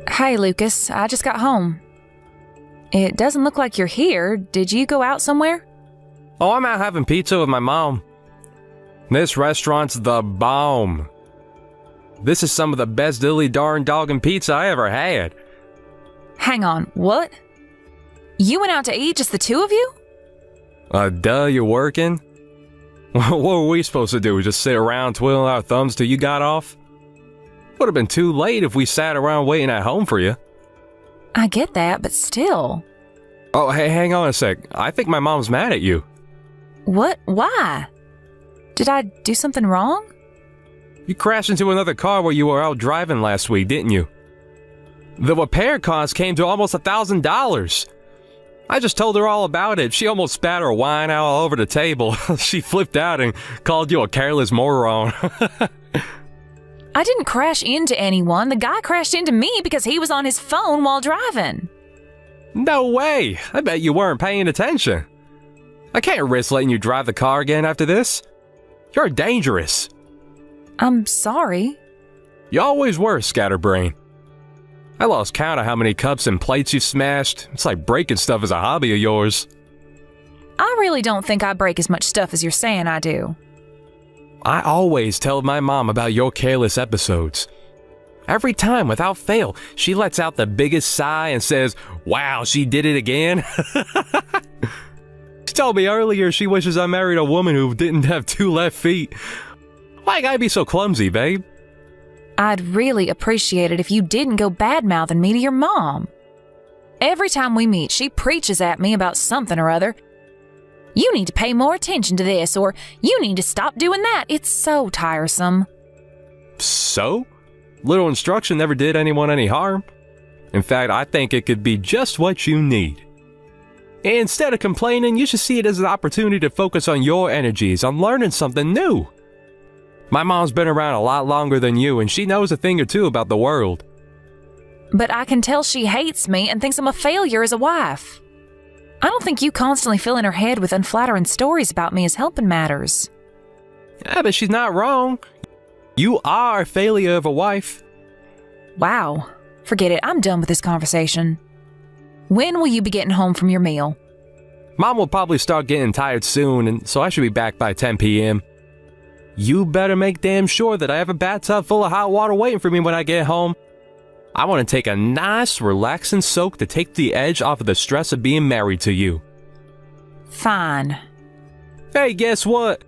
Hi, Lucas. I just got home. It doesn't look like you're here. Did you go out somewhere? Oh, I'm out having pizza with my mom. This restaurant's the bomb. This is some of the best dilly darn doggin' pizza I ever had. Hang on, what? You went out to eat, just the two of you? Duh, you're working? What were we supposed to do, just sit around twiddling our thumbs till you got off? Would have been too late if we sat around waiting at home for you. I get that, but still. Oh, hey, hang on a sec. I think my mom's mad at you. What? Why? Did I do something wrong? You crashed into another car while you were out driving last week, didn't you? The repair cost came to almost $1,000. I just told her all about it. She almost spat her wine out all over the table. She flipped out and called you a careless moron. I didn't crash into anyone. The guy crashed into me because he was on his phone while driving. No way! I bet you weren't paying attention. I can't risk letting you drive the car again after this. You're dangerous. I'm sorry. You always were, scatterbrain. I lost count of how many cups and plates you've smashed. It's like breaking stuff is a hobby of yours. I really don't think I break as much stuff as you're saying I do. I always tell my mom about your careless episodes. Every time, without fail, she lets out the biggest sigh and says, "Wow, she did it again." She told me earlier she wishes I married a woman who didn't have 2 left feet. Why you gotta be so clumsy, babe? I'd really appreciate it if you didn't go bad-mouthing me to your mom. Every time we meet, she preaches at me about something or other. You need to pay more attention to this, or you need to stop doing that. It's so tiresome. So? Little instruction never did anyone any harm. In fact, I think it could be just what you need. Instead of complaining, you should see it as an opportunity to focus on your energies, on learning something new. My mom's been around a lot longer than you, and she knows a thing or two about the world. But I can tell she hates me and thinks I'm a failure as a wife. I don't think you constantly filling her head with unflattering stories about me is helping matters. Yeah, but she's not wrong. You are a failure of a wife. Wow. Forget it. I'm done with this conversation. When will you be getting home from your meal? Mom will probably start getting tired soon, and so I should be back by 10 p.m. You better make damn sure that I have a bathtub full of hot water waiting for me when I get home. I want to take a nice, relaxing soak to take the edge off of the stress of being married to you. Fine. Hey, guess what?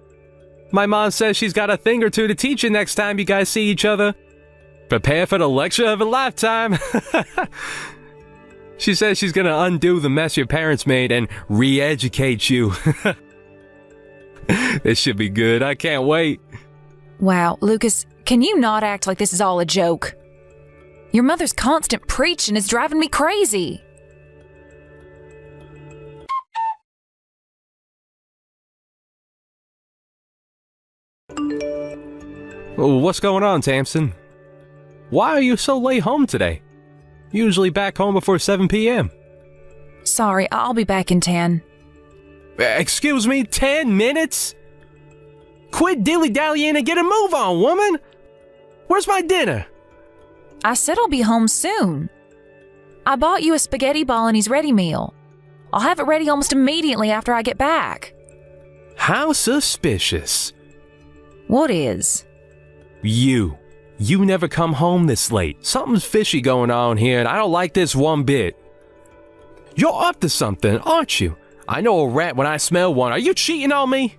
My mom says she's got a thing or two to teach you next time you guys see each other. Prepare for the lecture of a lifetime. She says she's gonna undo the mess your parents made and re-educate you. This should be good. I can't wait. Wow, Lucas, can you not act like this is all a joke? Your mother's constant preaching is driving me crazy. What's going on, Tamsin? Why are you so late home today? Usually back home before 7 p.m. Sorry, I'll be back in 10. Excuse me, 10 minutes? Quit dilly-dallying and get a move on, woman! Where's my dinner? I said I'll be home soon. I bought you a spaghetti bolognese ready meal. I'll have it ready almost immediately after I get back. How suspicious. What is? You never come home this late. Something's fishy going on here, and I don't like this one bit. You're up to something, aren't you? I know a rat when I smell one. Are you cheating on me?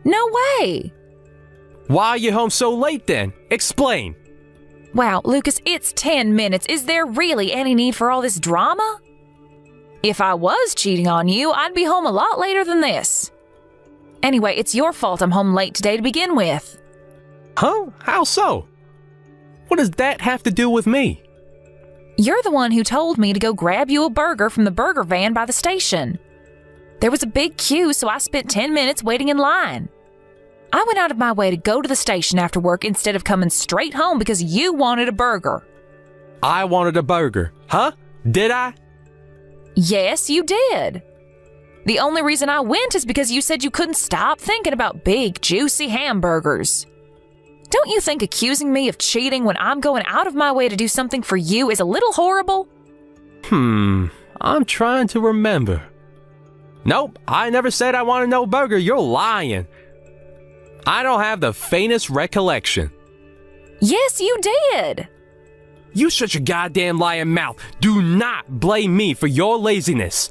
No way! Why are you home so late then? Explain. Wow, Lucas, it's 10 minutes. Is there really any need for all this drama? If I was cheating on you, I'd be home a lot later than this. Anyway, it's your fault I'm home late today to begin with. Huh? How so? What does that have to do with me? You're the one who told me to go grab you a burger from the burger van by the station. There was a big queue, so I spent 10 minutes waiting in line. I went out of my way to go to the station after work instead of coming straight home because you wanted a burger. I wanted a burger. Huh? Did I? Yes, you did. The only reason I went is because you said you couldn't stop thinking about big, juicy hamburgers. Don't you think accusing me of cheating when I'm going out of my way to do something for you is a little horrible? I'm trying to remember. Nope, I never said I wanted no burger. You're lying. I don't have the faintest recollection. Yes, you did. You shut your goddamn lying mouth. Do not blame me for your laziness.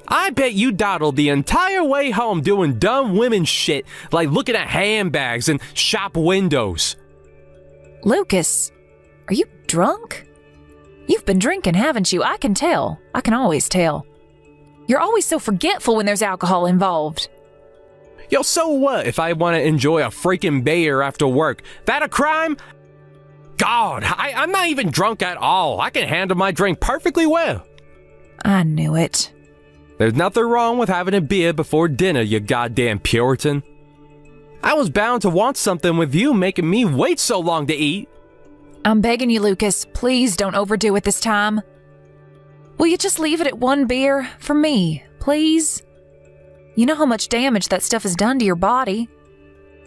I bet you dawdled the entire way home doing dumb women shit like looking at handbags and shop windows. Lucas, are you drunk? You've been drinking, haven't you? I can tell. I can always tell. You're always so forgetful when there's alcohol involved. Yo, so what if I want to enjoy a freaking beer after work? That a crime? God, I'm not even drunk at all. I can handle my drink perfectly well. I knew it. There's nothing wrong with having a beer before dinner, you goddamn Puritan. I was bound to want something with you making me wait so long to eat. I'm begging you, Lucas, please don't overdo it this time. Will you just leave it at one beer for me, please? You know how much damage that stuff has done to your body.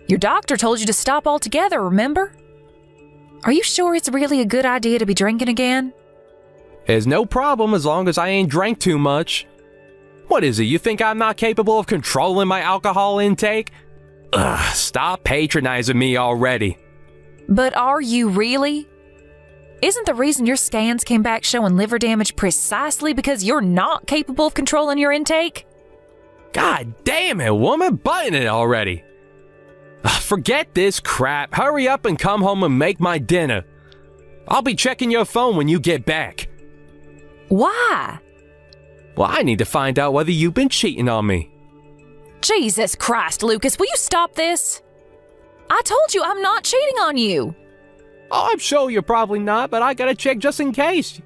Your doctor told you to stop altogether, remember? Are you sure it's really a good idea to be drinking again? There's no problem as long as I ain't drank too much. What is it, you think I'm not capable of controlling my alcohol intake? Ugh, stop patronizing me already. But are you really? Isn't the reason your scans came back showing liver damage precisely because you're not capable of controlling your intake? God damn it, woman, button it already. Forget this crap. Hurry up and come home and make my dinner. I'll be checking your phone when you get back. Why? Well, I need to find out whether you've been cheating on me. Jesus Christ, Lucas, will you stop this? I told you I'm not cheating on you. Oh, I'm sure you're probably not, but I gotta check just in case.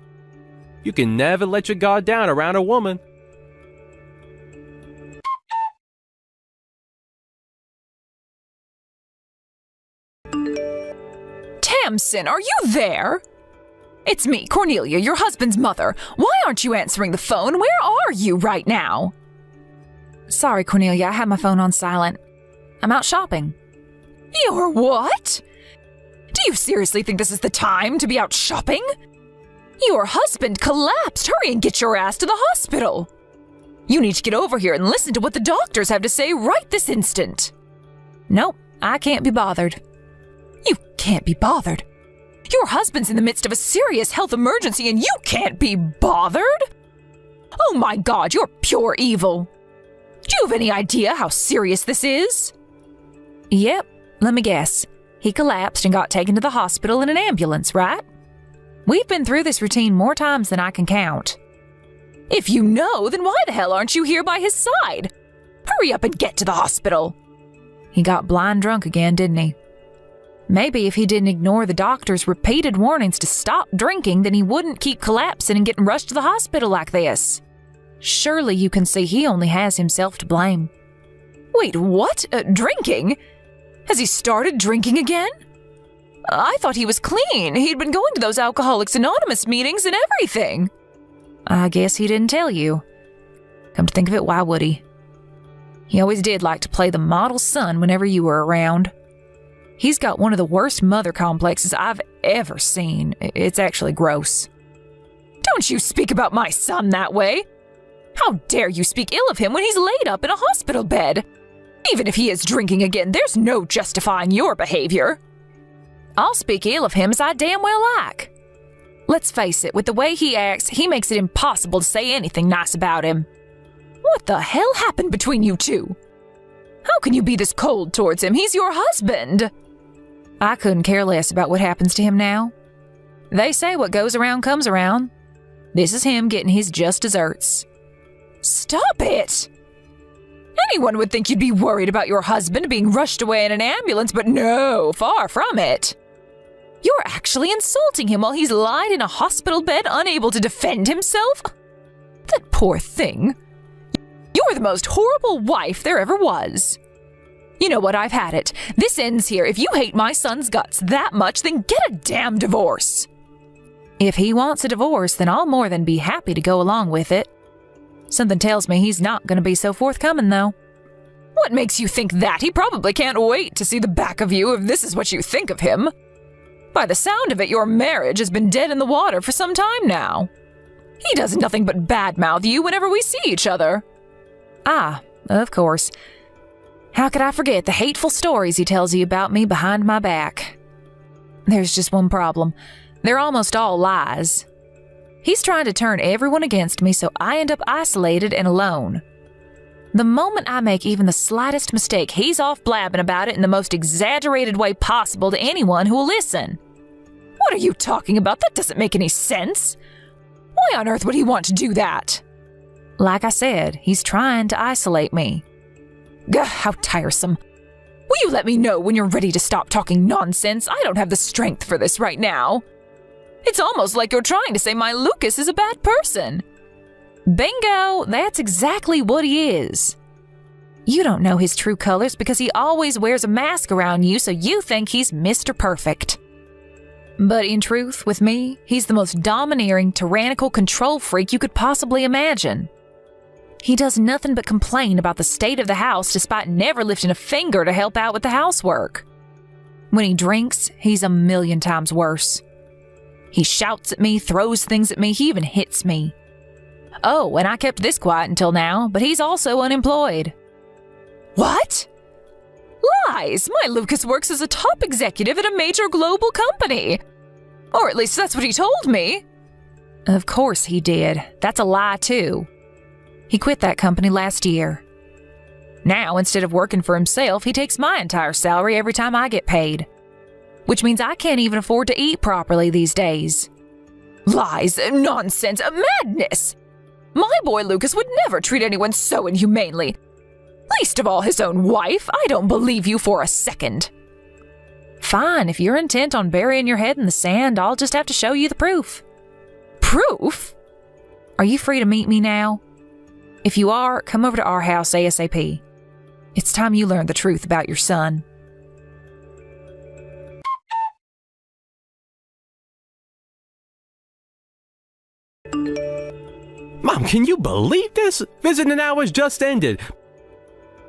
You can never let your guard down around a woman. Tamsin, are you there? It's me, Cornelia, your husband's mother. Why aren't you answering the phone? Where are you right now? Sorry, Cornelia, I had my phone on silent. I'm out shopping. You're what? Do you seriously think this is the time to be out shopping? Your husband collapsed. Hurry and get your ass to the hospital. You need to get over here and listen to what the doctors have to say right this instant. Nope, I can't be bothered. You can't be bothered. Your husband's in the midst of a serious health emergency and you can't be bothered? Oh my God, you're pure evil. Do you have any idea how serious this is? Yep, let me guess. He collapsed and got taken to the hospital in an ambulance, right? We've been through this routine more times than I can count. If you know, then why the hell aren't you here by his side? Hurry up and get to the hospital. He got blind drunk again, didn't he? Maybe if he didn't ignore the doctor's repeated warnings to stop drinking, then he wouldn't keep collapsing and getting rushed to the hospital like this. Surely you can see he only has himself to blame. Wait, what? Drinking? Has he started drinking again? I thought he was clean. He'd been going to those Alcoholics Anonymous meetings and everything. I guess he didn't tell you. Come to think of it, why would he? He always did like to play the model son whenever you were around. He's got one of the worst mother complexes I've ever seen. It's actually gross. Don't you speak about my son that way. How dare you speak ill of him when he's laid up in a hospital bed? Even if he is drinking again, there's no justifying your behavior. I'll speak ill of him as I damn well like. Let's face it, with the way he acts, he makes it impossible to say anything nice about him. What the hell happened between you two? How can you be this cold towards him? He's your husband. I couldn't care less about what happens to him now. They say what goes around comes around. This is him getting his just desserts. Stop it! Anyone would think you'd be worried about your husband being rushed away in an ambulance, but no, far from it. You're actually insulting him while he's lying in a hospital bed, unable to defend himself? That poor thing. You're the most horrible wife there ever was. You know what, I've had it. This ends here. If you hate my son's guts that much, then get a damn divorce. If he wants a divorce, then I'll more than be happy to go along with it. Something tells me he's not going to be so forthcoming, though. What makes you think that? He probably can't wait to see the back of you if this is what you think of him. By the sound of it, your marriage has been dead in the water for some time now. He does nothing but badmouth you whenever we see each other. Ah, of course. How could I forget the hateful stories he tells you about me behind my back? There's just one problem. They're almost all lies. He's trying to turn everyone against me, so I end up isolated and alone. The moment I make even the slightest mistake, he's off blabbing about it in the most exaggerated way possible to anyone who will listen. What are you talking about? That doesn't make any sense. Why on earth would he want to do that? Like I said, he's trying to isolate me. Gah, how tiresome. Will you let me know when you're ready to stop talking nonsense? I don't have the strength for this right now. It's almost like you're trying to say my Lucas is a bad person. Bingo! That's exactly what he is. You don't know his true colors because he always wears a mask around you, so you think he's Mr. Perfect. But in truth, with me, he's the most domineering, tyrannical control freak you could possibly imagine. He does nothing but complain about the state of the house despite never lifting a finger to help out with the housework. When he drinks, he's a million times worse. He shouts at me, throws things at me, he even hits me. Oh, and I kept this quiet until now, but he's also unemployed. What? Lies! My Lucas works as a top executive at a major global company. Or at least that's what he told me. Of course he did. That's a lie, too. He quit that company last year. Now, instead of working for himself, he takes my entire salary every time I get paid. Which means I can't even afford to eat properly these days. Lies, nonsense, madness! My boy Lucas would never treat anyone so inhumanely. Least of all his own wife. I don't believe you for a second. Fine, if you're intent on burying your head in the sand, I'll just have to show you the proof. Proof? Are you free to meet me now? If you are, come over to our house ASAP. It's time you learned the truth about your son. Mom, can you believe this? Visiting hours just ended.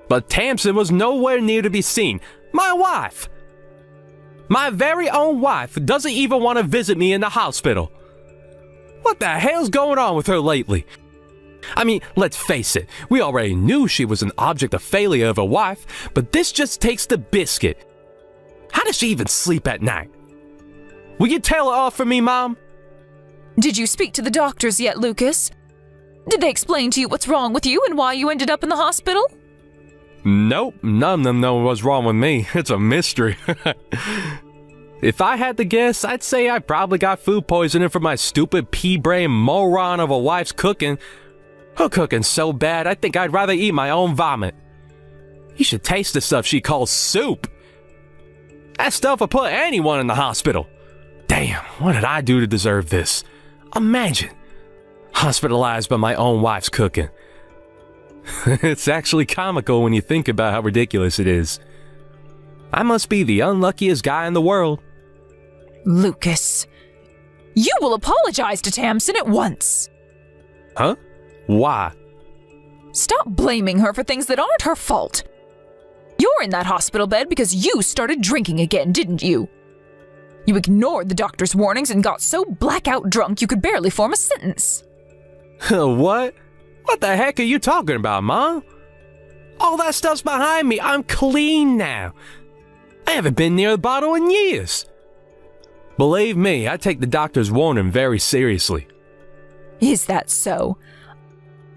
But Tamsin was nowhere near to be seen. My wife! My very own wife doesn't even want to visit me in the hospital. What the hell's going on with her lately? I mean, let's face it, we already knew she was an object of failure of a wife, but this just takes the biscuit. How does she even sleep at night? Will you tail her off for me, Mom? Did you speak to the doctors yet, Lucas? Did they explain to you what's wrong with you and why you ended up in the hospital? Nope, none of them know what's wrong with me. It's a mystery. If I had to guess, I'd say I probably got food poisoning from my stupid pea-brain moron of a wife's cooking. Her cooking's so bad, I think I'd rather eat my own vomit. You should taste the stuff she calls soup. That stuff will put anyone in the hospital. Damn, what did I do to deserve this? Imagine. Hospitalized by my own wife's cooking. It's actually comical when you think about how ridiculous it is. I must be the unluckiest guy in the world. Lucas, you will apologize to Tamsin at once. Huh? Why? Stop blaming her for things that aren't her fault. You're in that hospital bed because you started drinking again, didn't you? You ignored the doctor's warnings and got so blackout drunk you could barely form a sentence. What? What the heck are you talking about, Mom? All that stuff's behind me. I'm clean now. I haven't been near the bottle in years. Believe me, I take the doctor's warning very seriously. Is that so?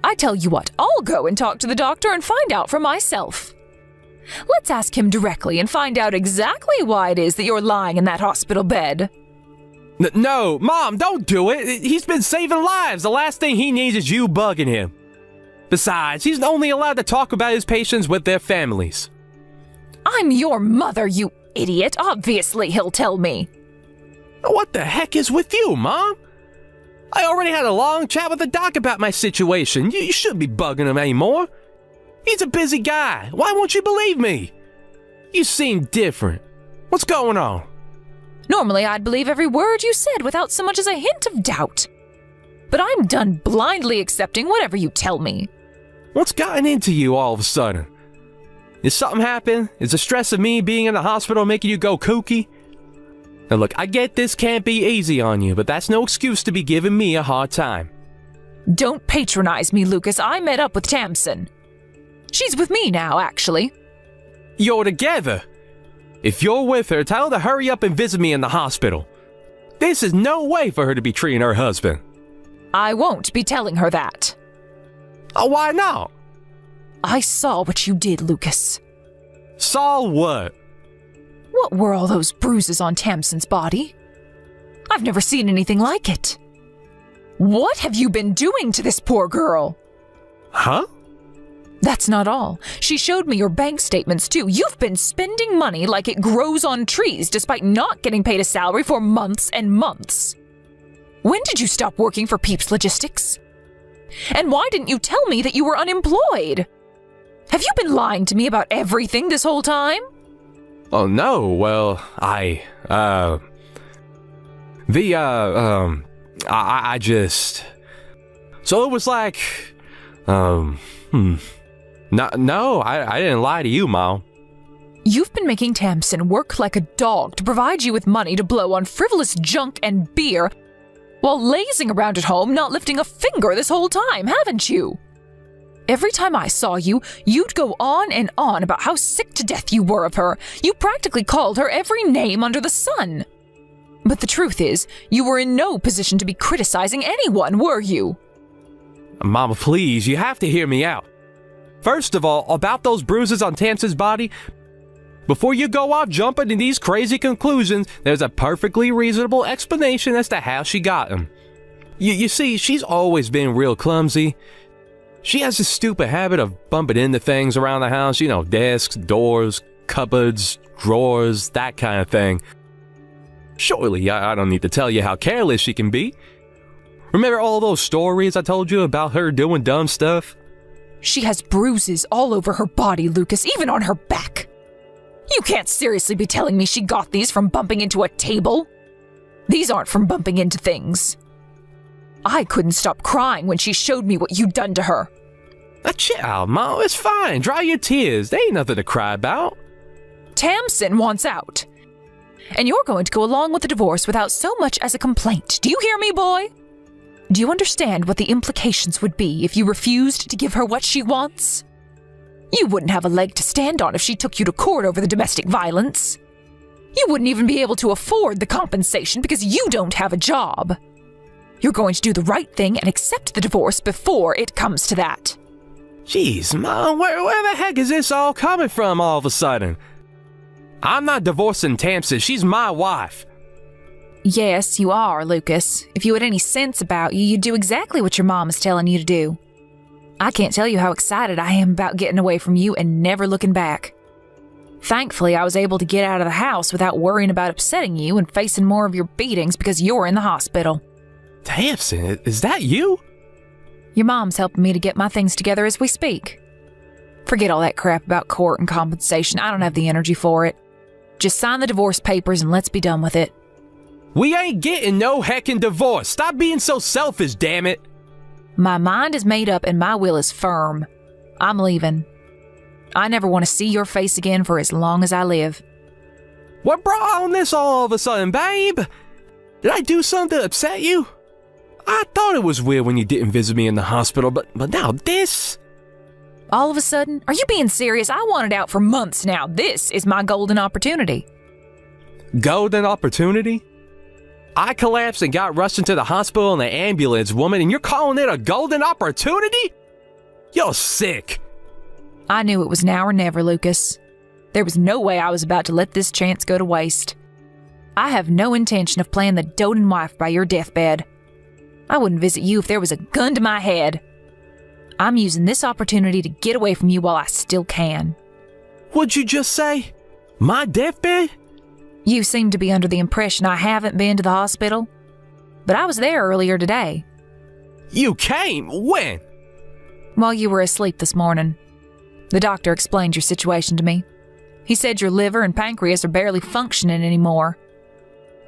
I tell you what, I'll go and talk to the doctor and find out for myself. Let's ask him directly and find out exactly why it is that you're lying in that hospital bed. No, Mom, don't do it. He's been saving lives. The last thing he needs is you bugging him. Besides, he's only allowed to talk about his patients with their families. I'm your mother, you idiot. Obviously, he'll tell me. What the heck is with you, Mom? I already had a long chat with the doc about my situation. You shouldn't be bugging him anymore. He's a busy guy. Why won't you believe me? You seem different. What's going on? Normally, I'd believe every word you said without so much as a hint of doubt. But I'm done blindly accepting whatever you tell me. What's gotten into you all of a sudden? Is something happened? Is the stress of me being in the hospital making you go kooky? Now look, I get this can't be easy on you, but that's no excuse to be giving me a hard time. Don't patronize me, Lucas. I met up with Tamsin. She's with me now, actually. You're together. If you're with her, tell her to hurry up and visit me in the hospital. This is no way for her to be treating her husband. I won't be telling her that. Oh, why not? I saw what you did, Lucas. Saw what? What were all those bruises on Tamsin's body? I've never seen anything like it. What have you been doing to this poor girl? Huh? That's not all. She showed me your bank statements, too. You've been spending money like it grows on trees despite not getting paid a salary for months and months. When did you stop working for Peeps Logistics? And why didn't you tell me that you were unemployed? Have you been lying to me about everything this whole time? Oh, no. Well, I just... So it was like, No, I didn't lie to you, Mom. You've been making Tamsin work like a dog to provide you with money to blow on frivolous junk and beer while lazing around at home, not lifting a finger this whole time, haven't you? Every time I saw you, you'd go on and on about how sick to death you were of her. You practically called her every name under the sun. But the truth is, you were in no position to be criticizing anyone, were you? Mama, please, you have to hear me out. First of all, about those bruises on Tamsin's body, before you go off jumping to these crazy conclusions, there's a perfectly reasonable explanation as to how she got them. You see, she's always been real clumsy. She has this stupid habit of bumping into things around the house, you know, desks, doors, cupboards, drawers, that kind of thing. Surely, I don't need to tell you how careless she can be. Remember all those stories I told you about her doing dumb stuff? She has bruises all over her body, Lucas, even on her back. You can't seriously be telling me she got these from bumping into a table. These aren't from bumping into things. I couldn't stop crying when she showed me what you'd done to her. Chill out, Mom. It's fine. Dry your tears. There ain't nothing to cry about. Tamsin wants out. And you're going to go along with the divorce without so much as a complaint. Do you hear me, boy? Do you understand what the implications would be if you refused to give her what she wants? You wouldn't have a leg to stand on if she took you to court over the domestic violence. You wouldn't even be able to afford the compensation because you don't have a job. You're going to do the right thing and accept the divorce before it comes to that. Jeez, Mom, where the heck is this all coming from all of a sudden? I'm not divorcing Tamsin. She's my wife. Yes, you are, Lucas. If you had any sense about you, you'd do exactly what your mom is telling you to do. I can't tell you how excited I am about getting away from you and never looking back. Thankfully, I was able to get out of the house without worrying about upsetting you and facing more of your beatings because you're in the hospital. Tamsin, is that you? Your mom's helping me to get my things together as we speak. Forget all that crap about court and compensation. I don't have the energy for it. Just sign the divorce papers and let's be done with it. We ain't getting no heckin' divorce. Stop being so selfish, damn it. My mind is made up and my will is firm. I'm leaving. I never want to see your face again for as long as I live. What brought on this all of a sudden, babe? Did I do something to upset you? I thought it was weird when you didn't visit me in the hospital, but now this? All of a sudden? Are you being serious? I wanted out for months now. This is my golden opportunity. Golden opportunity? I collapsed and got rushed into the hospital in the ambulance, woman, and you're calling it a golden opportunity? You're sick. I knew it was now or never, Lucas. There was no way I was about to let this chance go to waste. I have no intention of playing the doting wife by your deathbed. I wouldn't visit you if there was a gun to my head. I'm using this opportunity to get away from you while I still can. What'd you just say? My deathbed? You seem to be under the impression I haven't been to the hospital. But I was there earlier today. You came? When? While you were asleep this morning. The doctor explained your situation to me. He said your liver and pancreas are barely functioning anymore.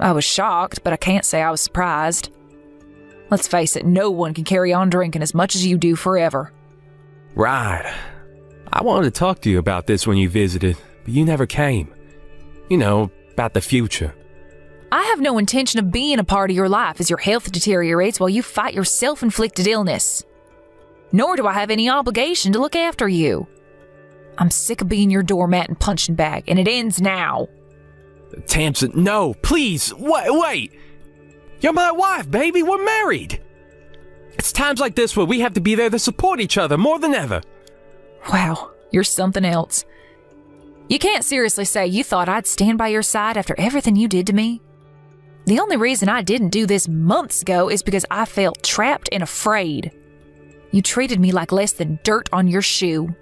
I was shocked, but I can't say I was surprised. Let's face it, no one can carry on drinking as much as you do forever. Right. I wanted to talk to you about this when you visited, but you never came. You know, about the future. I have no intention of being a part of your life as your health deteriorates while you fight your self-inflicted illness. Nor do I have any obligation to look after you. I'm sick of being your doormat and punching bag, and it ends now. Tamsin, no, please, wait. You're my wife, baby, we're married. It's times like this where we have to be there to support each other more than ever. Wow, you're something else. You can't seriously say you thought I'd stand by your side after everything you did to me. The only reason I didn't do this months ago is because I felt trapped and afraid. You treated me like less than dirt on your shoe.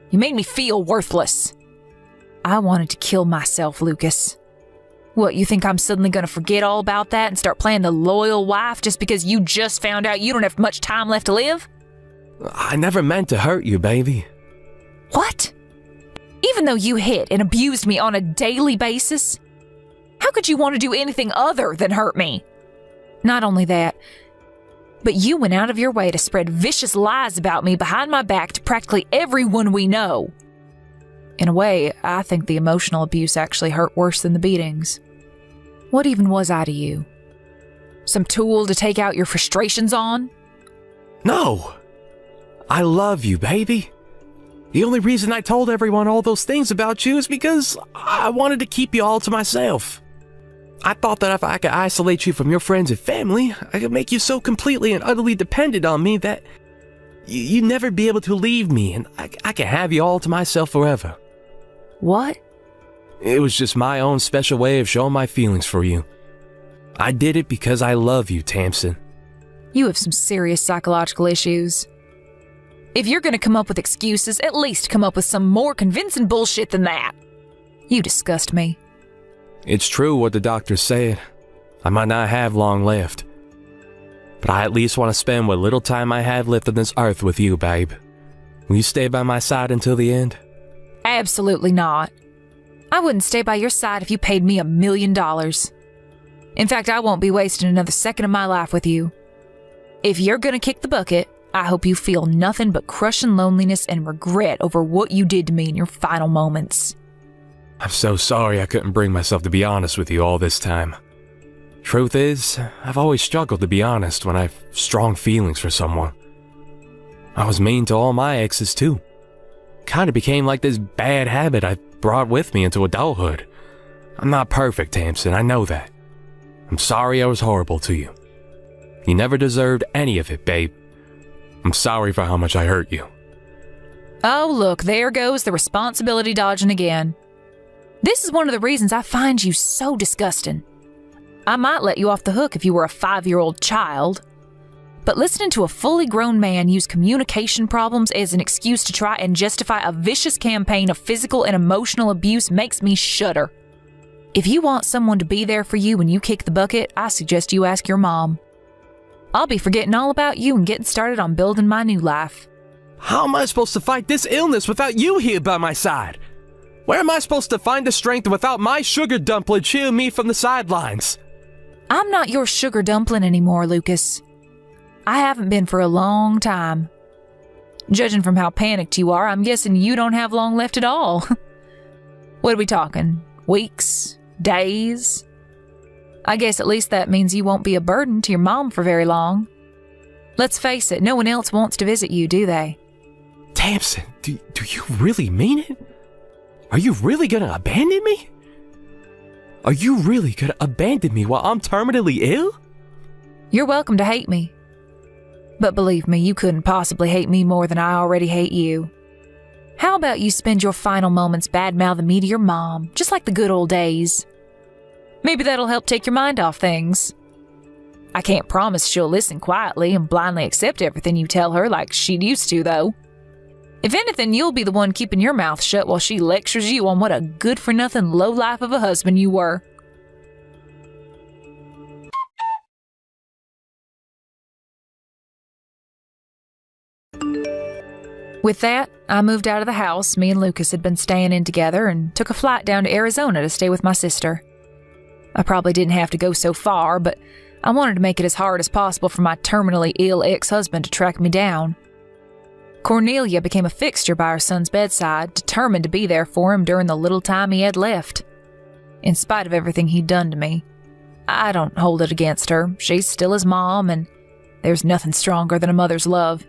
You made me feel worthless. I wanted to kill myself, Lucas. What, you think I'm suddenly going to forget all about that and start playing the loyal wife just because you just found out you don't have much time left to live? I never meant to hurt you, baby. What? Even though you hit and abused me on a daily basis? How could you want to do anything other than hurt me? Not only that, but you went out of your way to spread vicious lies about me behind my back to practically everyone we know. In a way, I think the emotional abuse actually hurt worse than the beatings. What even was I to you? Some tool to take out your frustrations on? No! I love you, baby. The only reason I told everyone all those things about you is because I wanted to keep you all to myself. I thought that if I could isolate you from your friends and family, I could make you so completely and utterly dependent on me that you'd never be able to leave me, and I can have you all to myself forever. What? It was just my own special way of showing my feelings for you. I did it because I love you, Tamsin. You have some serious psychological issues. If you're going to come up with excuses, at least come up with some more convincing bullshit than that. You disgust me. It's true what the doctor said. I might not have long left. But I at least want to spend what little time I have left on this earth with you, babe. Will you stay by my side until the end? Absolutely not. I wouldn't stay by your side if you paid me $1 million. In fact, I won't be wasting another second of my life with you. If you're going to kick the bucket, I hope you feel nothing but crushing loneliness and regret over what you did to me in your final moments. I'm so sorry I couldn't bring myself to be honest with you all this time. Truth is, I've always struggled to be honest when I've strong feelings for someone. I was mean to all my exes too. Kinda became like this bad habit I brought with me into adulthood. I'm not perfect, Tamsin, I know that. I'm sorry I was horrible to you. You never deserved any of it, babe. I'm sorry for how much I hurt you. Oh, look, there goes the responsibility dodging again. This is one of the reasons I find you so disgusting. I might let you off the hook if you were a 5-year-old child, but listening to a fully grown man use communication problems as an excuse to try and justify a vicious campaign of physical and emotional abuse makes me shudder. If you want someone to be there for you when you kick the bucket, I suggest you ask your mom. I'll be forgetting all about you and getting started on building my new life. How am I supposed to fight this illness without you here by my side? Where am I supposed to find the strength without my sugar dumpling cheering me from the sidelines? I'm not your sugar dumpling anymore, Lucas. I haven't been for a long time. Judging from how panicked you are, I'm guessing you don't have long left at all. What are we talking? Weeks? Days? I guess at least that means you won't be a burden to your mom for very long. Let's face it, no one else wants to visit you, do they? Tamsin, do you really mean it? Are you really gonna abandon me? Are you really gonna abandon me while I'm terminally ill? You're welcome to hate me. But believe me, you couldn't possibly hate me more than I already hate you. How about you spend your final moments bad-mouthing me to your mom, just like the good old days? Maybe that'll help take your mind off things. I can't promise she'll listen quietly and blindly accept everything you tell her like she'd used to, though. If anything, you'll be the one keeping your mouth shut while she lectures you on what a good-for-nothing lowlife of a husband you were. With that, I moved out of the house me and Lucas had been staying in together and took a flight down to Arizona to stay with my sister. I probably didn't have to go so far, but I wanted to make it as hard as possible for my terminally ill ex-husband to track me down. Cornelia became a fixture by our son's bedside, determined to be there for him during the little time he had left. In spite of everything he'd done to me, I don't hold it against her. She's still his mom, and there's nothing stronger than a mother's love.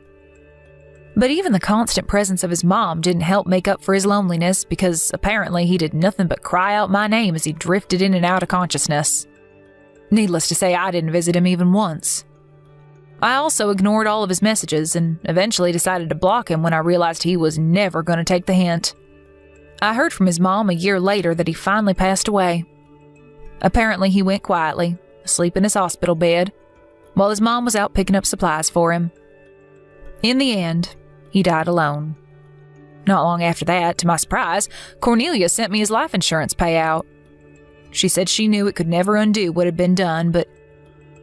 But even the constant presence of his mom didn't help make up for his loneliness, because apparently he did nothing but cry out my name as he drifted in and out of consciousness. Needless to say, I didn't visit him even once. I also ignored all of his messages and eventually decided to block him when I realized he was never going to take the hint. I heard from his mom a year later that he finally passed away. Apparently he went quietly, asleep in his hospital bed, while his mom was out picking up supplies for him. In the end, he died alone. Not long after that, to my surprise, Cornelia sent me his life insurance payout. She said she knew it could never undo what had been done, but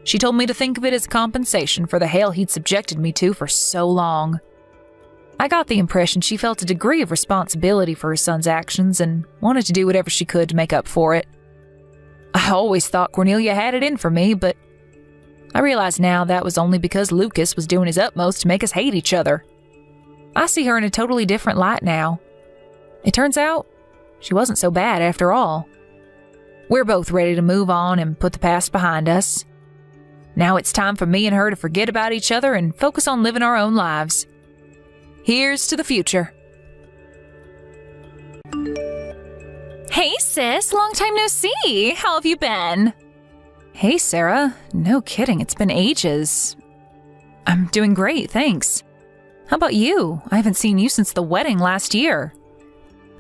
she told me to think of it as compensation for the hell he'd subjected me to for so long. I got the impression she felt a degree of responsibility for her son's actions and wanted to do whatever she could to make up for it. I always thought Cornelia had it in for me, but I realize now that was only because Lucas was doing his utmost to make us hate each other. I see her in a totally different light now. It turns out, she wasn't so bad after all. We're both ready to move on and put the past behind us. Now it's time for me and her to forget about each other and focus on living our own lives. Here's to the future. Hey sis, long time no see. How have you been? Hey Sarah, no kidding, it's been ages. I'm doing great, thanks. How about you? I haven't seen you since the wedding last year.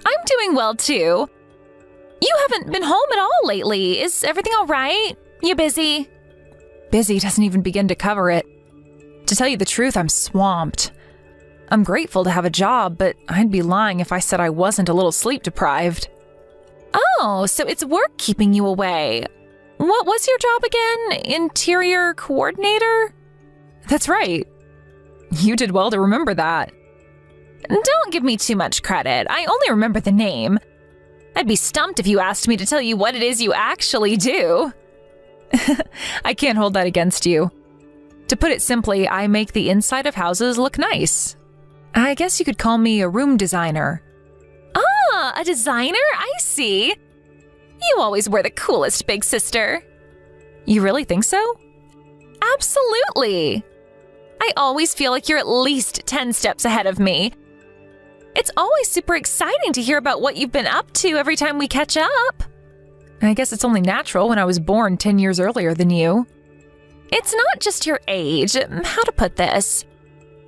I'm doing well too. You haven't been home at all lately. Is everything all right? You busy? Busy doesn't even begin to cover it. To tell you the truth, I'm swamped. I'm grateful to have a job, but I'd be lying if I said I wasn't a little sleep deprived. Oh, so it's work keeping you away. What was your job again? Interior coordinator? That's right. You did well to remember that. Don't give me too much credit. I only remember the name. I'd be stumped if you asked me to tell you what it is you actually do. I can't hold that against you. To put it simply, I make the inside of houses look nice. I guess you could call me a room designer. Ah, a designer? I see. You always were the coolest, big sister. You really think so? Absolutely. I always feel like you're at least 10 steps ahead of me. It's always super exciting to hear about what you've been up to every time we catch up. I guess it's only natural when I was born 10 years earlier than you. It's not just your age. How to put this?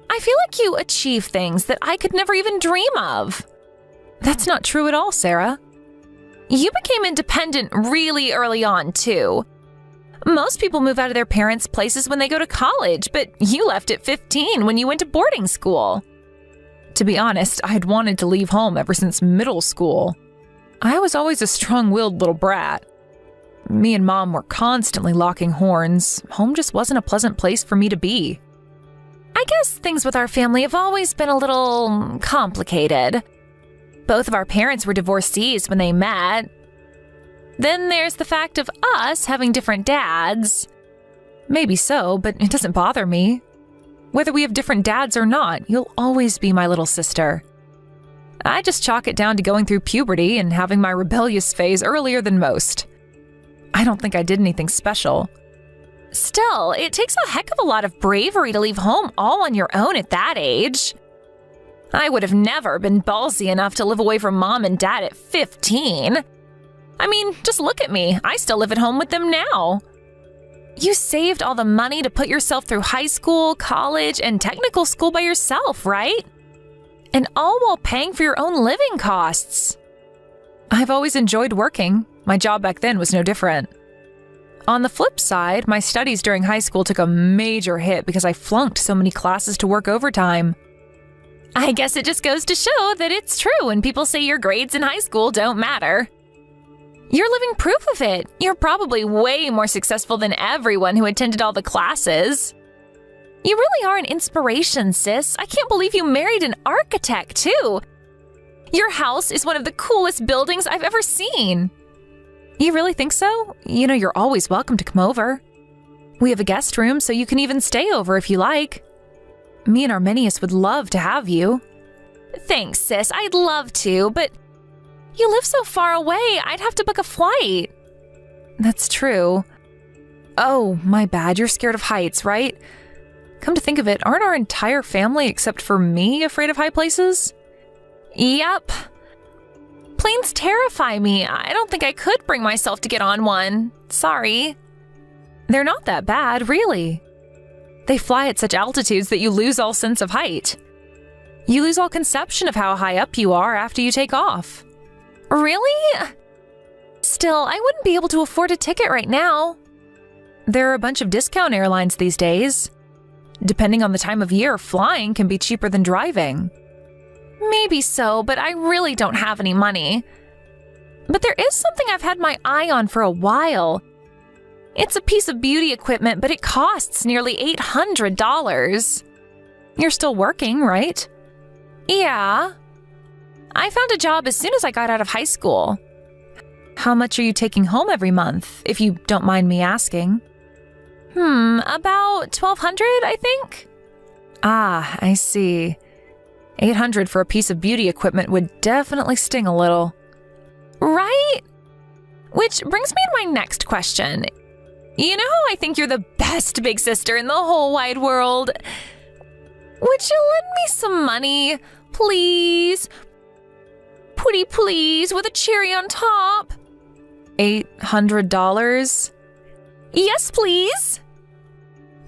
I feel like you achieve things that I could never even dream of. That's not true at all, Sarah. You became independent really early on, too. Most people move out of their parents' places when they go to college, but you left at 15 when you went to boarding school. To be honest, I'd wanted to leave home ever since middle school. I was always a strong-willed little brat. Me and Mom were constantly locking horns. Home just wasn't a pleasant place for me to be. I guess things with our family have always been a little complicated. Both of our parents were divorcees when they met. Then there's the fact of us having different dads. Maybe so, but it doesn't bother me. Whether we have different dads or not, you'll always be my little sister. I just chalk it down to going through puberty and having my rebellious phase earlier than most. I don't think I did anything special. Still, it takes a heck of a lot of bravery to leave home all on your own at that age. I would have never been ballsy enough to live away from Mom and Dad at 15. I mean, just look at me. I still live at home with them now. You saved all the money to put yourself through high school, college, and technical school by yourself, right? And all while paying for your own living costs. I've always enjoyed working. My job back then was no different. On the flip side, my studies during high school took a major hit because I flunked so many classes to work overtime. I guess it just goes to show that it's true when people say your grades in high school don't matter. You're living proof of it. You're probably way more successful than everyone who attended all the classes. You really are an inspiration, sis. I can't believe you married an architect, too. Your house is one of the coolest buildings I've ever seen. You really think so? You know, you're always welcome to come over. We have a guest room, so you can even stay over if you like. Me and Arminius would love to have you. Thanks, sis. I'd love to, but you live so far away, I'd have to book a flight. That's true. Oh, my bad. You're scared of heights, right? Come to think of it, aren't our entire family except for me afraid of high places? Yep. Planes terrify me. I don't think I could bring myself to get on one. Sorry. They're not that bad, really. They fly at such altitudes that you lose all sense of height. You lose all conception of how high up you are after you take off. Really? Still, I wouldn't be able to afford a ticket right now. There are a bunch of discount airlines these days. Depending on the time of year, flying can be cheaper than driving. Maybe so, but I really don't have any money. But there is something I've had my eye on for a while. It's a piece of beauty equipment, but it costs nearly $800. You're still working, right? Yeah. I found a job as soon as I got out of high school. How much are you taking home every month, if you don't mind me asking? About $1,200, I think. Ah, I see. $800 for a piece of beauty equipment would definitely sting a little. Right? Which brings me to my next question. You know how I think you're the best big sister in the whole wide world? Would you lend me some money, please? Pretty please, with a cherry on top. $800? Yes, please.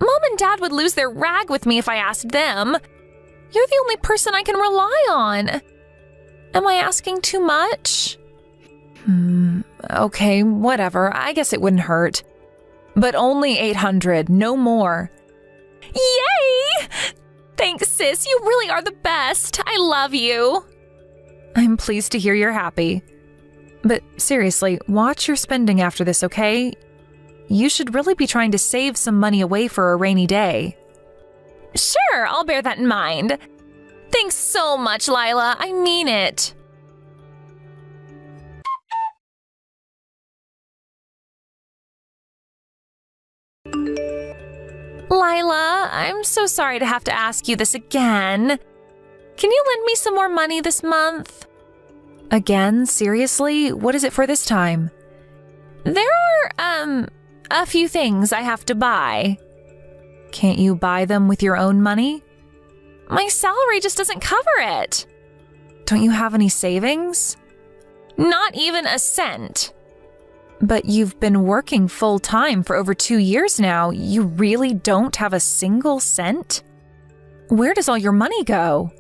Mom and Dad would lose their rag with me if I asked them. You're the only person I can rely on. Am I asking too much? Okay, whatever. I guess it wouldn't hurt. But only $800, no more. Yay! Thanks, sis. You really are the best. I love you. I'm pleased to hear you're happy. But seriously, watch your spending after this, okay? You should really be trying to save some money away for a rainy day. Sure, I'll bear that in mind. Thanks so much, Lila. I mean it. Lila, I'm so sorry to have to ask you this again. Can you lend me some more money this month? Again? Seriously? What is it for this time? There are, a few things I have to buy. Can't you buy them with your own money? My salary just doesn't cover it. Don't you have any savings? Not even a cent. But you've been working full-time for over 2 years now. You really don't have a single cent? Where does all your money go?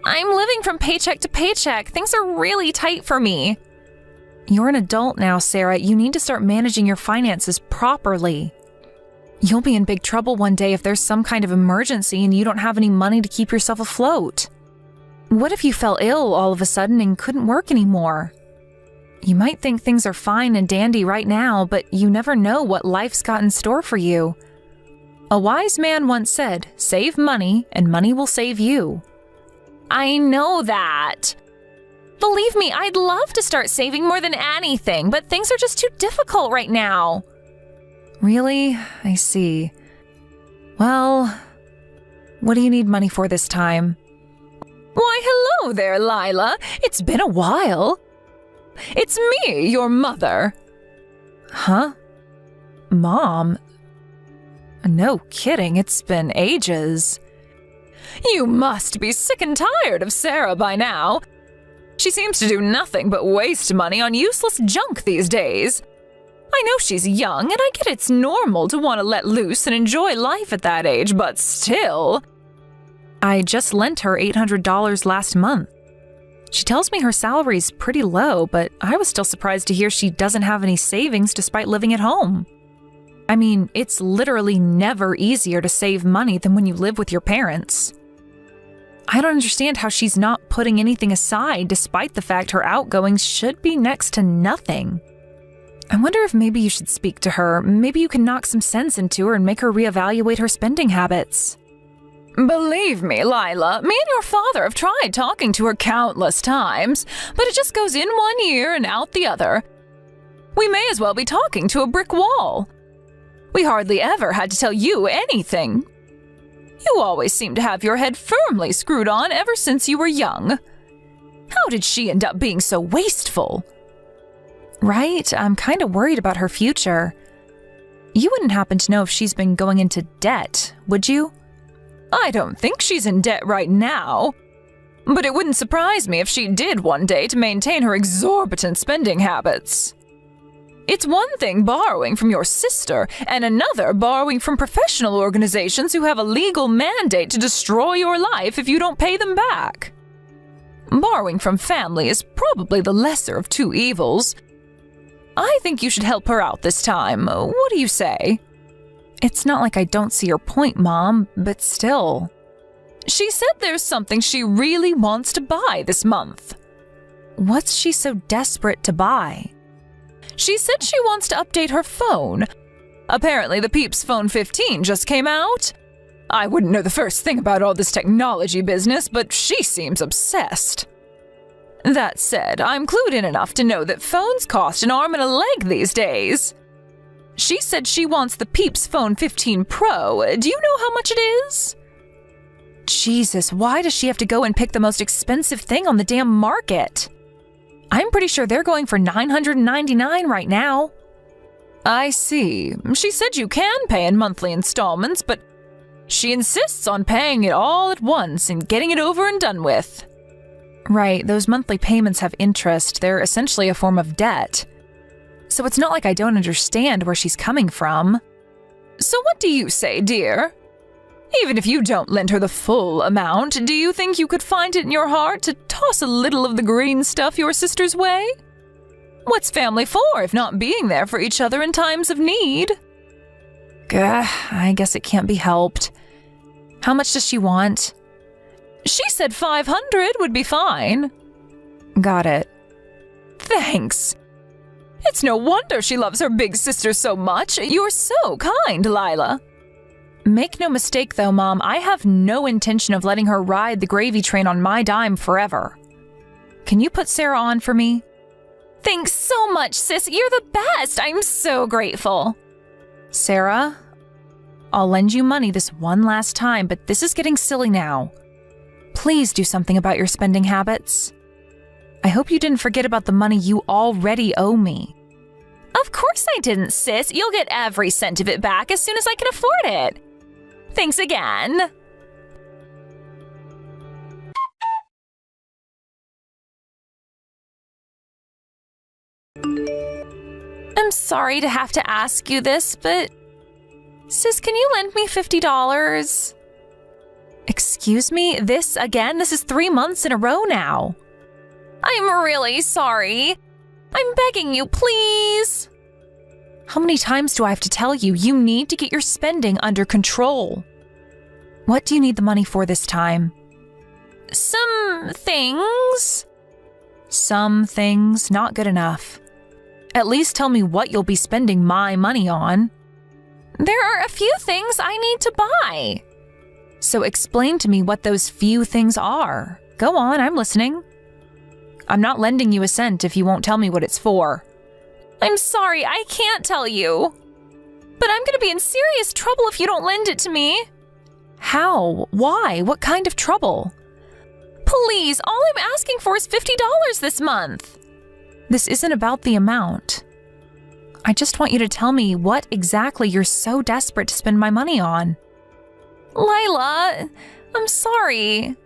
I'm living from paycheck to paycheck. Things are really tight for me. You're an adult now, Sarah. You need to start managing your finances properly. You'll be in big trouble one day if there's some kind of emergency and you don't have any money to keep yourself afloat. What if you fell ill all of a sudden and couldn't work anymore? You might think things are fine and dandy right now, but you never know what life's got in store for you. A wise man once said, "Save money, and money will save you." I know that. Believe me, I'd love to start saving more than anything, but things are just too difficult right now. Really? I see. Well, what do you need money for this time? Why, hello there, Lila. It's been a while. It's me, your mother. Huh? Mom? No kidding, it's been ages. You must be sick and tired of Sarah by now. She seems to do nothing but waste money on useless junk these days. I know she's young, and I get it's normal to want to let loose and enjoy life at that age, but still. I just lent her $800 last month. She tells me her salary's pretty low, but I was still surprised to hear she doesn't have any savings despite living at home. I mean, it's literally never easier to save money than when you live with your parents. I don't understand how she's not putting anything aside despite the fact her outgoings should be next to nothing. I wonder if maybe you should speak to her. Maybe you can knock some sense into her and make her reevaluate her spending habits. Believe me, Lila, me and your father have tried talking to her countless times, but it just goes in one ear and out the other. We may as well be talking to a brick wall. We hardly ever had to tell you anything. You always seem to have your head firmly screwed on ever since you were young. How did she end up being so wasteful? Right? I'm kind of worried about her future. You wouldn't happen to know if she's been going into debt, would you? I don't think she's in debt right now. But it wouldn't surprise me if she did one day to maintain her exorbitant spending habits. It's one thing borrowing from your sister, and another borrowing from professional organizations who have a legal mandate to destroy your life if you don't pay them back. Borrowing from family is probably the lesser of two evils. I think you should help her out this time. What do you say? It's not like I don't see your point, Mom, but still. She said there's something she really wants to buy this month. What's she so desperate to buy? She said she wants to update her phone. Apparently the Peeps Phone 15 just came out. I wouldn't know the first thing about all this technology business, but she seems obsessed. That said, I'm clued in enough to know that phones cost an arm and a leg these days. She said she wants the Peeps Phone 15 Pro. Do you know how much it is? Jesus, why does she have to go and pick the most expensive thing on the damn market? I'm pretty sure they're going for $999 right now. I see. She said you can pay in monthly installments, but she insists on paying it all at once and getting it over and done with. Right, those monthly payments have interest. They're essentially a form of debt. So it's not like I don't understand where she's coming from. So what do you say, dear? Even if you don't lend her the full amount, do you think you could find it in your heart to toss a little of the green stuff your sister's way? What's family for if not being there for each other in times of need? I guess it can't be helped. How much does she want? She said 500 would be fine. Got it. Thanks. It's no wonder she loves her big sister so much. You're so kind, Lila. Make no mistake, though, Mom, I have no intention of letting her ride the gravy train on my dime forever. Can you put Sarah on for me? Thanks so much, sis. You're the best. I'm so grateful. Sarah, I'll lend you money this one last time, but this is getting silly now. Please do something about your spending habits. I hope you didn't forget about the money you already owe me. Of course I didn't, sis. You'll get every cent of it back as soon as I can afford it. Thanks again. I'm sorry to have to ask you this, but... Sis, can you lend me $50? Excuse me? This again? This is 3 months in a row now. I'm really sorry. I'm begging you, please. How many times do I have to tell you? You need to get your spending under control. What do you need the money for this time? Some things. Some things? Not good enough. At least tell me what you'll be spending my money on. There are a few things I need to buy. So explain to me what those few things are. Go on, I'm listening. I'm not lending you a cent if you won't tell me what it's for. I'm sorry, I can't tell you. But I'm gonna be in serious trouble if you don't lend it to me. How? Why? What kind of trouble? Please, all I'm asking for is $50 this month. This isn't about the amount. I just want you to tell me what exactly you're so desperate to spend my money on. Lila, I'm sorry.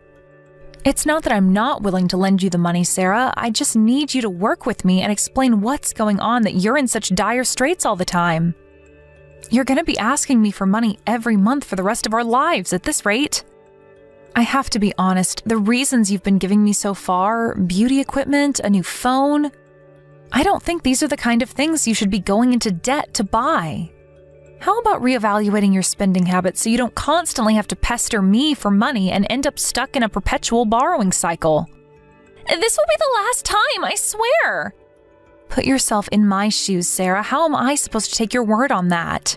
It's not that I'm not willing to lend you the money, Sarah. I just need you to work with me and explain what's going on that you're in such dire straits all the time. You're going to be asking me for money every month for the rest of our lives at this rate. I have to be honest, the reasons you've been giving me so far, beauty equipment, a new phone, I don't think these are the kind of things you should be going into debt to buy. How about reevaluating your spending habits so you don't constantly have to pester me for money and end up stuck in a perpetual borrowing cycle? This will be the last time, I swear. Put yourself in my shoes, Sarah. How am I supposed to take your word on that?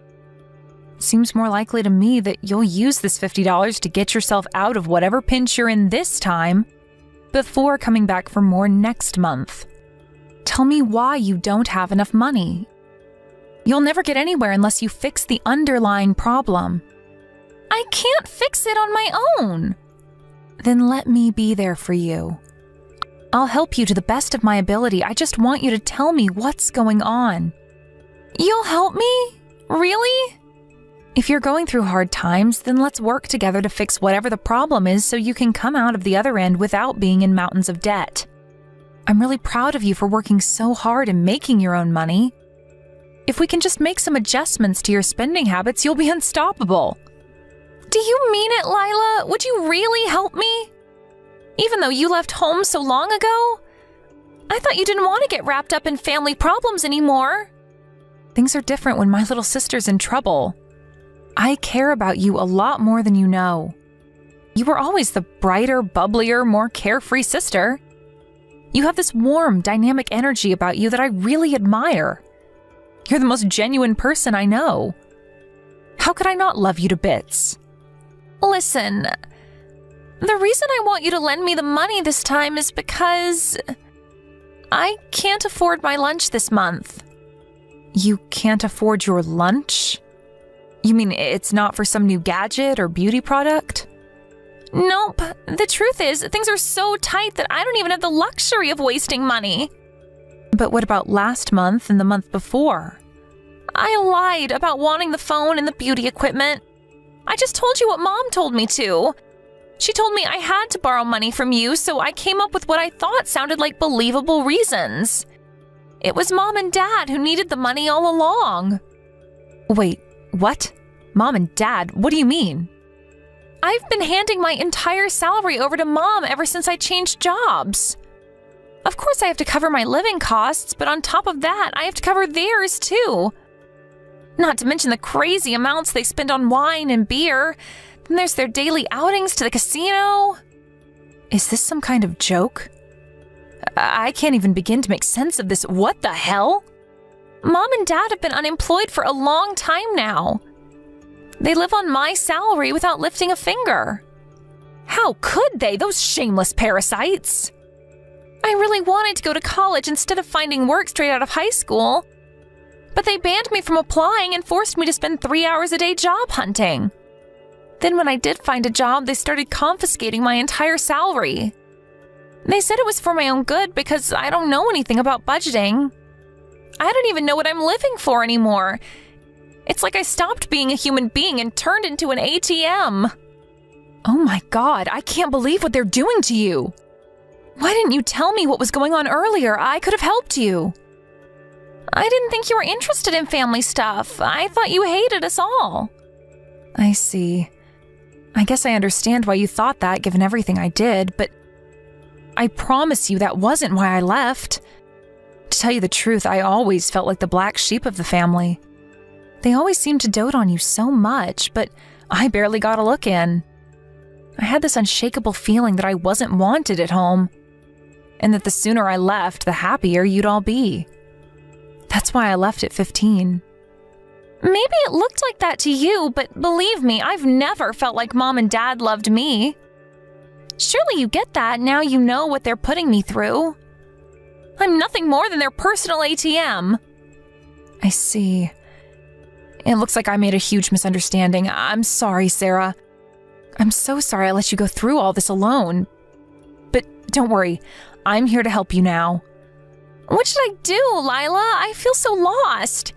Seems more likely to me that you'll use this $50 to get yourself out of whatever pinch you're in this time before coming back for more next month. Tell me why you don't have enough money. You'll never get anywhere unless you fix the underlying problem. I can't fix it on my own. Then let me be there for you. I'll help you to the best of my ability. I just want you to tell me what's going on. You'll help me? Really? If you're going through hard times, then let's work together to fix whatever the problem is so you can come out of the other end without being in mountains of debt. I'm really proud of you for working so hard and making your own money. If we can just make some adjustments to your spending habits, you'll be unstoppable. Do you mean it, Lila? Would you really help me? Even though you left home so long ago? I thought you didn't want to get wrapped up in family problems anymore. Things are different when my little sister's in trouble. I care about you a lot more than you know. You were always the brighter, bubblier, more carefree sister. You have this warm, dynamic energy about you that I really admire. You're the most genuine person I know. How could I not love you to bits? Listen, the reason I want you to lend me the money this time is because I can't afford my lunch this month. You can't afford your lunch? You mean it's not for some new gadget or beauty product? Nope. The truth is, things are so tight that I don't even have the luxury of wasting money. But what about last month and the month before? I lied about wanting the phone and the beauty equipment. I just told you what Mom told me to. She told me I had to borrow money from you, so I came up with what I thought sounded like believable reasons. It was Mom and Dad who needed the money all along. Wait, what? Mom and Dad? What do you mean? I've been handing my entire salary over to Mom ever since I changed jobs. Of course I have to cover my living costs, but on top of that, I have to cover theirs too. Not to mention the crazy amounts they spend on wine and beer. Then there's their daily outings to the casino. Is this some kind of joke? I can't even begin to make sense of this. What the hell? Mom and Dad have been unemployed for a long time now. They live on my salary without lifting a finger. How could they, those shameless parasites? I really wanted to go to college instead of finding work straight out of high school. But they banned me from applying and forced me to spend 3 hours a day job hunting. Then when I did find a job, they started confiscating my entire salary. They said it was for my own good because I don't know anything about budgeting. I don't even know what I'm living for anymore. It's like I stopped being a human being and turned into an ATM. Oh my God, I can't believe what they're doing to you. Why didn't you tell me what was going on earlier? I could have helped you. I didn't think you were interested in family stuff. I thought you hated us all. I see. I guess I understand why you thought that, given everything I did, but I promise you that wasn't why I left. To tell you the truth, I always felt like the black sheep of the family. They always seemed to dote on you so much, but I barely got a look in. I had this unshakable feeling that I wasn't wanted at home, and that the sooner I left, the happier you'd all be. That's why I left at 15. Maybe it looked like that to you, but believe me, I've never felt like Mom and Dad loved me. Surely you get that now you know what they're putting me through. I'm nothing more than their personal ATM. I see. It looks like I made a huge misunderstanding. I'm sorry, Sarah. I'm so sorry I let you go through all this alone. But don't worry, I'm here to help you now. What should I do, Lila? I feel so lost.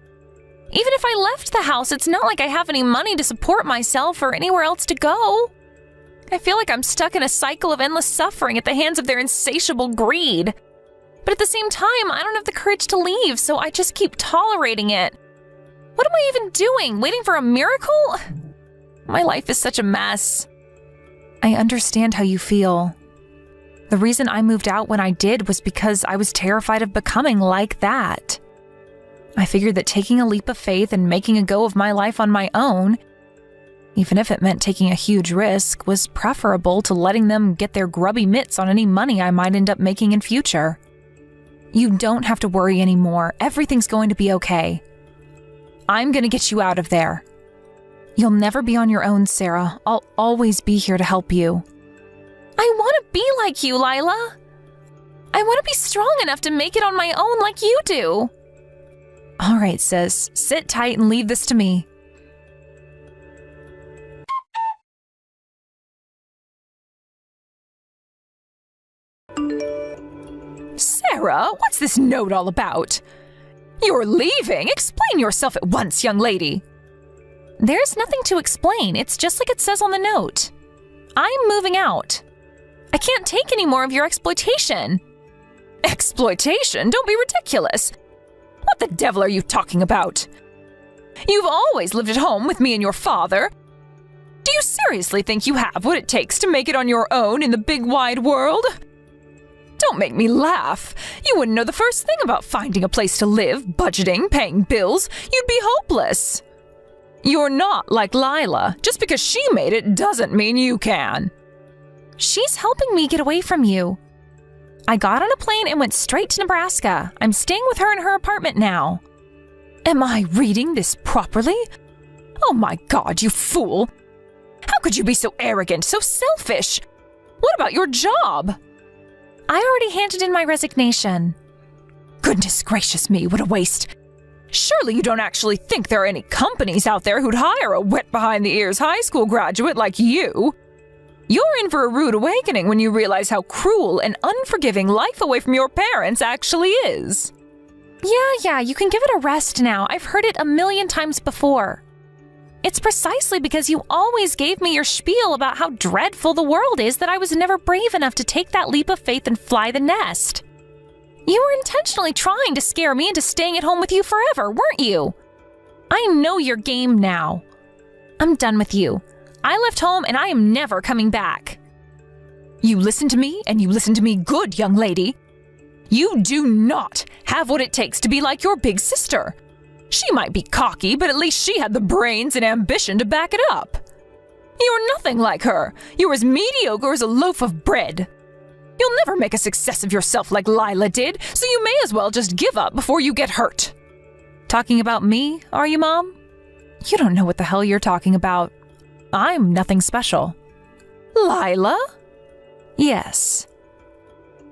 Even if I left the house, it's not like I have any money to support myself or anywhere else to go. I feel like I'm stuck in a cycle of endless suffering at the hands of their insatiable greed. But at the same time, I don't have the courage to leave, so I just keep tolerating it. What am I even doing? Waiting for a miracle? My life is such a mess. I understand how you feel. The reason I moved out when I did was because I was terrified of becoming like that. I figured that taking a leap of faith and making a go of my life on my own, even if it meant taking a huge risk, was preferable to letting them get their grubby mitts on any money I might end up making in future. You don't have to worry anymore. Everything's going to be okay. I'm going to get you out of there. You'll never be on your own, Sarah. I'll always be here to help you. I want to be like you, Lila. I want to be strong enough to make it on my own like you do. All right, sis. Sit tight and leave this to me. Sarah, what's this note all about? You're leaving. Explain yourself at once, young lady. There's nothing to explain. It's just like it says on the note. I'm moving out. I can't take any more of your exploitation. Exploitation? Don't be ridiculous. What the devil are you talking about? You've always lived at home with me and your father. Do you seriously think you have what it takes to make it on your own in the big wide world? Don't make me laugh. You wouldn't know the first thing about finding a place to live, budgeting, paying bills. You'd be hopeless. You're not like Lila. Just because she made it doesn't mean you can. She's helping me get away from you. I got on a plane and went straight to Nebraska. I'm staying with her in her apartment now. Am I reading this properly? Oh my God, you fool. How could you be so arrogant, so selfish? What about your job? I already handed in my resignation. Goodness gracious me, what a waste. Surely you don't actually think there are any companies out there who'd hire a wet-behind-the-ears high school graduate like you? You're in for a rude awakening when you realize how cruel and unforgiving life away from your parents actually is. Yeah, you can give it a rest now. I've heard it a million times before. It's precisely because you always gave me your spiel about how dreadful the world is that I was never brave enough to take that leap of faith and fly the nest. You were intentionally trying to scare me into staying at home with you forever, weren't you? I know your game now. I'm done with you. I left home and I am never coming back. You listen to me, and you listen to me good, young lady. You do not have what it takes to be like your big sister. She might be cocky, but at least she had the brains and ambition to back it up. You're nothing like her. You're as mediocre as a loaf of bread. You'll never make a success of yourself like Lila did, so you may as well just give up before you get hurt. Talking about me, are you, Mom? You don't know what the hell you're talking about. I'm nothing special. Lila? Yes.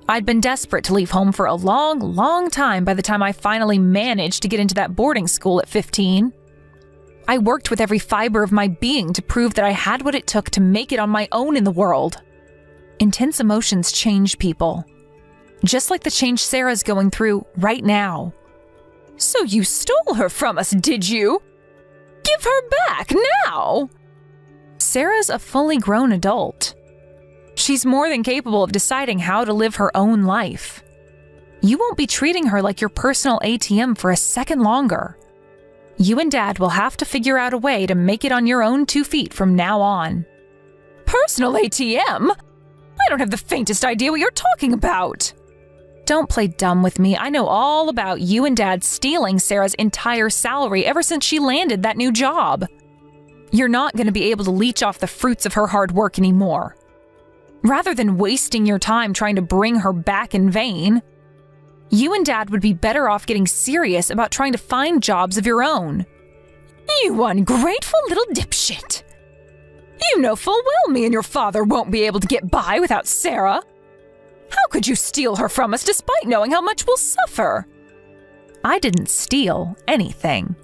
I'd been desperate to leave home for a long time by the time I finally managed to get into that boarding school at 15. I worked with every fiber of my being to prove that I had what it took to make it on my own in the world. Intense emotions change people. Just like the change Sarah's going through right now. So you stole her from us, did you? Give her back now! Sarah's a fully grown adult. She's more than capable of deciding how to live her own life. You won't be treating her like your personal ATM for a second longer. You and Dad will have to figure out a way to make it on your own 2 feet from now on. Personal ATM? I don't have the faintest idea what you're talking about. Don't play dumb with me. I know all about you and Dad stealing Sarah's entire salary ever since she landed that new job. You're not going to be able to leech off the fruits of her hard work anymore. Rather than wasting your time trying to bring her back in vain, you and Dad would be better off getting serious about trying to find jobs of your own. You ungrateful little dipshit. You know full well me and your father won't be able to get by without Sarah. How could you steal her from us despite knowing how much we'll suffer? I didn't steal anything.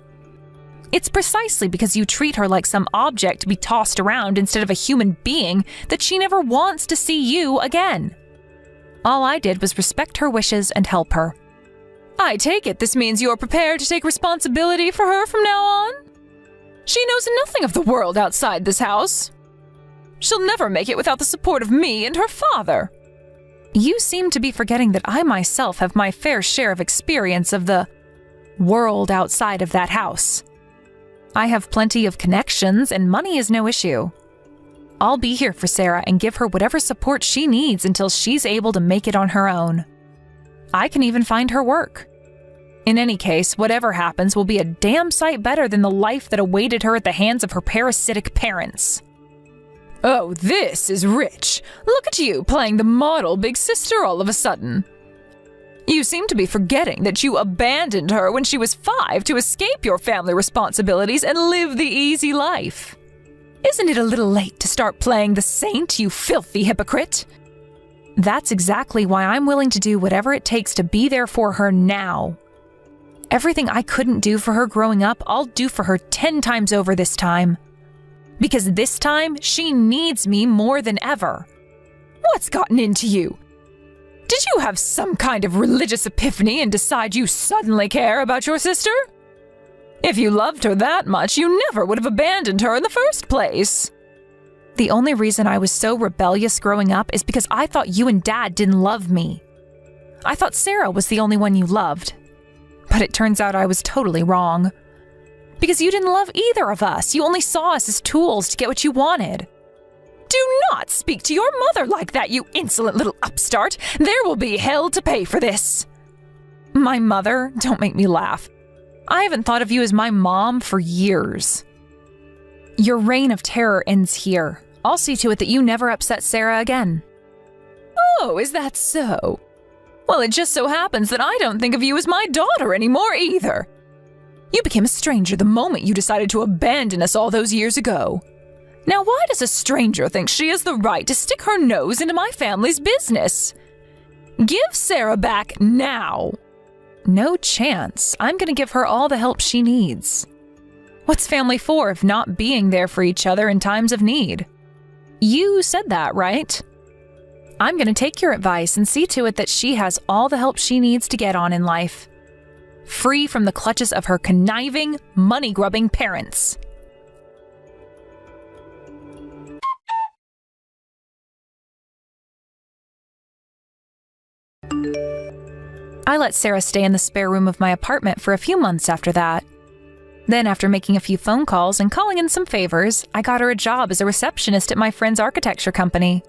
It's precisely because you treat her like some object to be tossed around instead of a human being that she never wants to see you again. All I did was respect her wishes and help her. I take it this means you're prepared to take responsibility for her from now on? She knows nothing of the world outside this house. She'll never make it without the support of me and her father. You seem to be forgetting that I myself have my fair share of experience of the world outside of that house. I have plenty of connections, and money is no issue. I'll be here for Sarah and give her whatever support she needs until she's able to make it on her own. I can even find her work. In any case, whatever happens will be a damn sight better than the life that awaited her at the hands of her parasitic parents. Oh, this is rich. Look at you playing the model big sister all of a sudden. You seem to be forgetting that you abandoned her when she was 5 to escape your family responsibilities and live the easy life. Isn't it a little late to start playing the saint, you filthy hypocrite? That's exactly why I'm willing to do whatever it takes to be there for her now. Everything I couldn't do for her growing up, I'll do for her 10 times over this time. Because this time, she needs me more than ever. What's gotten into you? Did you have some kind of religious epiphany and decide you suddenly care about your sister? If you loved her that much, you never would have abandoned her in the first place. The only reason I was so rebellious growing up is because I thought you and Dad didn't love me. I thought Sarah was the only one you loved. But it turns out I was totally wrong. Because you didn't love either of us. You only saw us as tools to get what you wanted. Do not speak to your mother like that, you insolent little upstart. There will be hell to pay for this. My mother? Don't make me laugh. I haven't thought of you as my mom for years. Your reign of terror ends here. I'll see to it that you never upset Sarah again. Oh, is that so? Well, it just so happens that I don't think of you as my daughter anymore either. You became a stranger the moment you decided to abandon us all those years ago. Now, why does a stranger think she has the right to stick her nose into my family's business? Give Sarah back now. No chance. I'm going to give her all the help she needs. What's family for if not being there for each other in times of need? You said that, right? I'm going to take your advice and see to it that she has all the help she needs to get on in life. Free from the clutches of her conniving, money-grubbing parents. I let Sarah stay in the spare room of my apartment for a few months after that. Then, after making a few phone calls and calling in some favors, I got her a job as a receptionist at my friend's architecture company.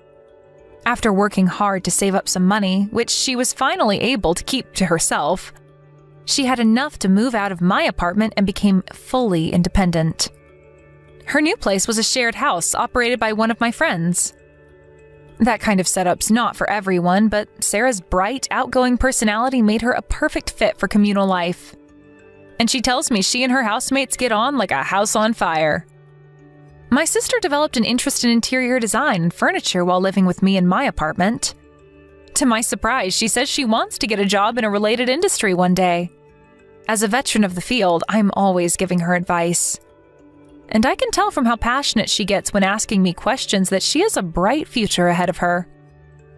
After working hard to save up some money, which she was finally able to keep to herself, she had enough to move out of my apartment and became fully independent. Her new place was a shared house operated by one of my friends. That kind of setup's not for everyone, but Sarah's bright, outgoing personality made her a perfect fit for communal life. And she tells me she and her housemates get on like a house on fire. My sister developed an interest in interior design and furniture while living with me in my apartment. To my surprise, she says she wants to get a job in a related industry one day. As a veteran of the field, I'm always giving her advice. And I can tell from how passionate she gets when asking me questions that she has a bright future ahead of her.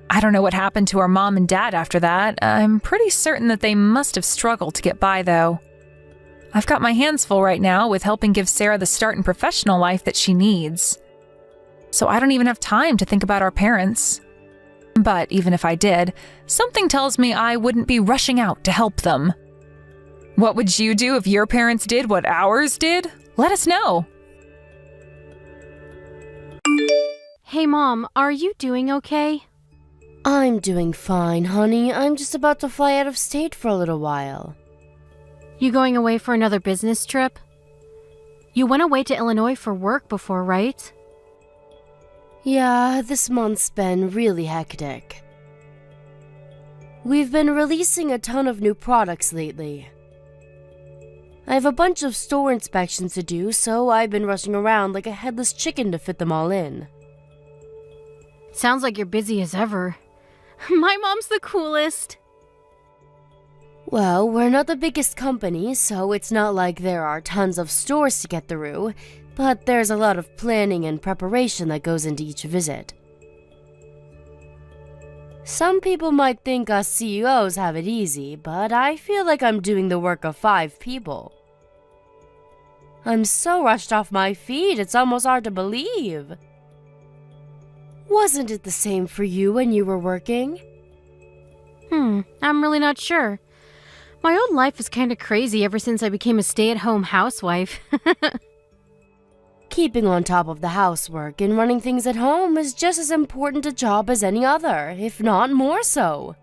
I don't know what happened to her mom and dad after that. I'm pretty certain that they must have struggled to get by, though. I've got my hands full right now with helping give Sarah the start in professional life that she needs. So I don't even have time to think about our parents. But even if I did, something tells me I wouldn't be rushing out to help them. What would you do if your parents did what ours did? Let us know. Hey, Mom, are you doing okay? I'm doing fine, honey. I'm just about to fly out of state for a little while. You going away for another business trip? You went away to Illinois for work before, right? Yeah, this month's been really hectic. We've been releasing a ton of new products lately. I have a bunch of store inspections to do, so I've been rushing around like a headless chicken to fit them all in. Sounds like you're busy as ever. My mom's the coolest. Well, we're not the biggest company, so it's not like there are tons of stores to get through, but there's a lot of planning and preparation that goes into each visit. Some people might think us CEOs have it easy, but I feel like I'm doing the work of 5 people. I'm so rushed off my feet, it's almost hard to believe. Wasn't it the same for you when you were working? I'm really not sure. My old life is kind of crazy ever since I became a stay-at-home housewife. Keeping on top of the housework and running things at home is just as important a job as any other, if not more so.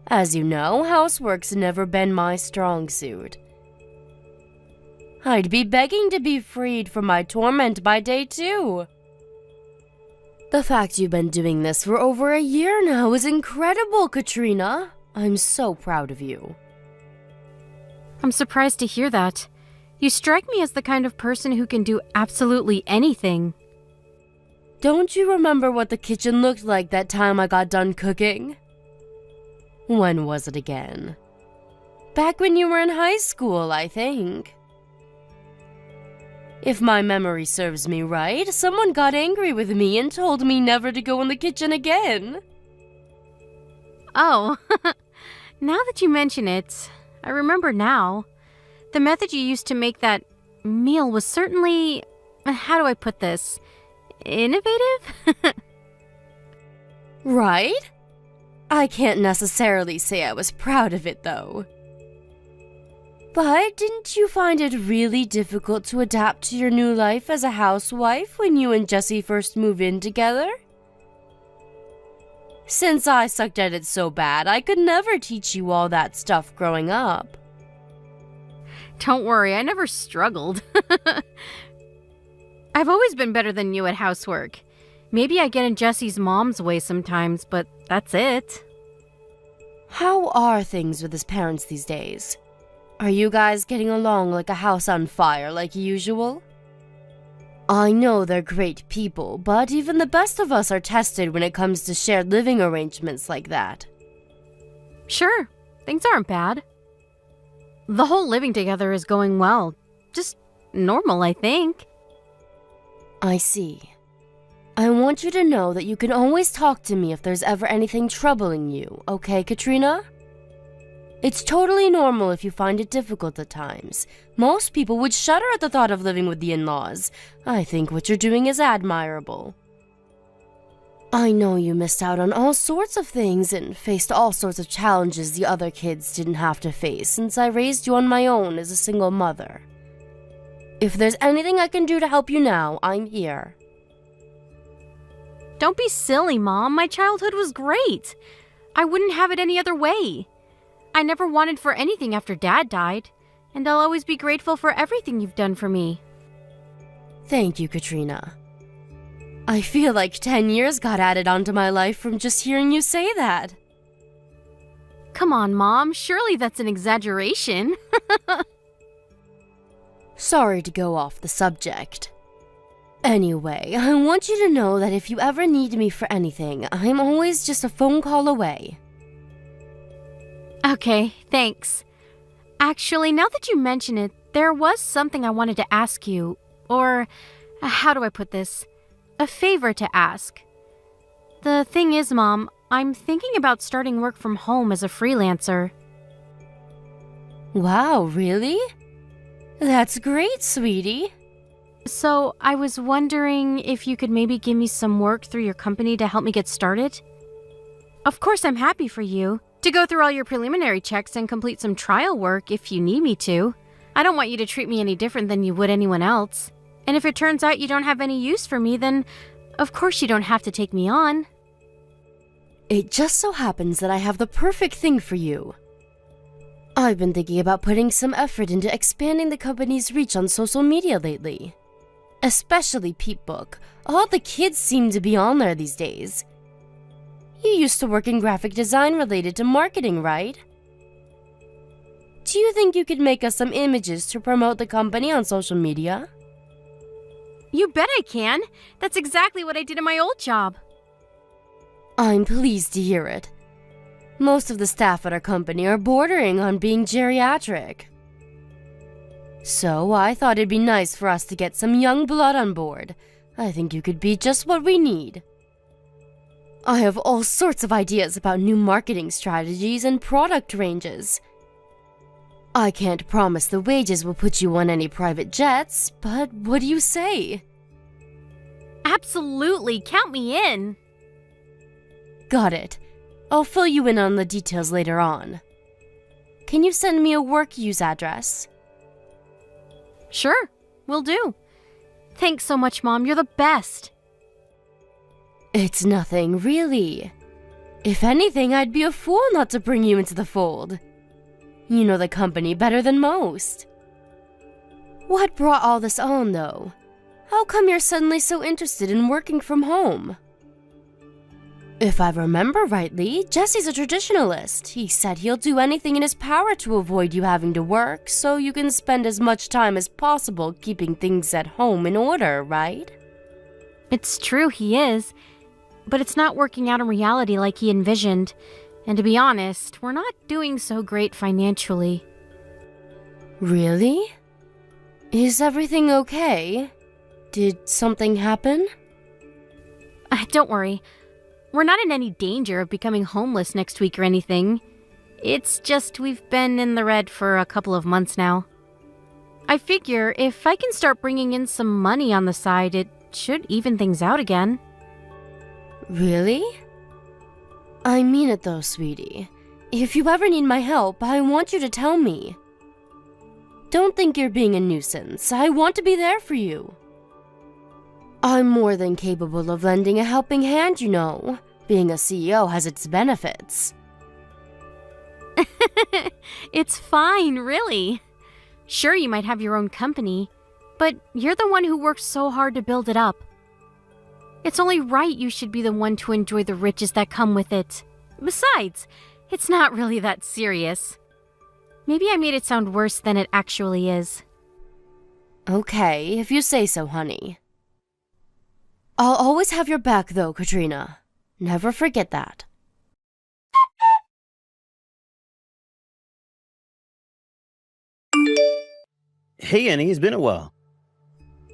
As you know, housework's never been my strong suit. I'd be begging to be freed from my torment by day 2. The fact you've been doing this for over a year now is incredible, Katrina. I'm so proud of you. I'm surprised to hear that. You strike me as the kind of person who can do absolutely anything. Don't you remember what the kitchen looked like that time I got done cooking? When was it again? Back when you were in high school, I think. If my memory serves me right, someone got angry with me and told me never to go in the kitchen again. Oh, now that you mention it, I remember now. The method you used to make that meal was certainly, how do I put this, innovative? Right? I can't necessarily say I was proud of it, though. But didn't you find it really difficult to adapt to your new life as a housewife when you and Jessie first moved in together? Since I sucked at it so bad, I could never teach you all that stuff growing up. Don't worry, I never struggled. I've always been better than you at housework. Maybe I get in Jessie's mom's way sometimes, but that's it. How are things with his parents these days? Are you guys getting along like a house on fire like usual? I know they're great people, but even the best of us are tested when it comes to shared living arrangements like that. Sure, things aren't bad. The whole living together is going well. Just normal, I think. I see. I want you to know that you can always talk to me if there's ever anything troubling you, okay, Katrina? It's totally normal if you find it difficult at times. Most people would shudder at the thought of living with the in-laws. I think what you're doing is admirable. I know you missed out on all sorts of things and faced all sorts of challenges the other kids didn't have to face since I raised you on my own as a single mother. If there's anything I can do to help you now, I'm here. Don't be silly, Mom. My childhood was great. I wouldn't have it any other way. I never wanted for anything after Dad died, and I'll always be grateful for everything you've done for me. Thank you, Katrina. I feel like 10 years got added onto my life from just hearing you say that. Come on, Mom. Surely that's an exaggeration. Sorry to go off the subject. Anyway, I want you to know that if you ever need me for anything, I'm always just a phone call away. Okay, thanks. Actually, now that you mention it, there was something I wanted to ask you, or how do I put this? A favor to ask. The thing is, Mom, I'm thinking about starting work from home as a freelancer. Wow, really? That's great, sweetie. So, I was wondering if you could maybe give me some work through your company to help me get started? Of course, I'm happy for you to go through all your preliminary checks and complete some trial work if you need me to. I don't want you to treat me any different than you would anyone else. And if it turns out you don't have any use for me, then of course you don't have to take me on. It just so happens that I have the perfect thing for you. I've been thinking about putting some effort into expanding the company's reach on social media lately. Especially Peepbook. All the kids seem to be on there these days. You used to work in graphic design related to marketing, right? Do you think you could make us some images to promote the company on social media? You bet I can. That's exactly what I did in my old job. I'm pleased to hear it. Most of the staff at our company are bordering on being geriatric. So I thought it'd be nice for us to get some young blood on board. I think you could be just what we need. I have all sorts of ideas about new marketing strategies and product ranges. I can't promise the wages will put you on any private jets, but what do you say? Absolutely, count me in. Got it. I'll fill you in on the details later on. Can you send me a work use address? Sure, will do. Thanks so much, Mom. You're the best. It's nothing, really. If anything, I'd be a fool not to bring you into the fold. You know the company better than most. What brought all this on, though? How come you're suddenly so interested in working from home? If I remember rightly, Jesse's a traditionalist. He said he'll do anything in his power to avoid you having to work, so you can spend as much time as possible keeping things at home in order, right? It's true, he is. But it's not working out in reality like he envisioned. And to be honest, we're not doing so great financially. Really? Is everything okay? Did something happen? Don't worry. We're not in any danger of becoming homeless next week or anything. It's just we've been in the red for a couple of months now. I figure if I can start bringing in some money on the side, it should even things out again. Really? I mean it though, sweetie. If you ever need my help, I want you to tell me. Don't think you're being a nuisance. I want to be there for you. I'm more than capable of lending a helping hand, you know. Being a CEO has its benefits. It's fine, really. Sure, you might have your own company, but you're the one who worked so hard to build it up. It's only right you should be the one to enjoy the riches that come with it. Besides, it's not really that serious. Maybe I made it sound worse than it actually is. Okay, if you say so, honey. I'll always have your back though, Katrina. Never forget that. Hey, Annie, it's been a while.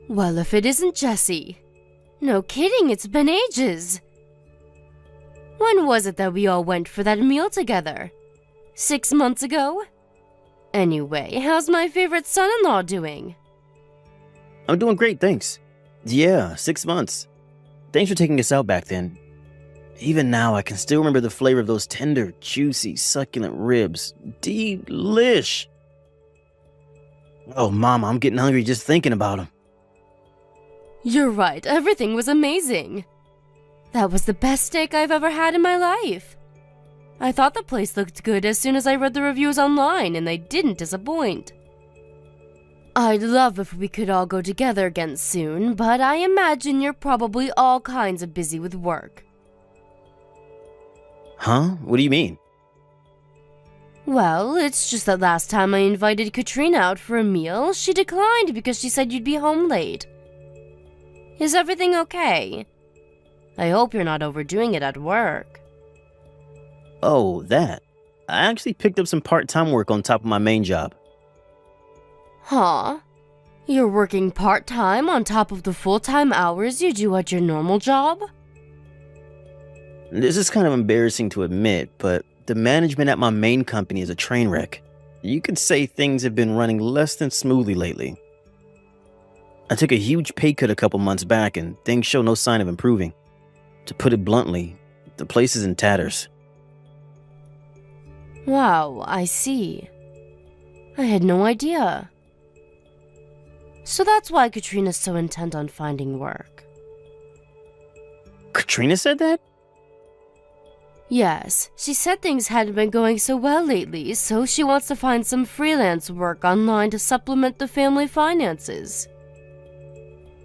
Well, if it isn't Jessie. No kidding, it's been ages. When was it that we all went for that meal together? 6 months ago? Anyway, how's my favorite son-in-law doing? I'm doing great, thanks. Yeah, 6 months. Thanks for taking us out back then. Even now, I can still remember the flavor of those tender, juicy, succulent ribs. Delish! Oh, Mama, I'm getting hungry just thinking about them. You're right, everything was amazing. That was the best steak I've ever had in my life. I thought the place looked good as soon as I read the reviews online, and they didn't disappoint. I'd love if we could all go together again soon, but I imagine you're probably all kinds of busy with work. Huh? What do you mean? Well, it's just that last time I invited Katrina out for a meal, she declined because she said you'd be home late. Is everything okay? I hope you're not overdoing it at work. Oh, that. I actually picked up some part-time work on top of my main job. Huh? You're working part-time on top of the full-time hours you do at your normal job? This is kind of embarrassing to admit, but the management at my main company is a train wreck. You could say things have been running less than smoothly lately. I took a huge pay cut a couple months back and things show no sign of improving. To put it bluntly, the place is in tatters. Wow, I see. I had no idea. So that's why Katrina's so intent on finding work. Katrina said that? Yes, she said things hadn't been going so well lately, so she wants to find some freelance work online to supplement the family finances.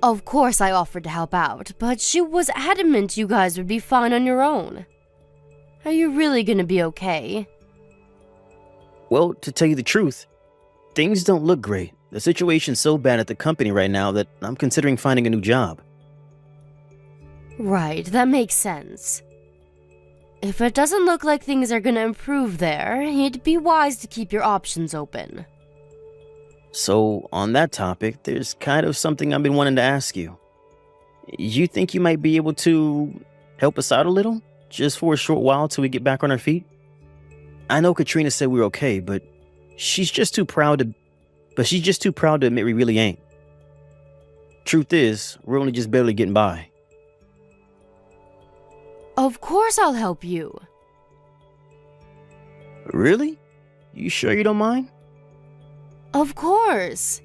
Of course I offered to help out, but she was adamant you guys would be fine on your own. Are you really gonna be okay? Well, to tell you the truth, things don't look great. The situation's so bad at the company right now that I'm considering finding a new job. Right, that makes sense. If it doesn't look like things are gonna improve there, it'd be wise to keep your options open. So, on that topic, there's kind of something I've been wanting to ask you. You think you might be able to help us out a little? Just for a short while till we get back on our feet? I know Katrina said we're okay, but she's just too proud to admit we really ain't. Truth is, we're only just barely getting by. Of course I'll help you. Really? You sure you don't mind? Of course.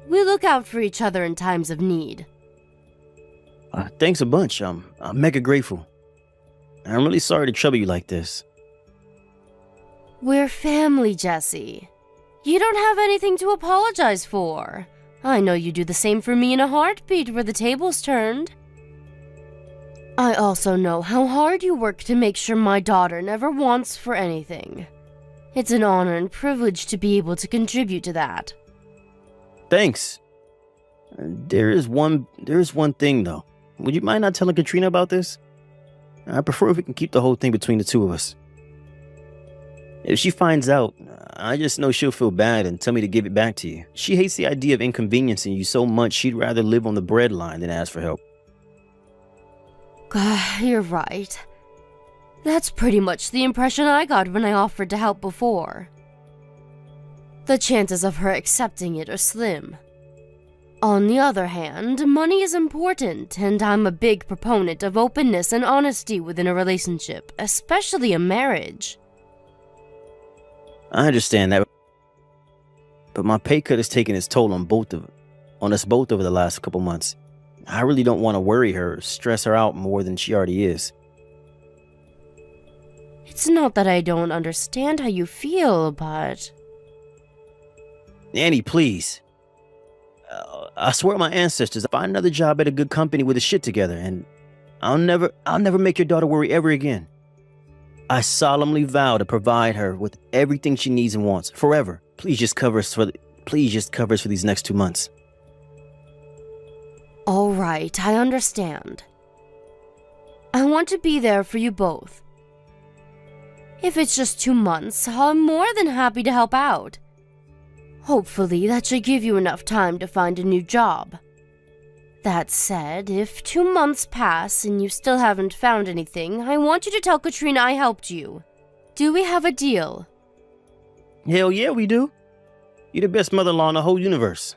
We look out for each other in times of need. Thanks a bunch. I'm mega grateful. I'm really sorry to trouble you like this. We're family, Jesse. You don't have anything to apologize for. I know you do the same for me in a heartbeat where the tables turned. I also know how hard you work to make sure my daughter never wants for anything. It's an honor and privilege to be able to contribute to that. Thanks. There is one thing though. Would you mind not telling Katrina about this? I prefer if we can keep the whole thing between the two of us. If she finds out, I just know she'll feel bad and tell me to give it back to you. She hates the idea of inconveniencing you so much she'd rather live on the breadline than ask for help. You're right. That's pretty much the impression I got when I offered to help before. The chances of her accepting it are slim. On the other hand, money is important, and I'm a big proponent of openness and honesty within a relationship, especially a marriage. I understand that, but my pay cut has taken its toll on us both over the last couple months. I really don't want to worry her or stress her out more than she already is. It's not that I don't understand how you feel, but... Annie, please. I swear on my ancestors, I'll find another job at a good company with a shit together, and I'll never make your daughter worry ever again. I solemnly vow to provide her with everything she needs and wants forever. Please just cover us for these next 2 months. All right, I understand. I want to be there for you both. If it's just 2 months, I'm more than happy to help out. Hopefully, that should give you enough time to find a new job. That said, if 2 months pass and you still haven't found anything, I want you to tell Katrina I helped you. Do we have a deal? Hell yeah, we do. You're the best mother-in-law in the whole universe.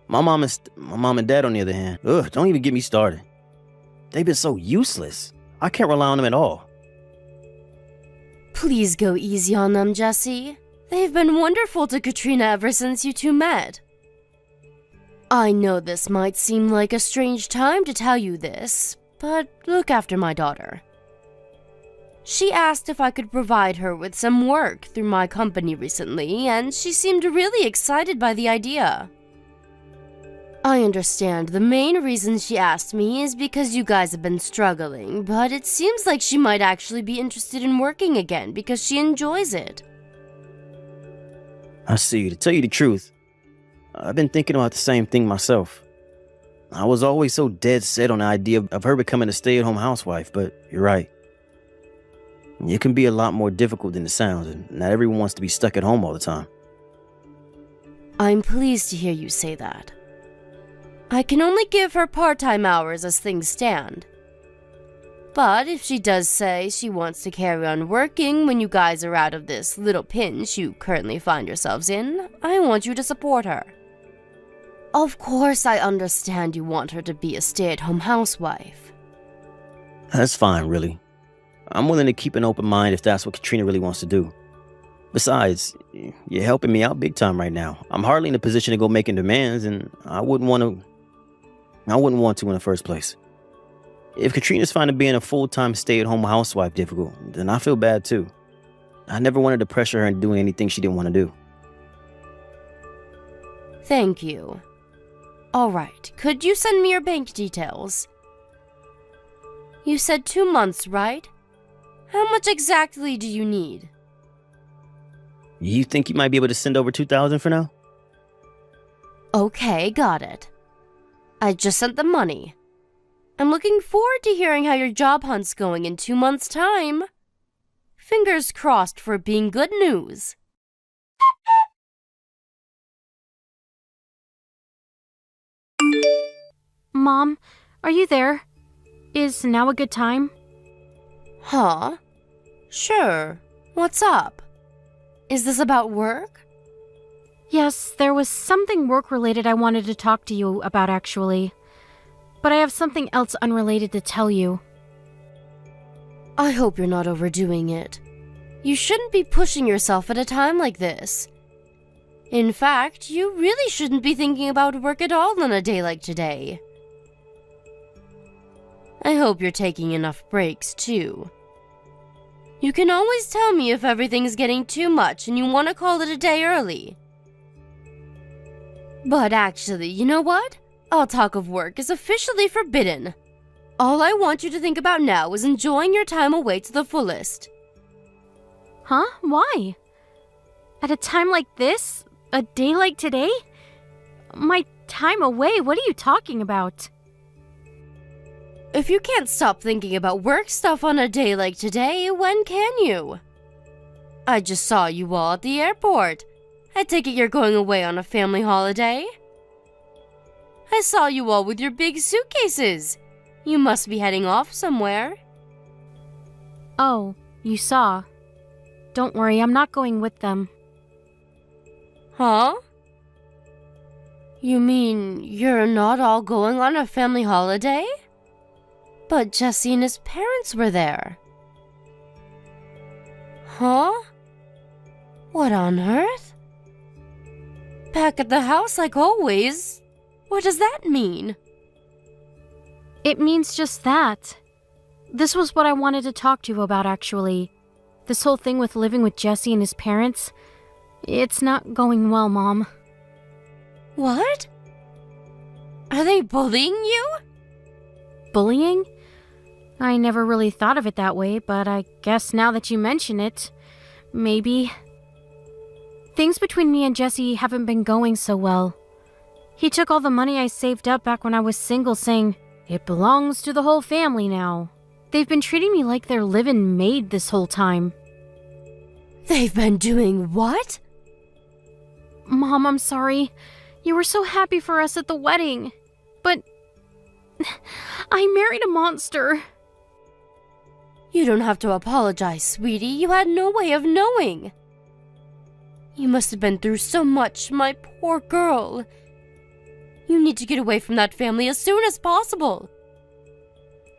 My mom and dad, on the other hand, don't even get me started. They've been so useless. I can't rely on them at all. Please go easy on them, Jesse. They've been wonderful to Katrina ever since you two met. I know this might seem like a strange time to tell you this, but look after my daughter. She asked if I could provide her with some work through my company recently, and she seemed really excited by the idea. I understand the main reason she asked me is because you guys have been struggling, but it seems like she might actually be interested in working again because she enjoys it. I see. To tell you the truth, I've been thinking about the same thing myself. I was always so dead set on the idea of her becoming a stay-at-home housewife, but you're right. It can be a lot more difficult than it sounds, and not everyone wants to be stuck at home all the time. I'm pleased to hear you say that. I can only give her part-time hours as things stand. But if she does say she wants to carry on working when you guys are out of this little pinch you currently find yourselves in, I want you to support her. Of course, I understand you want her to be a stay-at-home housewife. That's fine, really. I'm willing to keep an open mind if that's what Katrina really wants to do. Besides, you're helping me out big time right now. I'm hardly in a position to go making demands, and I wouldn't want to in the first place. If Katrina's finding being a full-time stay-at-home housewife difficult, then I feel bad too. I never wanted to pressure her into doing anything she didn't want to do. Thank you. All right, could you send me your bank details? You said 2 months, right? How much exactly do you need? You think you might be able to send over $2,000 for now? Okay, got it. I just sent the money. I'm looking forward to hearing how your job hunt's going in 2 months' time. Fingers crossed for it being good news. Mom, are you there? Is now a good time? Huh? Sure. What's up? Is this about work? Yes, there was something work-related I wanted to talk to you about, actually. But I have something else unrelated to tell you. I hope you're not overdoing it. You shouldn't be pushing yourself at a time like this. In fact, you really shouldn't be thinking about work at all on a day like today. I hope you're taking enough breaks, too. You can always tell me if everything's getting too much and you want to call it a day early. But actually, you know what? All talk of work is officially forbidden. All I want you to think about now is enjoying your time away to the fullest. Huh? Why? At a time like this? A day like today? My time away? What are you talking about? If you can't stop thinking about work stuff on a day like today, when can you? I just saw you all at the airport. I take it you're going away on a family holiday? I saw you all with your big suitcases. You must be heading off somewhere. Oh, you saw. Don't worry, I'm not going with them. Huh? You mean you're not all going on a family holiday? But Jesse and his parents were there. Huh? What on earth? Back at the house like always. What does that mean? It means just that. This was what I wanted to talk to you about, actually. This whole thing with living with Jesse and his parents. It's not going well, Mom. What? Are they bullying you? Bullying? I never really thought of it that way, but I guess now that you mention it, maybe. Things between me and Jesse haven't been going so well. He took all the money I saved up back when I was single, saying, "It belongs to the whole family now." They've been treating me like their live-in maid this whole time. They've been doing what? Mom, I'm sorry. You were so happy for us at the wedding. But I married a monster. You don't have to apologize, sweetie. You had no way of knowing. You must have been through so much, my poor girl. You need to get away from that family as soon as possible.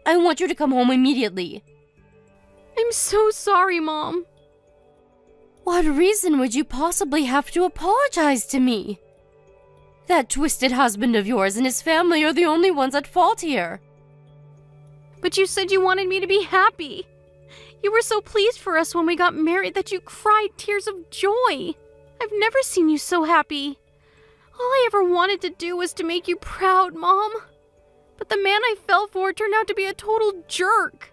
I want you to come home immediately. I'm so sorry, Mom. What reason would you possibly have to apologize to me? That twisted husband of yours and his family are the only ones at fault here. But you said you wanted me to be happy. You were so pleased for us when we got married that you cried tears of joy. I've never seen you so happy. All I ever wanted to do was to make you proud, Mom. But the man I fell for turned out to be a total jerk.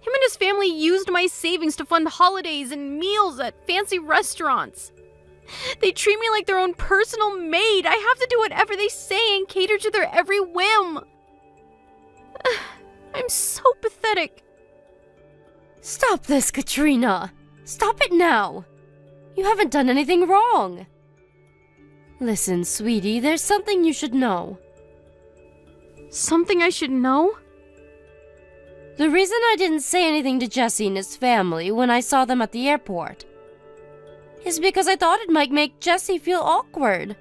Him and his family used my savings to fund holidays and meals at fancy restaurants. They treat me like their own personal maid. I have to do whatever they say and cater to their every whim. I'm so pathetic. Stop this, Katrina. Stop it now. You haven't done anything wrong. Listen, sweetie, there's something you should know. Something I should know? The reason I didn't say anything to Jesse and his family when I saw them at the airport is because I thought it might make Jesse feel awkward.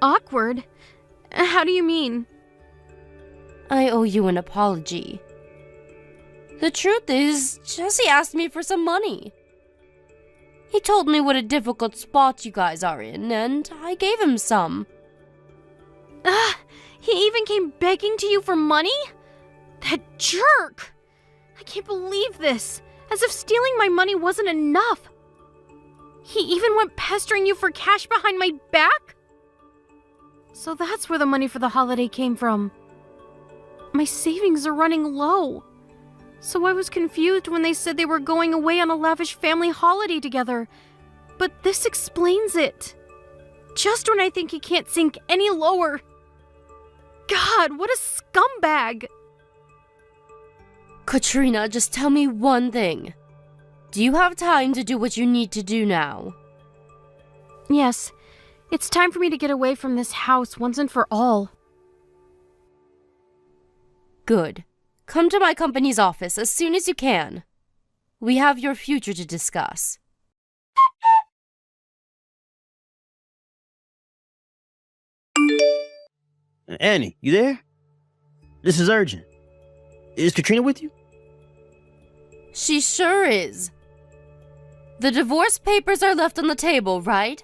Awkward? How do you mean? I owe you an apology. The truth is, Jesse asked me for some money. He told me what a difficult spot you guys are in, and I gave him some. He even came begging to you for money? That jerk! I can't believe this. As if stealing my money wasn't enough. He even went pestering you for cash behind my back? So that's where the money for the holiday came from. My savings are running low. So I was confused when they said they were going away on a lavish family holiday together. But this explains it. Just when I think he can't sink any lower. God, what a scumbag! Katrina, just tell me one thing. Do you have time to do what you need to do now? Yes, it's time for me to get away from this house once and for all. Good. Come to my company's office as soon as you can. We have your future to discuss. Annie, you there? This is urgent. Is Katrina with you? She sure is. The divorce papers are left on the table, right?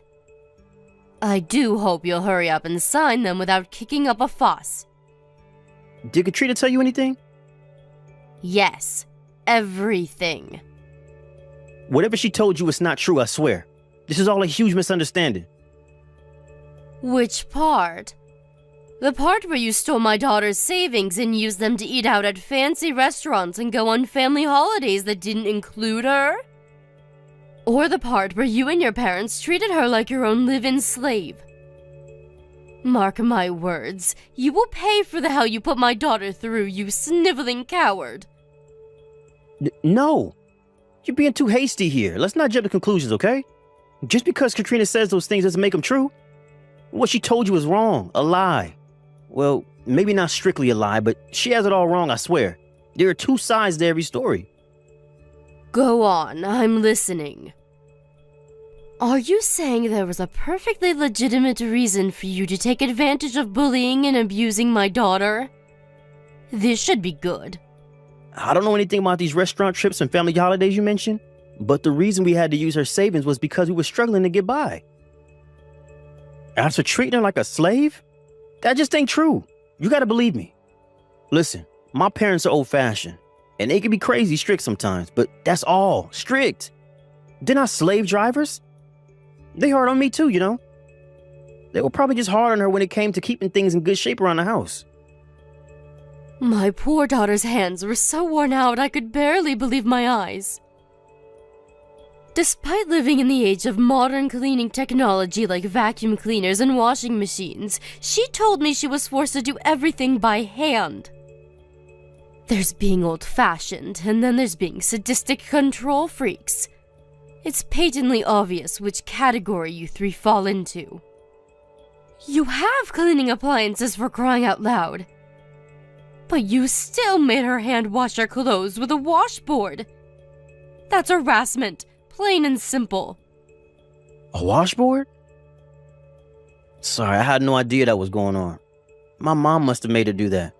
I do hope you'll hurry up and sign them without kicking up a fuss. Did Katrina tell you anything? Yes, everything. Whatever she told you is not true, I swear. This is all a huge misunderstanding. Which part? The part where you stole my daughter's savings and used them to eat out at fancy restaurants and go on family holidays that didn't include her? Or the part where you and your parents treated her like your own live-in slave? Mark my words, you will pay for the hell you put my daughter through, you sniveling coward. No. You're being too hasty here. Let's not jump to conclusions, okay? Just because Katrina says those things doesn't make them true. What she told you is wrong, a lie. Well, maybe not strictly a lie, but she has it all wrong, I swear. There are two sides to every story. Go on, I'm listening. Are you saying there was a perfectly legitimate reason for you to take advantage of bullying and abusing my daughter? This should be good. I don't know anything about these restaurant trips and family holidays you mentioned, but the reason we had to use her savings was because we were struggling to get by. As for treating her like a slave? That just ain't true. You gotta believe me. Listen, my parents are old-fashioned, and they can be crazy strict sometimes, but that's all. Strict. They're not slave drivers. They hard on me too, you know. They were probably just hard on her when it came to keeping things in good shape around the house. My poor daughter's hands were so worn out I could barely believe my eyes. Despite living in the age of modern cleaning technology like vacuum cleaners and washing machines, she told me she was forced to do everything by hand. There's being old-fashioned, and then there's being sadistic control freaks. It's patently obvious which category you three fall into. You have cleaning appliances, for crying out loud. But you still made her hand wash her clothes with a washboard. That's harassment, plain and simple. A washboard? Sorry, I had no idea that was going on. My mom must have made her do that.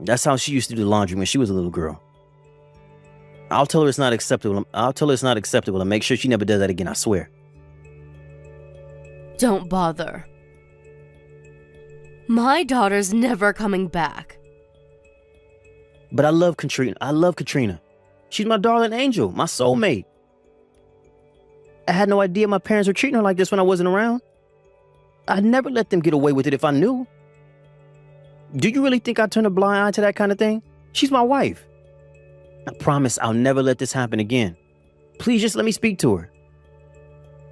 That's how she used to do the laundry when she was a little girl. I'll tell her it's not acceptable. And make sure she never does that again, I swear. Don't bother. My daughter's never coming back. But I love Katrina. She's my darling angel, my soulmate. I had no idea my parents were treating her like this when I wasn't around. I'd never let them get away with it if I knew. Do you really think I'd turn a blind eye to that kind of thing? She's my wife. I promise I'll never let this happen again. Please just let me speak to her.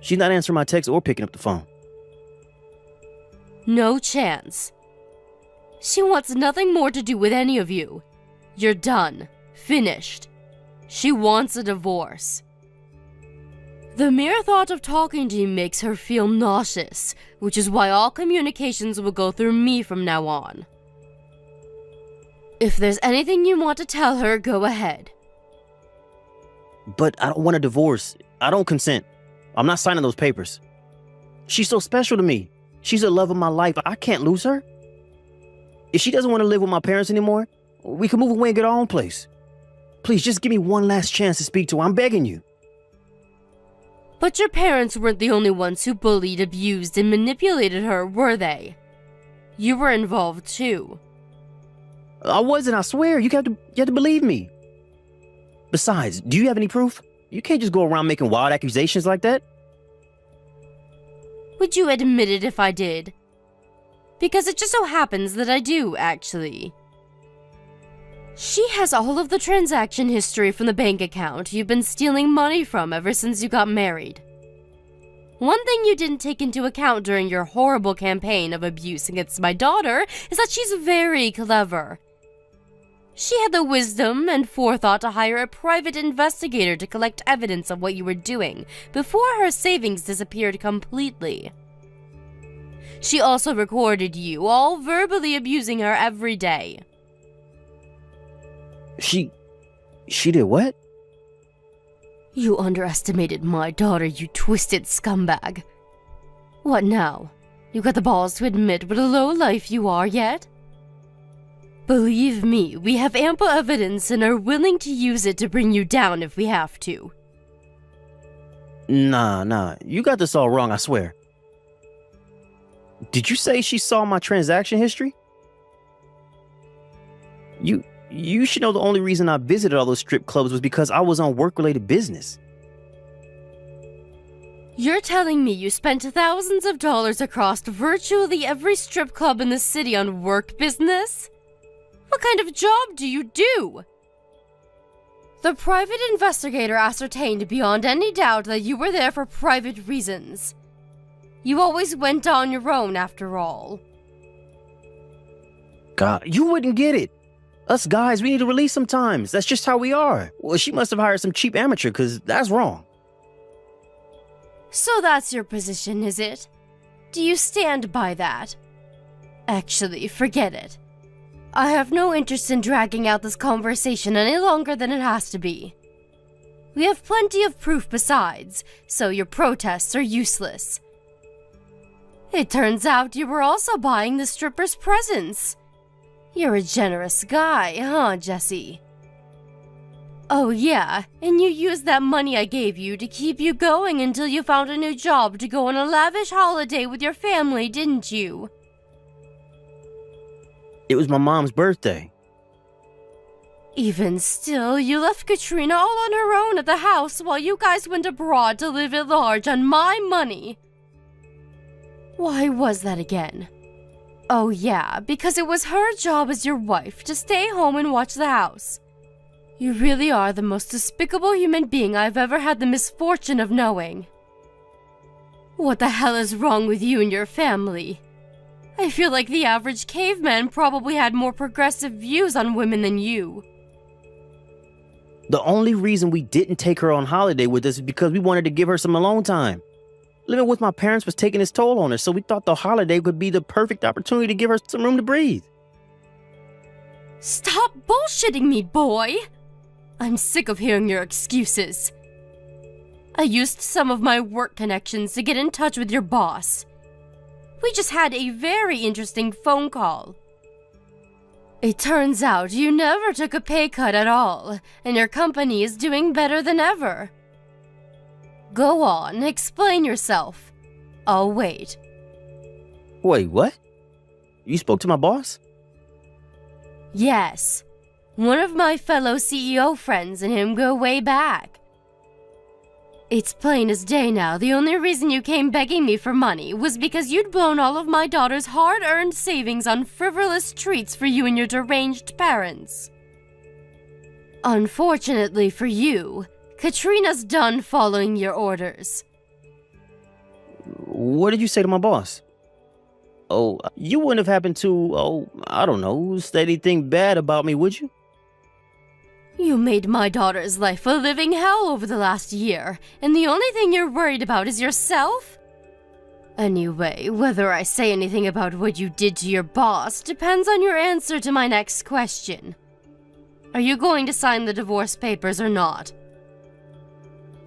She's not answering my text or picking up the phone. No chance. She wants nothing more to do with any of you. You're done. Finished. She wants a divorce. The mere thought of talking to you makes her feel nauseous, which is why all communications will go through me from now on. If there's anything you want to tell her, go ahead. But I don't want a divorce. I don't consent. I'm not signing those papers. She's so special to me. She's the love of my life. I can't lose her. If she doesn't want to live with my parents anymore, we can move away and get our own place. Please, just give me one last chance to speak to her. I'm begging you. But your parents weren't the only ones who bullied, abused, and manipulated her, were they? You were involved too. I wasn't, I swear. You have to believe me. Besides, do you have any proof? You can't just go around making wild accusations like that. Would you admit it if I did? Because it just so happens that I do, actually. She has all of the transaction history from the bank account you've been stealing money from ever since you got married. One thing you didn't take into account during your horrible campaign of abuse against my daughter is that she's very clever. She had the wisdom and forethought to hire a private investigator to collect evidence of what you were doing before her savings disappeared completely. She also recorded you all verbally abusing her every day. She did what? You underestimated my daughter, you twisted scumbag. What now? You got the balls to admit what a lowlife you are yet? Believe me, we have ample evidence and are willing to use it to bring you down if we have to. Nah, you got this all wrong, I swear. Did you say she saw my transaction history? You should know the only reason I visited all those strip clubs was because I was on work-related business. You're telling me you spent thousands of dollars across virtually every strip club in the city on work business? What kind of job do you do? The private investigator ascertained beyond any doubt that you were there for private reasons. You always went on your own, after all. God, you wouldn't get it. Us guys, we need to release sometimes. That's just how we are. Well, she must have hired some cheap amateur, because that's wrong. So that's your position, is it? Do you stand by that? Actually, forget it. I have no interest in dragging out this conversation any longer than it has to be. We have plenty of proof besides, so your protests are useless. It turns out you were also buying the stripper's presents. You're a generous guy, huh, Jesse? Oh yeah, and you used that money I gave you to keep you going until you found a new job to go on a lavish holiday with your family, didn't you? It was my mom's birthday. Even still, you left Katrina all on her own at the house while you guys went abroad to live at large on my money. Why was that again? Oh yeah, because it was her job as your wife to stay home and watch the house. You really are the most despicable human being I've ever had the misfortune of knowing. What the hell is wrong with you and your family? I feel like the average caveman probably had more progressive views on women than you. The only reason we didn't take her on holiday with us is because we wanted to give her some alone time. Living with my parents was taking its toll on her, so we thought the holiday would be the perfect opportunity to give her some room to breathe. Stop bullshitting me, boy! I'm sick of hearing your excuses. I used some of my work connections to get in touch with your boss. We just had a very interesting phone call. It turns out you never took a pay cut at all, and your company is doing better than ever. Go on, explain yourself. I'll wait. Wait, what? You spoke to my boss? Yes. One of my fellow CEO friends and him go way back. It's plain as day now, the only reason you came begging me for money was because you'd blown all of my daughter's hard-earned savings on frivolous treats for you and your deranged parents. Unfortunately for you, Katrina's done following your orders. What did you say to my boss? Oh, you wouldn't have happened to, I don't know, say anything bad about me, would you? You made my daughter's life a living hell over the last year, and the only thing you're worried about is yourself? Anyway, whether I say anything about what you did to your boss depends on your answer to my next question. Are you going to sign the divorce papers or not?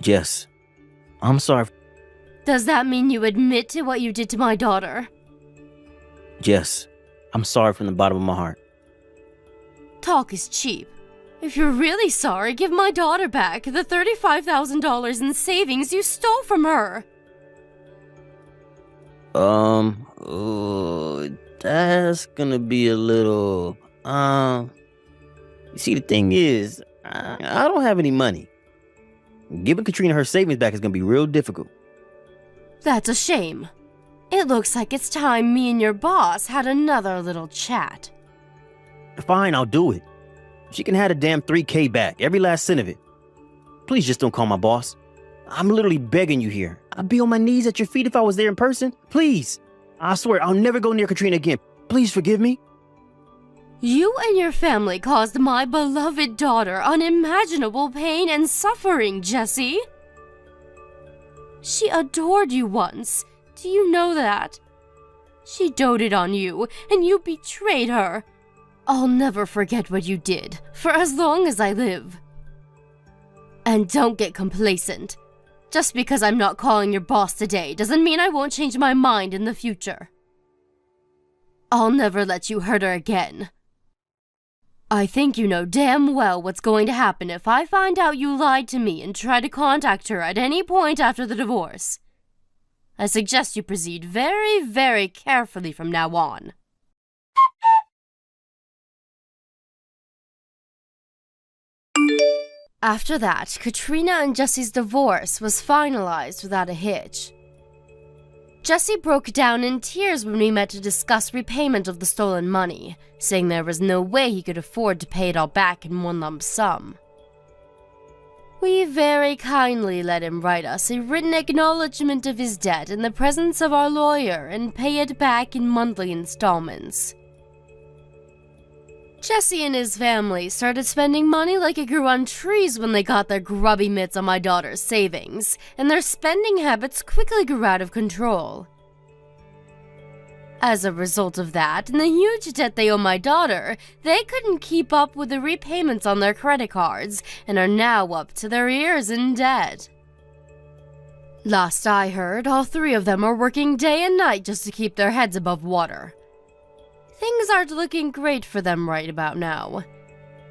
Yes. I'm sorry. Does that mean you admit to what you did to my daughter? Yes. I'm sorry from the bottom of my heart. Talk is cheap. If you're really sorry, give my daughter back the $35,000 in savings you stole from her. That's gonna be a little, you see, the thing is, I don't have any money. Giving Katrina her savings back is gonna be real difficult. That's a shame. It looks like it's time me and your boss had another little chat. Fine, I'll do it. She can have the damn $3,000 back, every last cent of it. Please just don't call my boss. I'm literally begging you here. I'd be on my knees at your feet if I was there in person. Please. I swear, I'll never go near Katrina again. Please forgive me. You and your family caused my beloved daughter unimaginable pain and suffering, Jesse. She adored you once. Do you know that? She doted on you, and you betrayed her. I'll never forget what you did, for as long as I live. And don't get complacent. Just because I'm not calling your boss today doesn't mean I won't change my mind in the future. I'll never let you hurt her again. I think you know damn well what's going to happen if I find out you lied to me and try to contact her at any point after the divorce. I suggest you proceed very, very carefully from now on. After that, Katrina and Jesse's divorce was finalized without a hitch. Jesse broke down in tears when we met to discuss repayment of the stolen money, saying there was no way he could afford to pay it all back in one lump sum. We very kindly let him write us a written acknowledgement of his debt in the presence of our lawyer and pay it back in monthly installments. Jesse and his family started spending money like it grew on trees when they got their grubby mitts on my daughter's savings, and their spending habits quickly grew out of control. As a result of that, and the huge debt they owe my daughter, they couldn't keep up with the repayments on their credit cards and are now up to their ears in debt. Last I heard, all three of them are working day and night just to keep their heads above water. Things aren't looking great for them right about now.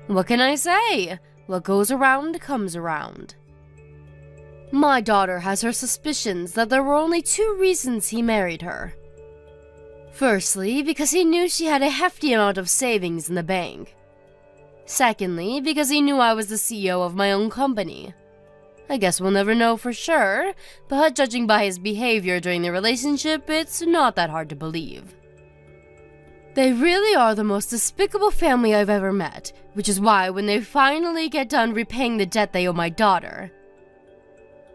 What can I say? What goes around comes around. My daughter has her suspicions that there were only two reasons he married her. Firstly, because he knew she had a hefty amount of savings in the bank. Secondly, because he knew I was the CEO of my own company. I guess we'll never know for sure, but judging by his behavior during the relationship, it's not that hard to believe. They really are the most despicable family I've ever met, which is why when they finally get done repaying the debt they owe my daughter,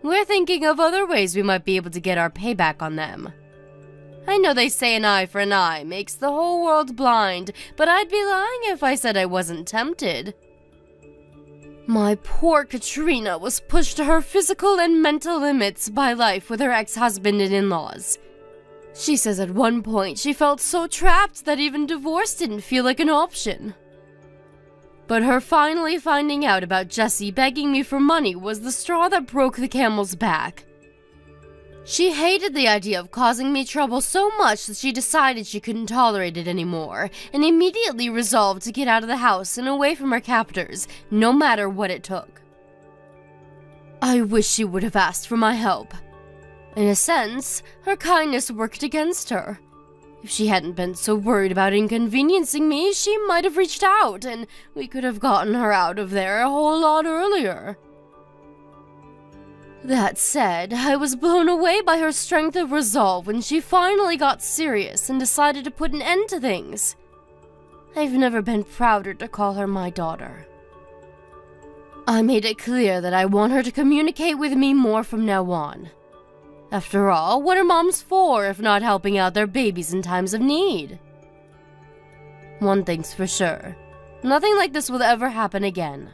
we're thinking of other ways we might be able to get our payback on them. I know they say an eye for an eye makes the whole world blind, but I'd be lying if I said I wasn't tempted. My poor Katrina was pushed to her physical and mental limits by life with her ex-husband and in-laws. She says at one point she felt so trapped that even divorce didn't feel like an option. But her finally finding out about Jesse begging me for money was the straw that broke the camel's back. She hated the idea of causing me trouble so much that she decided she couldn't tolerate it anymore, and immediately resolved to get out of the house and away from her captors, no matter what it took. I wish she would have asked for my help. In a sense, her kindness worked against her. If she hadn't been so worried about inconveniencing me, she might have reached out, and we could have gotten her out of there a whole lot earlier. That said, I was blown away by her strength of resolve when she finally got serious and decided to put an end to things. I've never been prouder to call her my daughter. I made it clear that I want her to communicate with me more from now on. After all, what are moms for if not helping out their babies in times of need? One thing's for sure, nothing like this will ever happen again.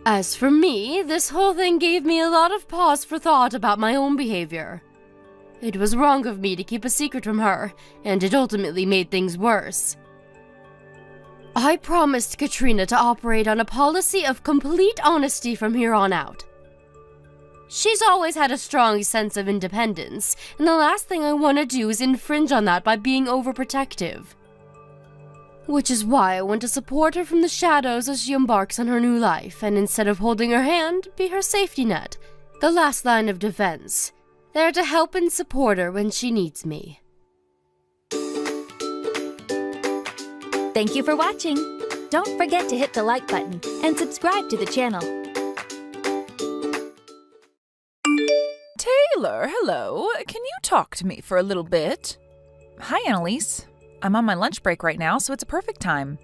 As for me, this whole thing gave me a lot of pause for thought about my own behavior. It was wrong of me to keep a secret from her, and it ultimately made things worse. I promised Katrina to operate on a policy of complete honesty from here on out. She's always had a strong sense of independence, and the last thing I want to do is infringe on that by being overprotective. Which is why I want to support her from the shadows as she embarks on her new life, and instead of holding her hand, be her safety net, the last line of defense, there to help and support her when she needs me. Thank you for watching. Don't forget to hit the like button and subscribe to the channel. Taylor, hello. Can you talk to me for a little bit? Hi, Annalise. I'm on my lunch break right now, so it's a perfect time.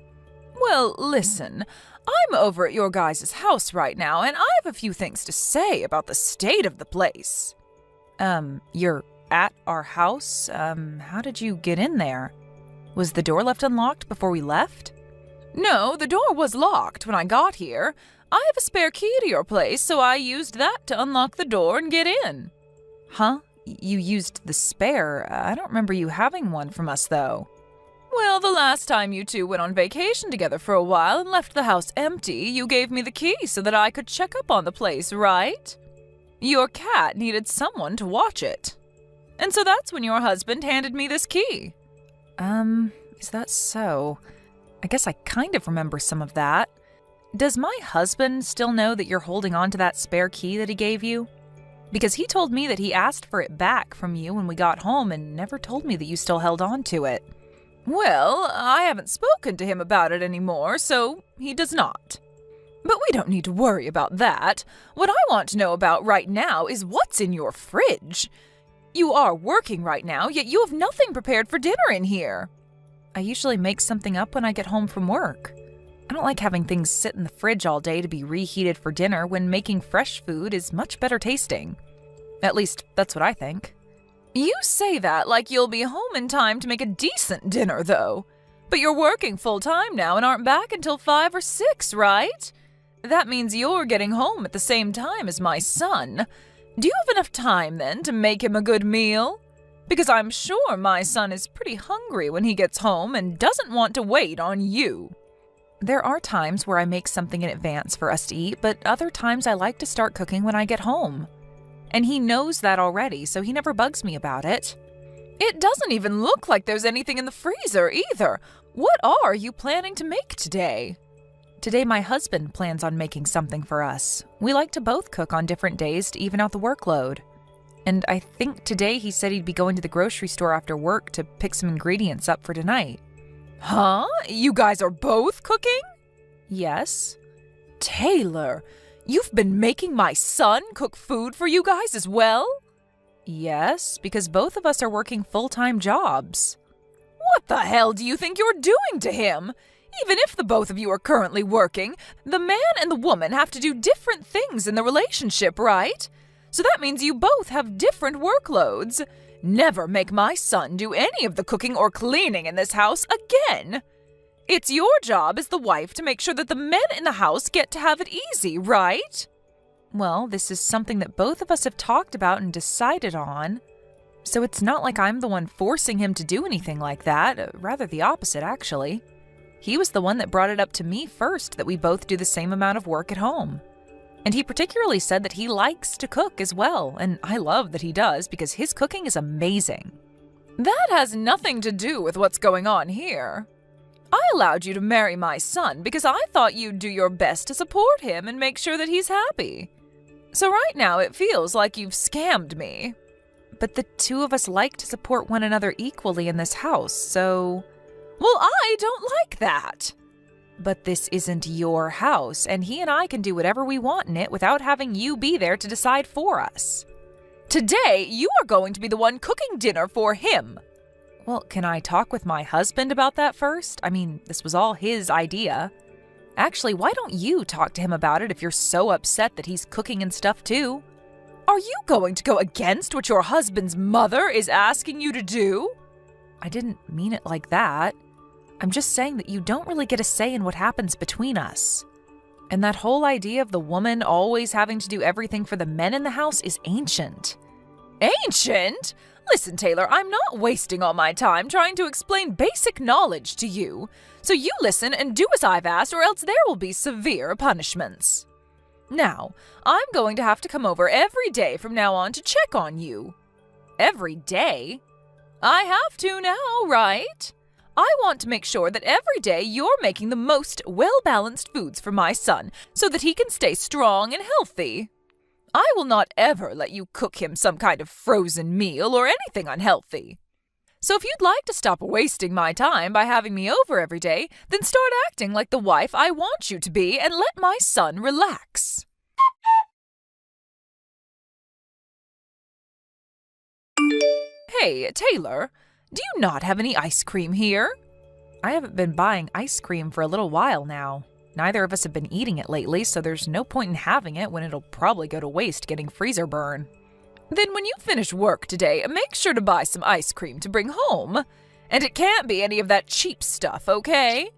Well, listen, I'm over at your guys' house right now, and I have a few things to say about the state of the place. You're at our house? How did you get in there? Was the door left unlocked before we left? No, the door was locked when I got here. I have a spare key to your place, so I used that to unlock the door and get in. Huh? You used the spare? I don't remember you having one from us, though. Well, the last time you two went on vacation together for a while and left the house empty, you gave me the key so that I could check up on the place, right? Your cat needed someone to watch it. And so that's when your husband handed me this key. Is that so? I guess I kind of remember some of that. Does my husband still know that you're holding on to that spare key that he gave you? Because he told me that he asked for it back from you when we got home and never told me that you still held on to it. Well, I haven't spoken to him about it anymore, so he does not. But we don't need to worry about that. What I want to know about right now is what's in your fridge. You are working right now, yet you have nothing prepared for dinner in here. I usually make something up when I get home from work. I don't like having things sit in the fridge all day to be reheated for dinner when making fresh food is much better tasting. At least, that's what I think. You say that like you'll be home in time to make a decent dinner, though. But you're working full-time now and aren't back until 5 or 6, right? That means you're getting home at the same time as my son. Do you have enough time, then, to make him a good meal? because I'm sure my son is pretty hungry when he gets home and doesn't want to wait on you. There are times where I make something in advance for us to eat, but other times I like to start cooking when I get home. And he knows that already, so he never bugs me about it. It doesn't even look like there's anything in the freezer either. What are you planning to make today? Today my husband plans on making something for us. We like to both cook on different days to even out the workload. And I think today he said he'd be going to the grocery store after work to pick some ingredients up for tonight. Huh? You guys are both cooking? Yes. Taylor, you've been making my son cook food for you guys as well? Yes, because both of us are working full-time jobs. What the hell do you think you're doing to him? Even if the both of you are currently working, the man and the woman have to do different things in the relationship, right? So that means you both have different workloads. Never make my son do any of the cooking or cleaning in this house again. It's your job as the wife to make sure that the men in the house get to have it easy, right? Well, this is something that both of us have talked about and decided on. So it's not like I'm the one forcing him to do anything like that. Rather the opposite, actually. He was the one that brought it up to me first that we both do the same amount of work at home. And he particularly said that he likes to cook as well, and I love that he does because his cooking is amazing. That has nothing to do with what's going on here. I allowed you to marry my son because I thought you'd do your best to support him and make sure that he's happy. So right now it feels like you've scammed me. But the two of us like to support one another equally in this house, so... Well, I don't like that. But this isn't your house, and he and I can do whatever we want in it without having you be there to decide for us. Today, you are going to be the one cooking dinner for him. Well, can I talk with my husband about that first? I mean, this was all his idea. Actually, why don't you talk to him about it if you're so upset that he's cooking and stuff too? Are you going to go against what your husband's mother is asking you to do? I didn't mean it like that. I'm just saying that you don't really get a say in what happens between us. And that whole idea of the woman always having to do everything for the men in the house is ancient. Ancient? Listen, Taylor, I'm not wasting all my time trying to explain basic knowledge to you. So you listen and do as I've asked, or else there will be severe punishments. Now, I'm going to have to come over every day from now on to check on you. Every day? I have to now, right? I want to make sure that every day you're making the most well-balanced foods for my son so that he can stay strong and healthy. I will not ever let you cook him some kind of frozen meal or anything unhealthy. So if you'd like to stop wasting my time by having me over every day, then start acting like the wife I want you to be and let my son relax. Hey, Taylor, do you not have any ice cream here? I haven't been buying ice cream for a little while now. Neither of us have been eating it lately, so there's no point in having it when it'll probably go to waste getting freezer burn. Then when you finish work today, make sure to buy some ice cream to bring home. And it can't be any of that cheap stuff, okay?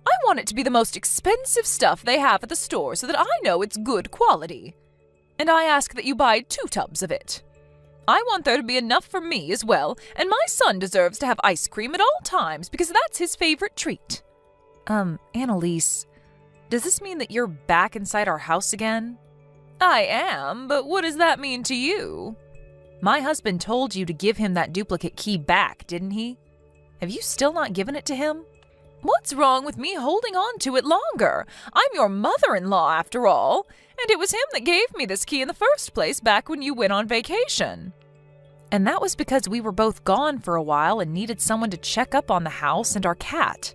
I want it to be the most expensive stuff they have at the store so that I know it's good quality. And I ask that you buy 2 tubs of it. I want there to be enough for me as well, and my son deserves to have ice cream at all times because that's his favorite treat. Annalise, does this mean that you're back inside our house again? I am, but what does that mean to you? My husband told you to give him that duplicate key back, didn't he? Have you still not given it to him? What's wrong with me holding on to it longer? I'm your mother-in-law, after all, and it was him that gave me this key in the first place back when you went on vacation. And that was because we were both gone for a while and needed someone to check up on the house and our cat.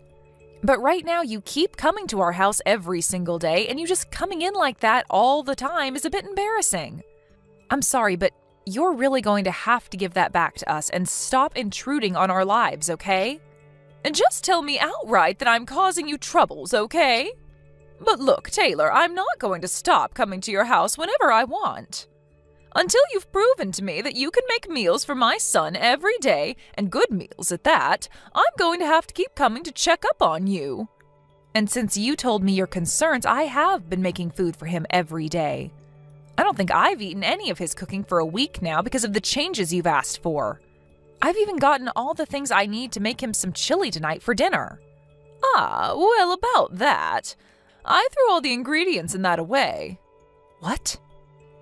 But right now you keep coming to our house every single day, and you just coming in like that all the time is a bit embarrassing. I'm sorry, but you're really going to have to give that back to us and stop intruding on our lives, okay? And just tell me outright that I'm causing you troubles, okay? But look, Taylor, I'm not going to stop coming to your house whenever I want. Until you've proven to me that you can make meals for my son every day, and good meals at that, I'm going to have to keep coming to check up on you. And since you told me your concerns, I have been making food for him every day. I don't think I've eaten any of his cooking for a week now because of the changes you've asked for. I've even gotten all the things I need to make him some chili tonight for dinner. Ah, well, about that. I threw all the ingredients in that away. What?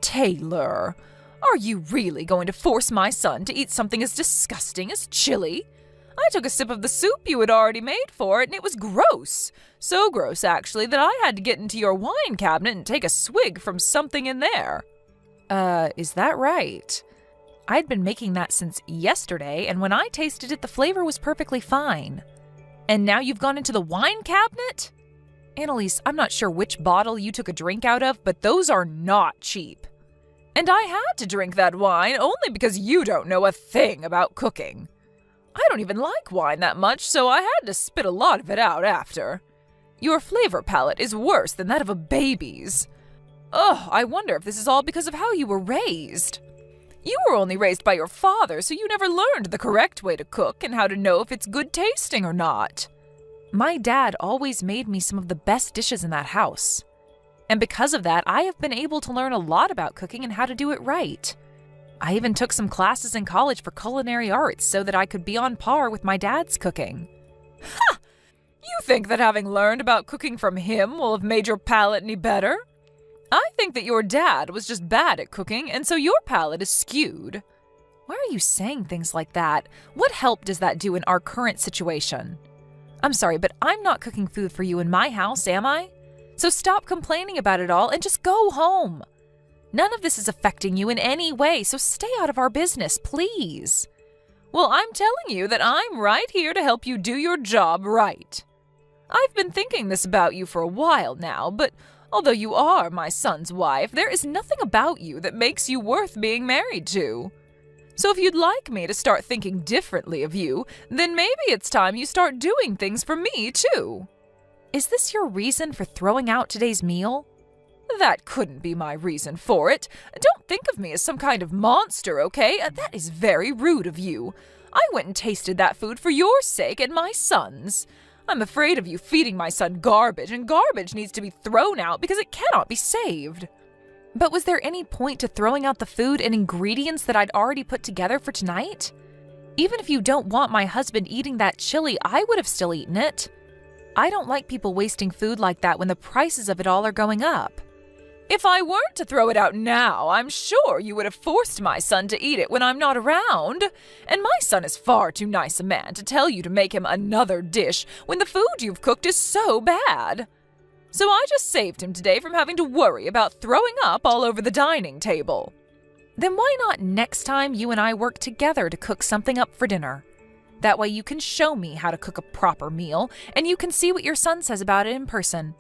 Taylor, are you really going to force my son to eat something as disgusting as chili? I took a sip of the soup you had already made for it, and it was gross. So gross, actually, that I had to get into your wine cabinet and take a swig from something in there. Is that right? I'd been making that since yesterday, and when I tasted it, the flavor was perfectly fine. And now you've gone into the wine cabinet? Annalise, I'm not sure which bottle you took a drink out of, but those are not cheap. And I had to drink that wine only because you don't know a thing about cooking. I don't even like wine that much, so I had to spit a lot of it out after. Your flavor palette is worse than that of a baby's. Ugh, I wonder if this is all because of how you were raised. You were only raised by your father, so you never learned the correct way to cook and how to know if it's good tasting or not. My dad always made me some of the best dishes in that house. And because of that, I have been able to learn a lot about cooking and how to do it right. I even took some classes in college for culinary arts so that I could be on par with my dad's cooking. Ha! You think that having learned about cooking from him will have made your palate any better? I think that your dad was just bad at cooking, and so your palate is skewed. Why are you saying things like that? What help does that do in our current situation? I'm sorry, but I'm not cooking food for you in my house, am I? So stop complaining about it all and just go home. None of this is affecting you in any way, so stay out of our business, please. Well, I'm telling you that I'm right here to help you do your job right. I've been thinking this about you for a while now, but although you are my son's wife, there is nothing about you that makes you worth being married to. So if you'd like me to start thinking differently of you, then maybe it's time you start doing things for me, too. Is this your reason for throwing out today's meal? That couldn't be my reason for it. Don't think of me as some kind of monster, okay? That is very rude of you. I went and tasted that food for your sake and my son's. I'm afraid of you feeding my son garbage, and garbage needs to be thrown out because it cannot be saved. But was there any point to throwing out the food and ingredients that I'd already put together for tonight? Even if you don't want my husband eating that chili, I would have still eaten it. I don't like people wasting food like that when the prices of it all are going up. If I weren't to throw it out now, I'm sure you would have forced my son to eat it when I'm not around. And my son is far too nice a man to tell you to make him another dish when the food you've cooked is so bad. So I just saved him today from having to worry about throwing up all over the dining table. Then why not next time you and I work together to cook something up for dinner? That way you can show me how to cook a proper meal, and you can see what your son says about it in person.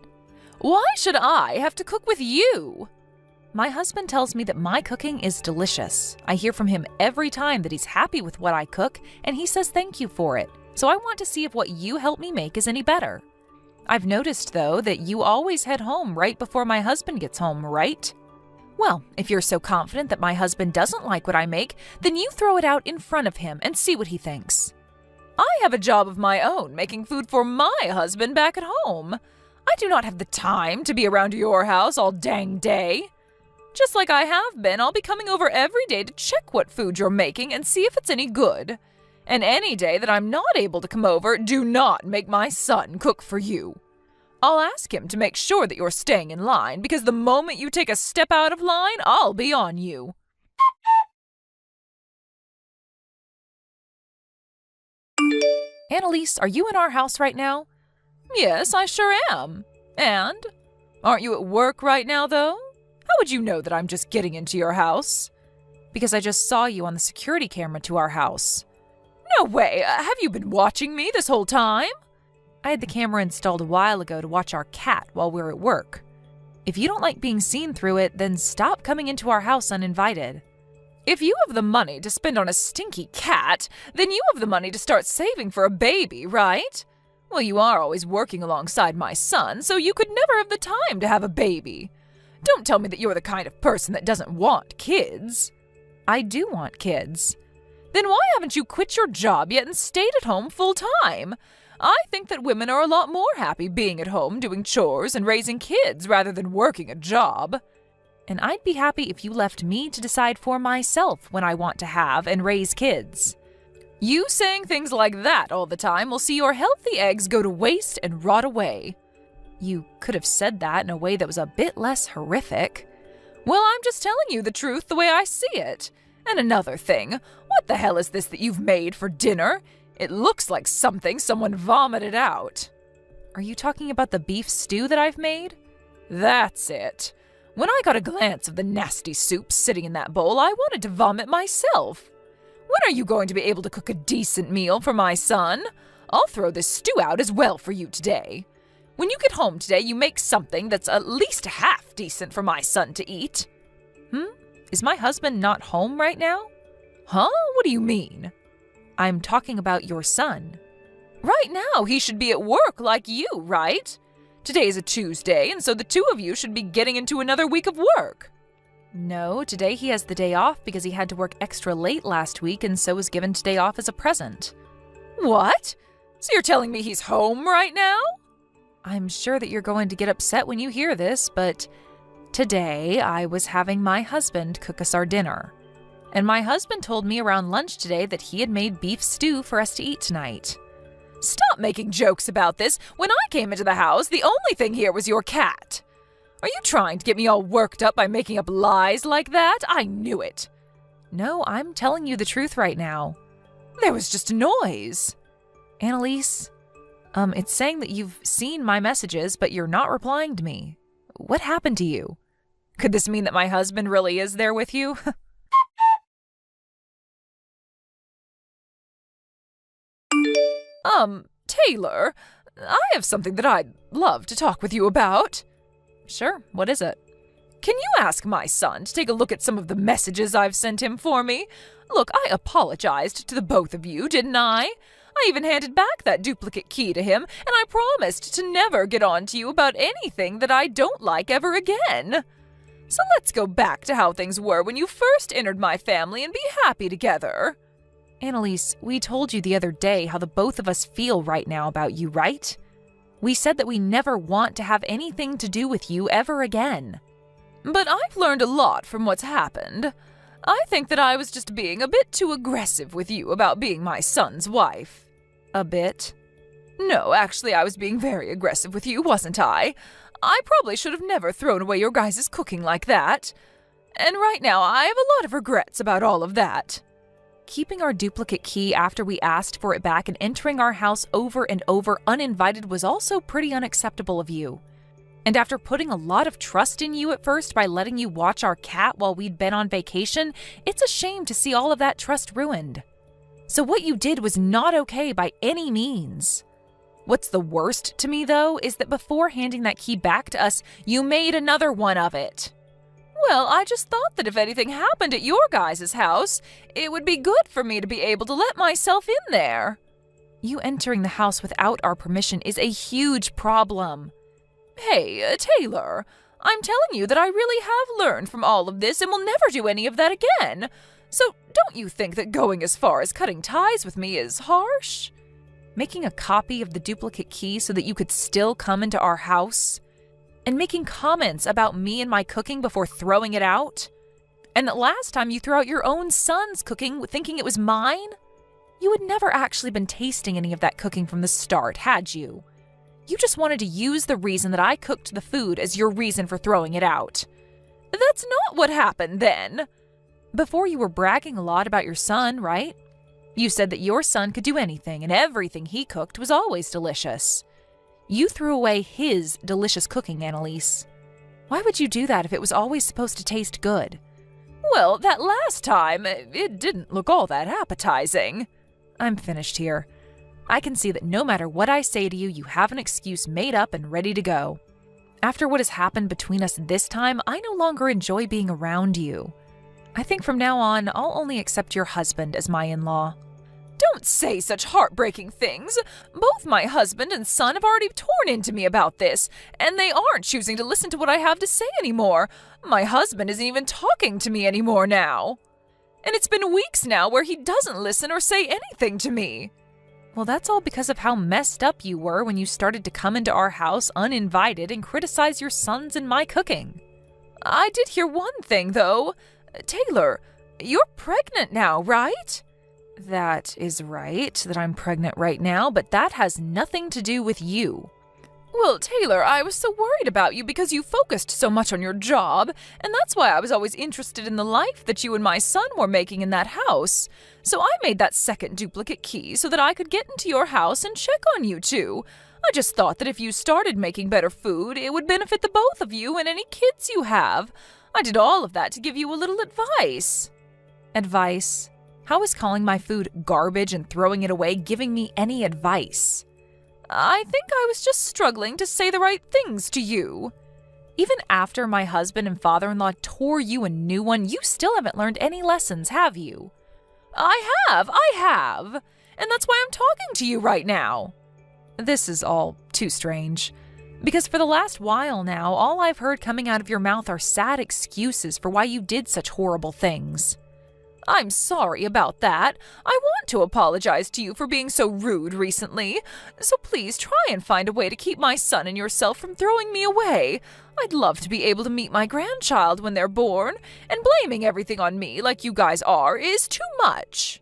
Why should I have to cook with you? My husband tells me that my cooking is delicious. I hear from him every time that he's happy with what I cook, and he says thank you for it. So I want to see if what you help me make is any better. I've noticed, though, that you always head home right before my husband gets home, right? Well, if you're so confident that my husband doesn't like what I make, then you throw it out in front of him and see what he thinks. I have a job of my own making food for my husband back at home. I do not have the time to be around your house all dang day. Just like I have been, I'll be coming over every day to check what food you're making and see if it's any good. And any day that I'm not able to come over, do not make my son cook for you. I'll ask him to make sure that you're staying in line, because the moment you take a step out of line, I'll be on you. Annalise, are you in our house right now? Yes, I sure am. And? Aren't you at work right now, though? How would you know that I'm just getting into your house? Because I just saw you on the security camera to our house. No way! Have you been watching me this whole time? I had the camera installed a while ago to watch our cat while we were at work. If you don't like being seen through it, then stop coming into our house uninvited. If you have the money to spend on a stinky cat, then you have the money to start saving for a baby, right? Well, you are always working alongside my son, so you could never have the time to have a baby. Don't tell me that you're the kind of person that doesn't want kids. I do want kids. Then why haven't you quit your job yet and stayed at home full time? I think that women are a lot more happy being at home doing chores and raising kids rather than working a job. And I'd be happy if you left me to decide for myself when I want to have and raise kids. You saying things like that all the time will see your healthy eggs go to waste and rot away. You could have said that in a way that was a bit less horrific. Well, I'm just telling you the truth the way I see it. And another thing, what the hell is this that you've made for dinner? It looks like something someone vomited out. Are you talking about the beef stew that I've made? That's it. When I got a glance of the nasty soup sitting in that bowl, I wanted to vomit myself. When are you going to be able to cook a decent meal for my son? I'll throw this stew out as well for you today. When you get home today, you make something that's at least half decent for my son to eat. Is my husband not home right now? Huh? What do you mean? I'm talking about your son. Right now, he should be at work like you, right? Today is a Tuesday, and so the two of you should be getting into another week of work. No, today he has the day off because he had to work extra late last week and so was given today off as a present. What? So you're telling me he's home right now? I'm sure that you're going to get upset when you hear this, but today I was having my husband cook us our dinner. And my husband told me around lunch today that he had made beef stew for us to eat tonight. Stop making jokes about this. When I came into the house, the only thing here was your cat. Are you trying to get me all worked up by making up lies like that? I knew it. No, I'm telling you the truth right now. There was just a noise. Annalise, it's saying that you've seen my messages, but you're not replying to me. What happened to you? Could this mean that my husband really is there with you? Taylor, I have something that I'd love to talk with you about. Sure, what is it? Can you ask my son to take a look at some of the messages I've sent him for me? Look, I apologized to the both of you, didn't I? I even handed back that duplicate key to him, and I promised to never get on to you about anything that I don't like ever again. So let's go back to how things were when you first entered my family and be happy together. Annalise, we told you the other day how the both of us feel right now about you, right? We said that we never want to have anything to do with you ever again. But I've learned a lot from what's happened. I think that I was just being a bit too aggressive with you about being my son's wife. A bit? No, actually, I was being very aggressive with you, wasn't I? I probably should have never thrown away your guys' cooking like that. And right now, I have a lot of regrets about all of that. Keeping our duplicate key after we asked for it back and entering our house over and over uninvited was also pretty unacceptable of you. And after putting a lot of trust in you at first by letting you watch our cat while we'd been on vacation, it's a shame to see all of that trust ruined. So what you did was not okay by any means. What's the worst to me, though, is that before handing that key back to us, you made another one of it. Well, I just thought that if anything happened at your guys' house, it would be good for me to be able to let myself in there. You entering the house without our permission is a huge problem. Hey, Taylor, I'm telling you that I really have learned from all of this and will never do any of that again. So don't you think that going as far as cutting ties with me is harsh? Making a copy of the duplicate key so that you could still come into our house? And making comments about me and my cooking before throwing it out? And that last time you threw out your own son's cooking thinking it was mine? You had never actually been tasting any of that cooking from the start, had you? You just wanted to use the reason that I cooked the food as your reason for throwing it out. That's not what happened then. Before you were bragging a lot about your son, right? You said that your son could do anything and everything he cooked was always delicious. You threw away his delicious cooking, Annalise. Why would you do that if it was always supposed to taste good? Well, that last time, it didn't look all that appetizing. I'm finished here. I can see that no matter what I say to you, you have an excuse made up and ready to go. After what has happened between us this time, I no longer enjoy being around you. I think from now on, I'll only accept your husband as my in-law. Don't say such heartbreaking things. Both my husband and son have already torn into me about this, and they aren't choosing to listen to what I have to say anymore. My husband isn't even talking to me anymore now. And it's been weeks now where he doesn't listen or say anything to me. Well, that's all because of how messed up you were when you started to come into our house uninvited and criticize your sons and my cooking. I did hear one thing, though. Taylor, you're pregnant now, right? That is right, that I'm pregnant right now, but that has nothing to do with you. Well, Taylor, I was so worried about you because you focused so much on your job, and that's why I was always interested in the life that you and my son were making in that house. So I made that second duplicate key so that I could get into your house and check on you two. I just thought that if you started making better food, it would benefit the both of you and any kids you have. I did all of that to give you a little advice. Advice? How is calling my food garbage and throwing it away giving me any advice? I think I was just struggling to say the right things to you. Even after my husband and father-in-law tore you a new one, you still haven't learned any lessons, have you? I have. And that's why I'm talking to you right now. This is all too strange. Because for the last while now, all I've heard coming out of your mouth are sad excuses for why you did such horrible things. I'm sorry about that. I want to apologize to you for being so rude recently. So please try and find a way to keep my son and yourself from throwing me away. I'd love to be able to meet my grandchild when they're born, and blaming everything on me like you guys are is too much.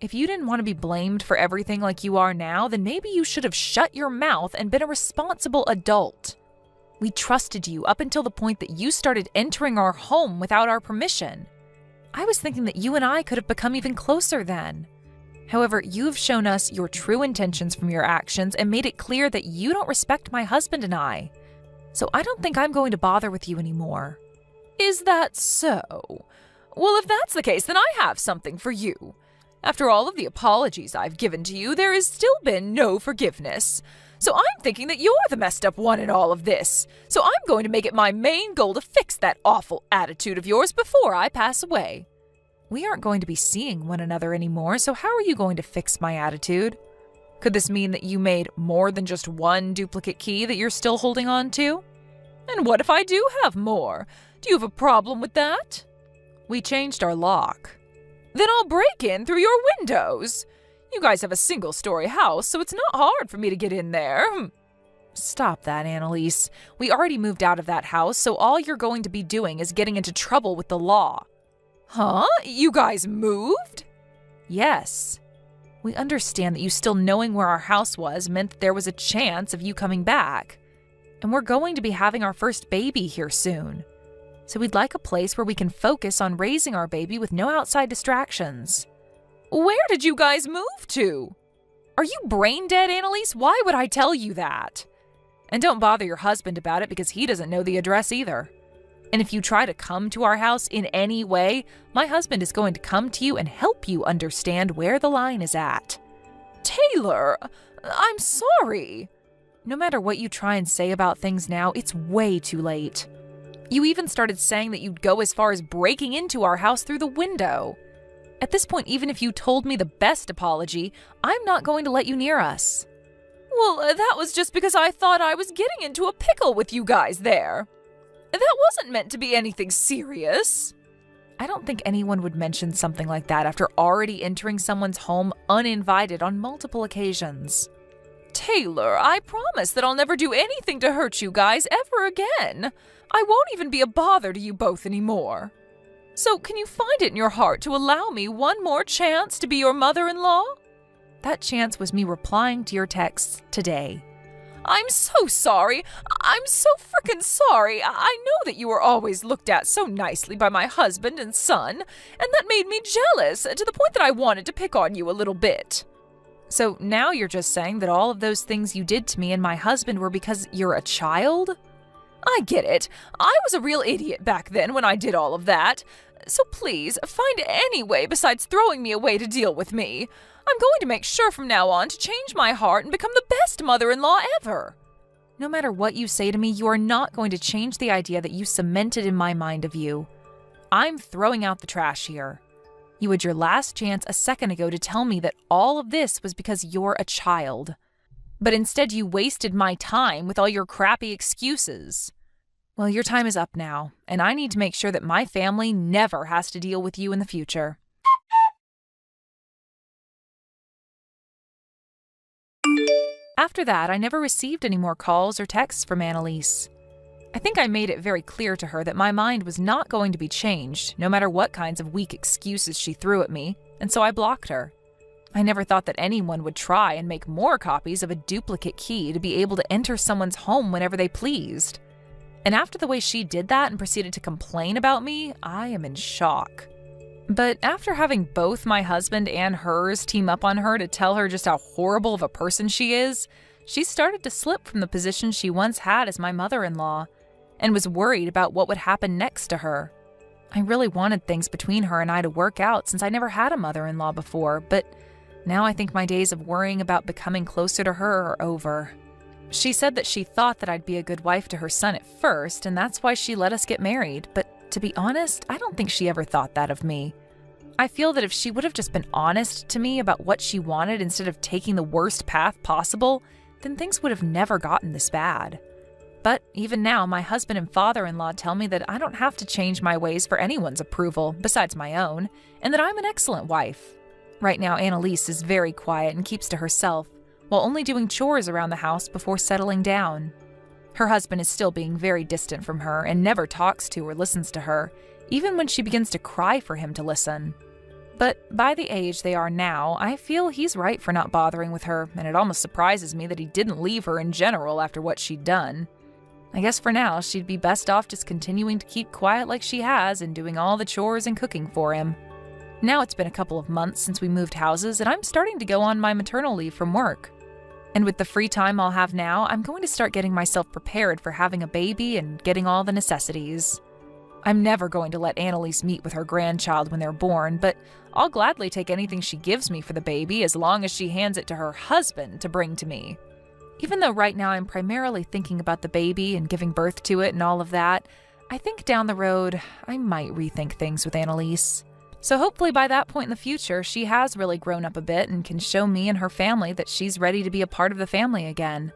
If you didn't want to be blamed for everything like you are now, then maybe you should have shut your mouth and been a responsible adult. We trusted you up until the point that you started entering our home without our permission. I was thinking that you and I could have become even closer then. However, you have shown us your true intentions from your actions and made it clear that you don't respect my husband and I. So I don't think I'm going to bother with you anymore. Is that so? Well, if that's the case, then I have something for you. After all of the apologies I've given to you, there has still been no forgiveness. So I'm thinking that you're the messed up one in all of this. So I'm going to make it my main goal to fix that awful attitude of yours before I pass away. We aren't going to be seeing one another anymore, so how are you going to fix my attitude? Could this mean that you made more than just one duplicate key that you're still holding on to? And what if I do have more? Do you have a problem with that? We changed our lock. Then I'll break in through your windows. You guys have a single-story house, so it's not hard for me to get in there. Stop that, Annalise. We already moved out of that house, so all you're going to be doing is getting into trouble with the law. Huh? You guys moved? Yes. We understand that you still knowing where our house was meant that there was a chance of you coming back. And we're going to be having our first baby here soon. So we'd like a place where we can focus on raising our baby with no outside distractions. Where did you guys move to? Are you brain dead, Annalise? Why would I tell you that? And don't bother your husband about it because he doesn't know the address either. And if you try to come to our house in any way, my husband is going to come to you and help you understand where the line is at. Taylor, I'm sorry. No matter what you try and say about things now, it's way too late. You even started saying that you'd go as far as breaking into our house through the window. At this point, even if you told me the best apology, I'm not going to let you near us. Well, that was just because I thought I was getting into a pickle with you guys there. That wasn't meant to be anything serious. I don't think anyone would mention something like that after already entering someone's home uninvited on multiple occasions. Taylor, I promise that I'll never do anything to hurt you guys ever again. I won't even be a bother to you both anymore. So can you find it in your heart to allow me one more chance to be your mother-in-law? That chance was me replying to your texts today. I'm so sorry. I'm so frickin' sorry. I know that you were always looked at so nicely by my husband and son, and that made me jealous to the point that I wanted to pick on you a little bit. So now you're just saying that all of those things you did to me and my husband were because you're a child? I get it. I was a real idiot back then when I did all of that. So please, find any way besides throwing me away to deal with me. I'm going to make sure from now on to change my heart and become the best mother-in-law ever. No matter what you say to me, you are not going to change the idea that you cemented in my mind of you. I'm throwing out the trash here. You had your last chance a second ago to tell me that all of this was because you're a child. But instead you wasted my time with all your crappy excuses. Well, your time is up now, and I need to make sure that my family never has to deal with you in the future. After that, I never received any more calls or texts from Annalise. I think I made it very clear to her that my mind was not going to be changed, no matter what kinds of weak excuses she threw at me, and so I blocked her. I never thought that anyone would try and make more copies of a duplicate key to be able to enter someone's home whenever they pleased. And after the way she did that and proceeded to complain about me, I am in shock. But after having both my husband and hers team up on her to tell her just how horrible of a person she is, she started to slip from the position she once had as my mother-in-law and was worried about what would happen next to her. I really wanted things between her and I to work out since I never had a mother-in-law before, but now I think my days of worrying about becoming closer to her are over. She said that she thought that I'd be a good wife to her son at first, and that's why she let us get married, but to be honest, I don't think she ever thought that of me. I feel that if she would have just been honest to me about what she wanted instead of taking the worst path possible, then things would have never gotten this bad. But even now, my husband and father-in-law tell me that I don't have to change my ways for anyone's approval besides my own, and that I'm an excellent wife. Right now, Annalise is very quiet and keeps to herself, while only doing chores around the house before settling down. Her husband is still being very distant from her and never talks to or listens to her, even when she begins to cry for him to listen. But by the age they are now, I feel he's right for not bothering with her, and it almost surprises me that he didn't leave her in general after what she'd done. I guess for now, she'd be best off just continuing to keep quiet like she has and doing all the chores and cooking for him. Now it's been a couple of months since we moved houses, and I'm starting to go on my maternal leave from work. And with the free time I'll have now, I'm going to start getting myself prepared for having a baby and getting all the necessities. I'm never going to let Annalise meet with her grandchild when they're born, but I'll gladly take anything she gives me for the baby as long as she hands it to her husband to bring to me. Even though right now I'm primarily thinking about the baby and giving birth to it and all of that, I think down the road I might rethink things with Annalise. So hopefully by that point in the future, she has really grown up a bit and can show me and her family that she's ready to be a part of the family again.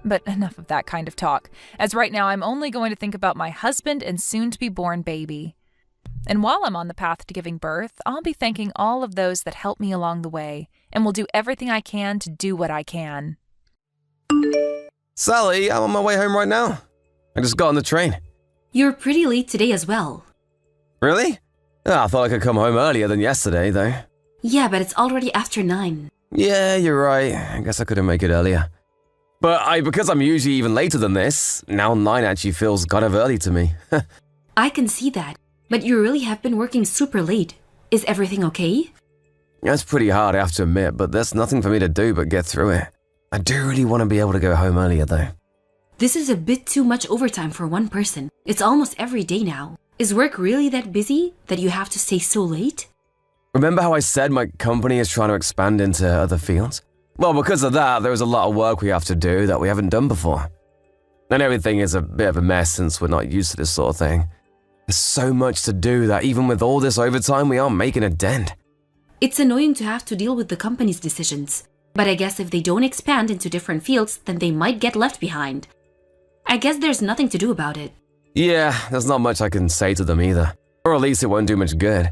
But enough of that kind of talk, as right now I'm only going to think about my husband and soon-to-be-born baby. And while I'm on the path to giving birth, I'll be thanking all of those that helped me along the way, and will do everything I can to do what I can. Sally, I'm on my way home right now. I just got on the train. You're pretty late today as well. Really? I thought I could come home earlier than yesterday, though. Yeah, but it's already after 9. Yeah, you're right. I guess I couldn't make it earlier. But because I'm usually even later than this, now 9 actually feels kind of early to me. I can see that, but you really have been working super late. Is everything okay? It's pretty hard, I have to admit, but there's nothing for me to do but get through it. I do really want to be able to go home earlier, though. This is a bit too much overtime for one person. It's almost every day now. Is work really that busy that you have to stay so late? Remember how I said my company is trying to expand into other fields? Well, because of that, there is a lot of work we have to do that we haven't done before. And everything is a bit of a mess since we're not used to this sort of thing. There's so much to do that even with all this overtime, we aren't making a dent. It's annoying to have to deal with the company's decisions. But I guess if they don't expand into different fields, then they might get left behind. I guess there's nothing to do about it. Yeah, there's not much I can say to them either. Or at least it won't do much good.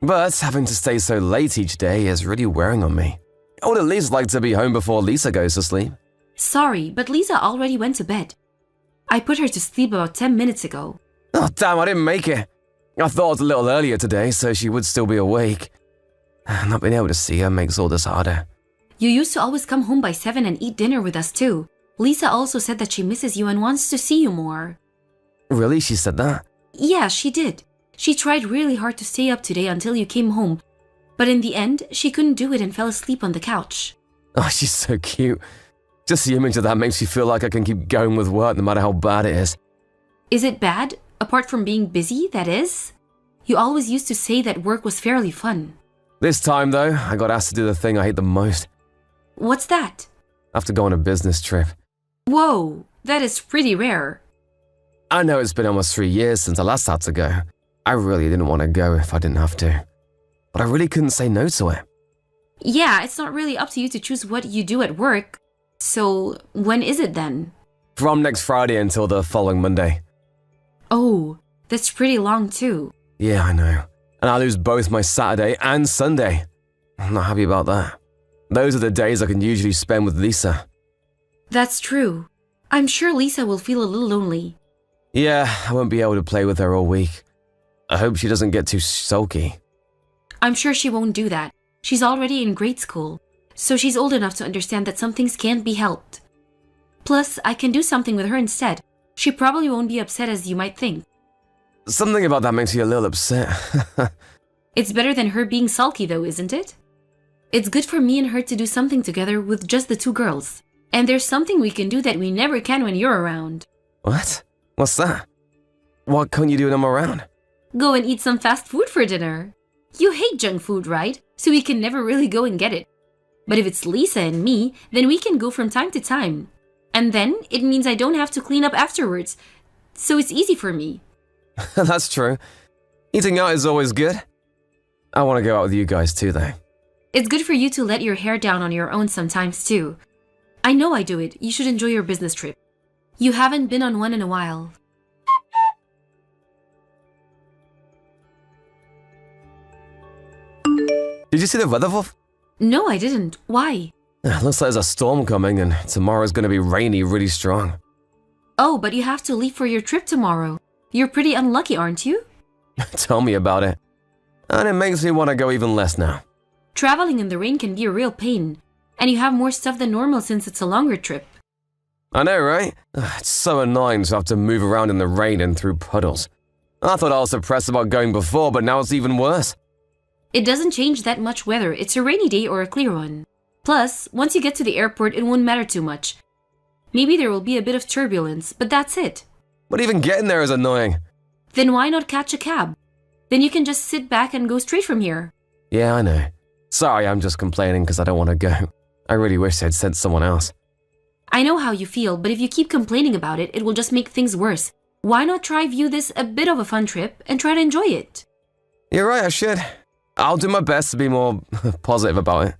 But having to stay so late each day is really wearing on me. I would at least like to be home before Lisa goes to sleep. Sorry, but Lisa already went to bed. I put her to sleep about 10 minutes ago. Oh, damn, I didn't make it. I thought it was a little earlier today, so she would still be awake. Not being able to see her makes all this harder. You used to always come home by 7 and eat dinner with us too. Lisa also said that she misses you and wants to see you more. Really? She said that? Yeah, she did. She tried really hard to stay up today until you came home. But in the end, she couldn't do it and fell asleep on the couch. Oh, she's so cute. Just the image of that makes me feel like I can keep going with work no matter how bad it is. Is it bad? Apart from being busy, that is? You always used to say that work was fairly fun. This time, though, I got asked to do the thing I hate the most. What's that? I have to go on a business trip. Whoa, that is pretty rare. I know it's been almost 3 years since I last had to go. I really didn't want to go if I didn't have to. But I really couldn't say no to it. Yeah, it's not really up to you to choose what you do at work. So, when is it then? From next Friday until the following Monday. Oh, that's pretty long too. Yeah, I know. And I lose both my Saturday and Sunday. I'm not happy about that. Those are the days I can usually spend with Lisa. That's true. I'm sure Lisa will feel a little lonely. Yeah, I won't be able to play with her all week. I hope she doesn't get too sulky. I'm sure she won't do that. She's already in grade school, so she's old enough to understand that some things can't be helped. Plus, I can do something with her instead. She probably won't be upset as you might think. Something about that makes you a little upset. It's better than her being sulky though, isn't it? It's good for me and her to do something together with just the two girls. And there's something we can do that we never can when you're around. What? What's that? What can't you do when I'm around? Go and eat some fast food for dinner. You hate junk food, right? So we can never really go and get it. But if it's Lisa and me, then we can go from time to time. And then it means I don't have to clean up afterwards. So it's easy for me. That's true. Eating out is always good. I want to go out with you guys too, though. It's good for you to let your hair down on your own sometimes too. I know I do it. You should enjoy your business trip. You haven't been on one in a while. Did you see the weather, Wolf? No, I didn't. Why? Looks like there's a storm coming and tomorrow's going to be rainy really strong. Oh, but you have to leave for your trip tomorrow. You're pretty unlucky, aren't you? Tell me about it. And it makes me want to go even less now. Traveling in the rain can be a real pain. And you have more stuff than normal since it's a longer trip. I know, right? It's so annoying to have to move around in the rain and through puddles. I thought I was depressed about going before, but now it's even worse. It doesn't change that much whether it's a rainy day or a clear one. Plus, once you get to the airport, it won't matter too much. Maybe there will be a bit of turbulence, but that's it. But even getting there is annoying. Then why not catch a cab? Then you can just sit back and go straight from here. Yeah, I know. Sorry, I'm just complaining because I don't want to go. I really wish they'd sent someone else. I know how you feel, but if you keep complaining about it, it will just make things worse. Why not try view this a bit of a fun trip and try to enjoy it? You're right, I should. I'll do my best to be more positive about it.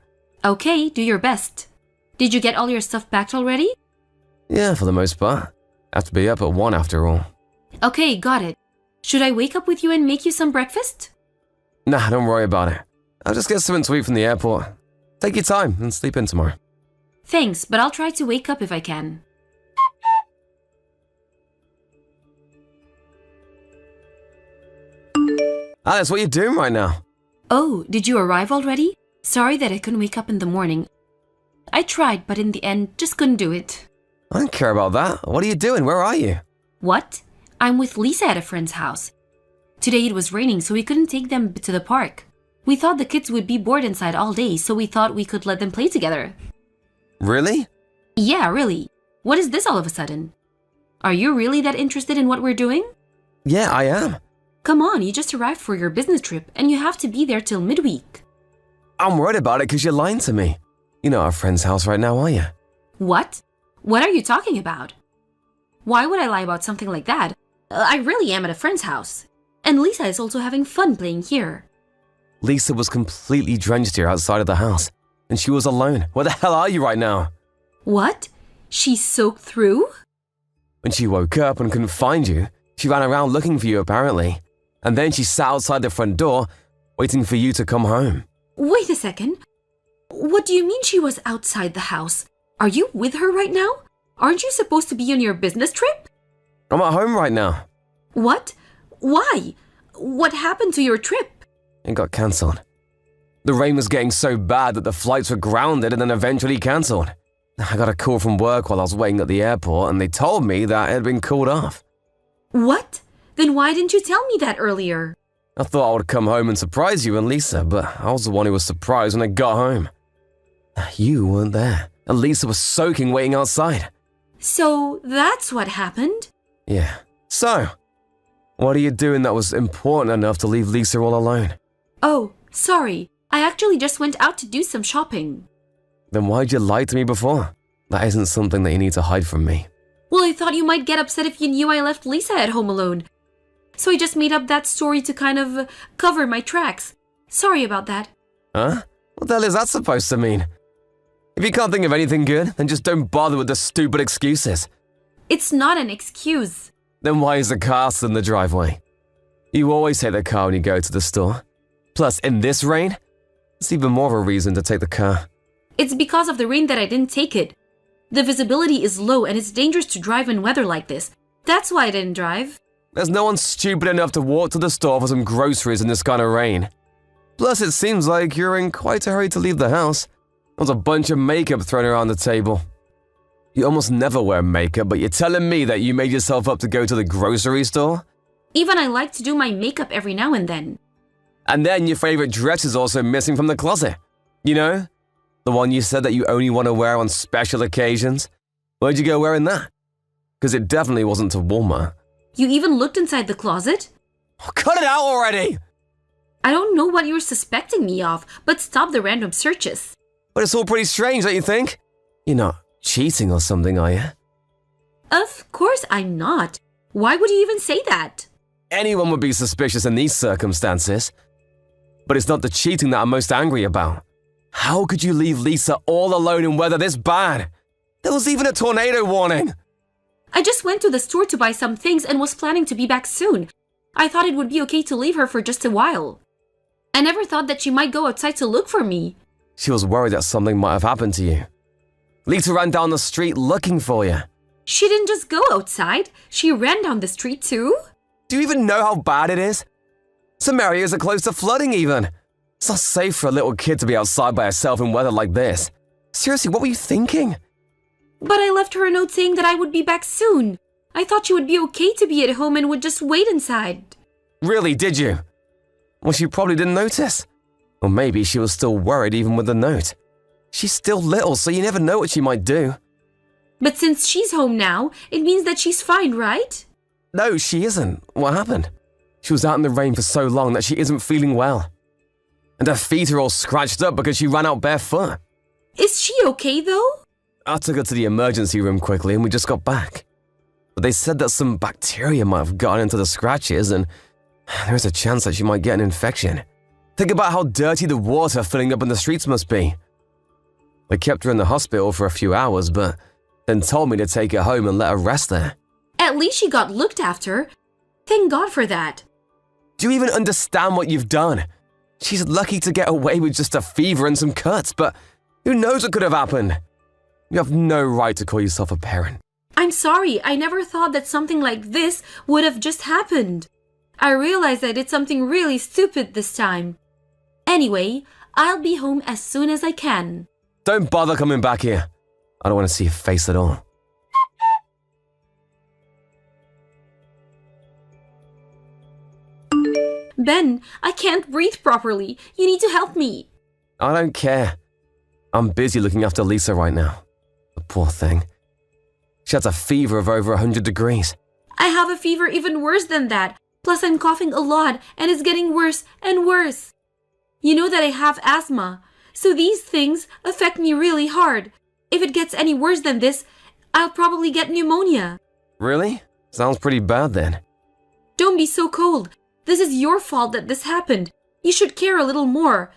Okay, do your best. Did you get all your stuff packed already? Yeah, for the most part. I have to be up at 1 after all. Okay, got it. Should I wake up with you and make you some breakfast? Nah, don't worry about it. I'll just get something to eat from the airport. Take your time and sleep in tomorrow. Thanks, but I'll try to wake up if I can. Alice, what are you doing right now? Oh, did you arrive already? Sorry that I couldn't wake up in the morning. I tried, but in the end, just couldn't do it. I don't care about that. What are you doing? Where are you? What? I'm with Lisa at a friend's house. Today it was raining, so we couldn't take them to the park. We thought the kids would be bored inside all day, so we thought we could let them play together. Really? Yeah, really. What is this all of a sudden? Are you really that interested in what we're doing? Yeah, I am. Come on, you just arrived for your business trip, and you have to be there till midweek. I'm worried about it because you're lying to me. You're not at our friend's house right now, are you? What? What are you talking about? Why would I lie about something like that? I really am at a friend's house. And Lisa is also having fun playing here. Lisa was completely drenched here outside of the house. And she was alone. Where the hell are you right now? What? She soaked through? When she woke up and couldn't find you, she ran around looking for you apparently. And then she sat outside the front door, waiting for you to come home. Wait a second. What do you mean she was outside the house? Are you with her right now? Aren't you supposed to be on your business trip? I'm at home right now. What? Why? What happened to your trip? It got cancelled. The rain was getting so bad that the flights were grounded and then eventually cancelled. I got a call from work while I was waiting at the airport and they told me that it had been called off. What? Then why didn't you tell me that earlier? I thought I would come home and surprise you and Lisa, but I was the one who was surprised when I got home. You weren't there, and Lisa was soaking waiting outside. So that's what happened? Yeah. So, what are you doing that was important enough to leave Lisa all alone? Oh, sorry. I actually just went out to do some shopping. Then why'd you lie to me before? That isn't something that you need to hide from me. Well, I thought you might get upset if you knew I left Lisa at home alone. So I just made up that story to kind of cover my tracks. Sorry about that. Huh? What the hell is that supposed to mean? If you can't think of anything good, then just don't bother with the stupid excuses. It's not an excuse. Then why is the car still in the driveway? You always take the car when you go to the store. Plus, in this rain, it's even more of a reason to take the car. It's because of the rain that I didn't take it. The visibility is low and it's dangerous to drive in weather like this. That's why I didn't drive. There's no one stupid enough to walk to the store for some groceries in this kind of rain. Plus, it seems like you're in quite a hurry to leave the house. There's a bunch of makeup thrown around the table. You almost never wear makeup, but you're telling me that you made yourself up to go to the grocery store? Even I like to do my makeup every now and then. And then your favorite dress is also missing from the closet. You know? The one you said that you only want to wear on special occasions. Where'd you go wearing that? Because it definitely wasn't to Walmart. You even looked inside the closet? Oh, cut it out already! I don't know what you were suspecting me of, but stop the random searches. But it's all pretty strange, don't you think? You're not cheating or something, are you? Of course I'm not. Why would you even say that? Anyone would be suspicious in these circumstances. But it's not the cheating that I'm most angry about. How could you leave Lisa all alone in weather this bad? There was even a tornado warning. I just went to the store to buy some things and was planning to be back soon. I thought it would be okay to leave her for just a while. I never thought that she might go outside to look for me. She was worried that something might have happened to you. Lisa ran down the street looking for you. She didn't just go outside. She ran down the street too. Do you even know how bad it is? Some areas are close to flooding even. It's not safe for a little kid to be outside by herself in weather like this. Seriously, what were you thinking? But I left her a note saying that I would be back soon. I thought she would be okay to be at home and would just wait inside. Really, did you? Well, she probably didn't notice. Or maybe she was still worried even with the note. She's still little, so you never know what she might do. But since she's home now, it means that she's fine, right? No, she isn't. What happened? She was out in the rain for so long that she isn't feeling well. And her feet are all scratched up because she ran out barefoot. Is she okay though? I took her to the emergency room quickly and we just got back. But they said that some bacteria might have gotten into the scratches and there is a chance that she might get an infection. Think about how dirty the water filling up in the streets must be. They kept her in the hospital for a few hours, but then told me to take her home and let her rest there. At least she got looked after. Thank God for that. Do you even understand what you've done? She's lucky to get away with just a fever and some cuts, but who knows what could have happened? You have no right to call yourself a parent. I'm sorry, I never thought that something like this would have just happened. I realized I did something really stupid this time. Anyway, I'll be home as soon as I can. Don't bother coming back here. I don't want to see your face at all. Ben, I can't breathe properly. You need to help me. I don't care. I'm busy looking after Lisa right now. The poor thing. She has a fever of over 100 degrees. I have a fever even worse than that. Plus, I'm coughing a lot and it's getting worse and worse. You know that I have asthma, so these things affect me really hard. If it gets any worse than this, I'll probably get pneumonia. Really? Sounds pretty bad then. Don't be so cold. This is your fault that this happened. You should care a little more.